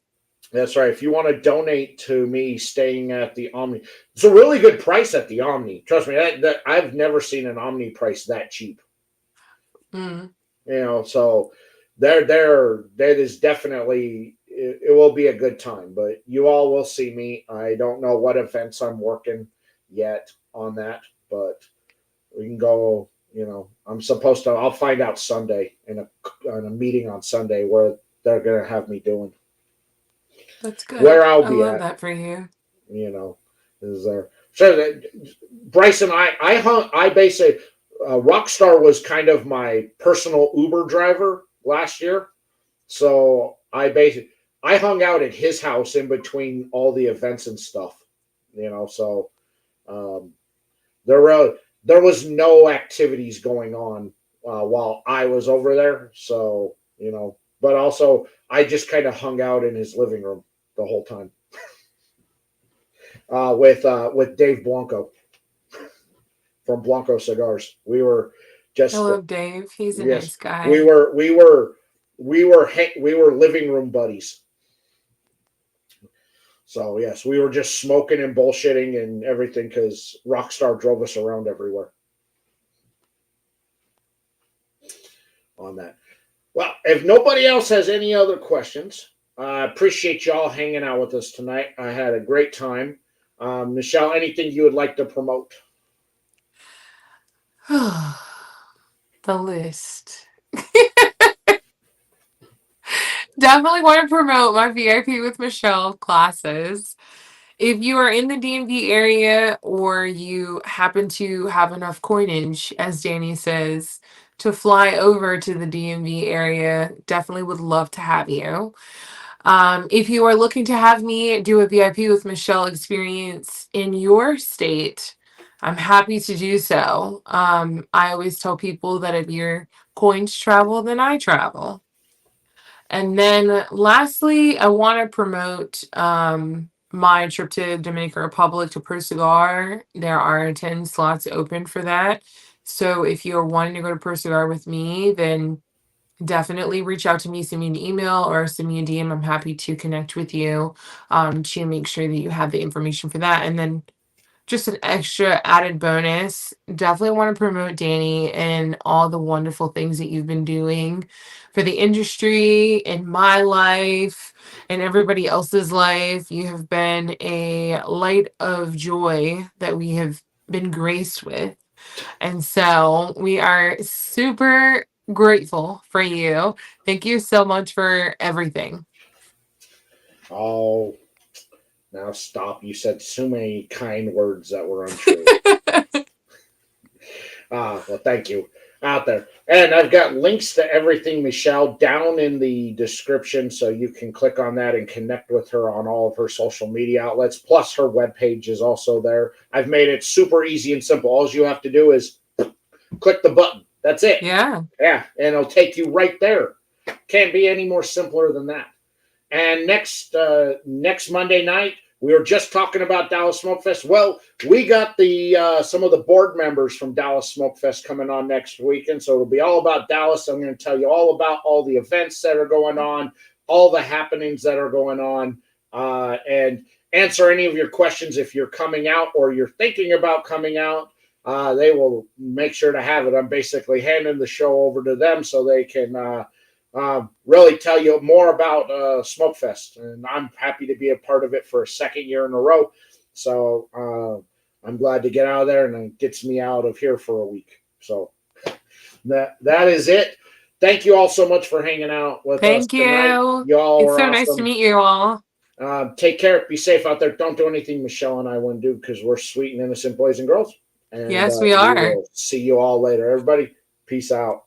That's right. If you want to donate to me staying at the Omni, it's a really good price at the Omni. Trust me, that I've never seen an Omni price that cheap. Mm. So that is definitely it will be a good time. But you all will see me. I don't know what events I'm working yet on that, but we can go. I'm supposed to. I'll find out Sunday in a meeting on Sunday where they're gonna have me doing That's where good. I'll I be love at. that for you. Is there so Bryce and I basically Rockstar was kind of my personal Uber driver last year, so I hung out at his house in between all the events and stuff. So um, there was no activities going on while I was over there. So but also I just kind of hung out in his living room the whole time. with Dave Blanco from Blanco Cigars. We were I just love Dave. He's a yes, nice guy. we were living room buddies. So yes, we were just smoking and bullshitting and everything because Rockstar drove us around everywhere on that. Well, if nobody else has any other questions, I appreciate y'all hanging out with us tonight. I had a great time. Mechelle, anything you would like to promote? The list. Definitely want to promote my VIP with Mechelle classes. If you are in the DMV area or you happen to have enough coinage, as Danny says, to fly over to the DMV area, definitely would love to have you. If you are looking to have me do a VIP with Mechelle experience in your state, I'm happy to do so. I always tell people that if your coins travel, then I travel. And then lastly, I want to promote my trip to Dominican Republic to Per Cigar. There are 10 slots open for that. So if you're wanting to go to Per Cigar with me, then definitely reach out to me, send me an email or send me a DM. I'm happy to connect with you to make sure that you have the information for that. And then just an extra added bonus. Definitely want to promote Danny and all the wonderful things that you've been doing for the industry, in my life, and everybody else's life. You have been a light of joy that we have been graced with. And so we are super grateful for you. Thank you so much for everything. Oh, now stop. You said so many kind words that were untrue. Well, thank you out there. And I've got links to everything, Mechelle, down in the description, so you can click on that and connect with her on all of her social media outlets. Plus, her webpage is also there. I've made it super easy and simple. All you have to do is click the button. That's it. Yeah. Yeah, and it'll take you right there. Can't be any more simpler than that. And next Monday night, we were just talking about Dallas Smoke Fest. Well, we got the some of the board members from Dallas Smoke Fest coming on next weekend, so it'll be all about Dallas. I'm going to tell you all about all the events that are going on, all the happenings that are going on, and answer any of your questions if you're coming out or you're thinking about coming out. They will make sure to have it. I'm basically handing the show over to them so they can really tell you more about Smokefest, and I'm happy to be a part of it for a second year in a row. So I'm glad to get out of there, and it gets me out of here for a week. So that is it. Thank you all so much for hanging out with us Thank tonight. you. Y'all It's are so nice to awesome. meet you all. Take care. Be safe out there. Don't do anything Mechelle and I wouldn't do because we're sweet and innocent boys and girls. And Yes, we we are. will see you all later. Everybody, peace out.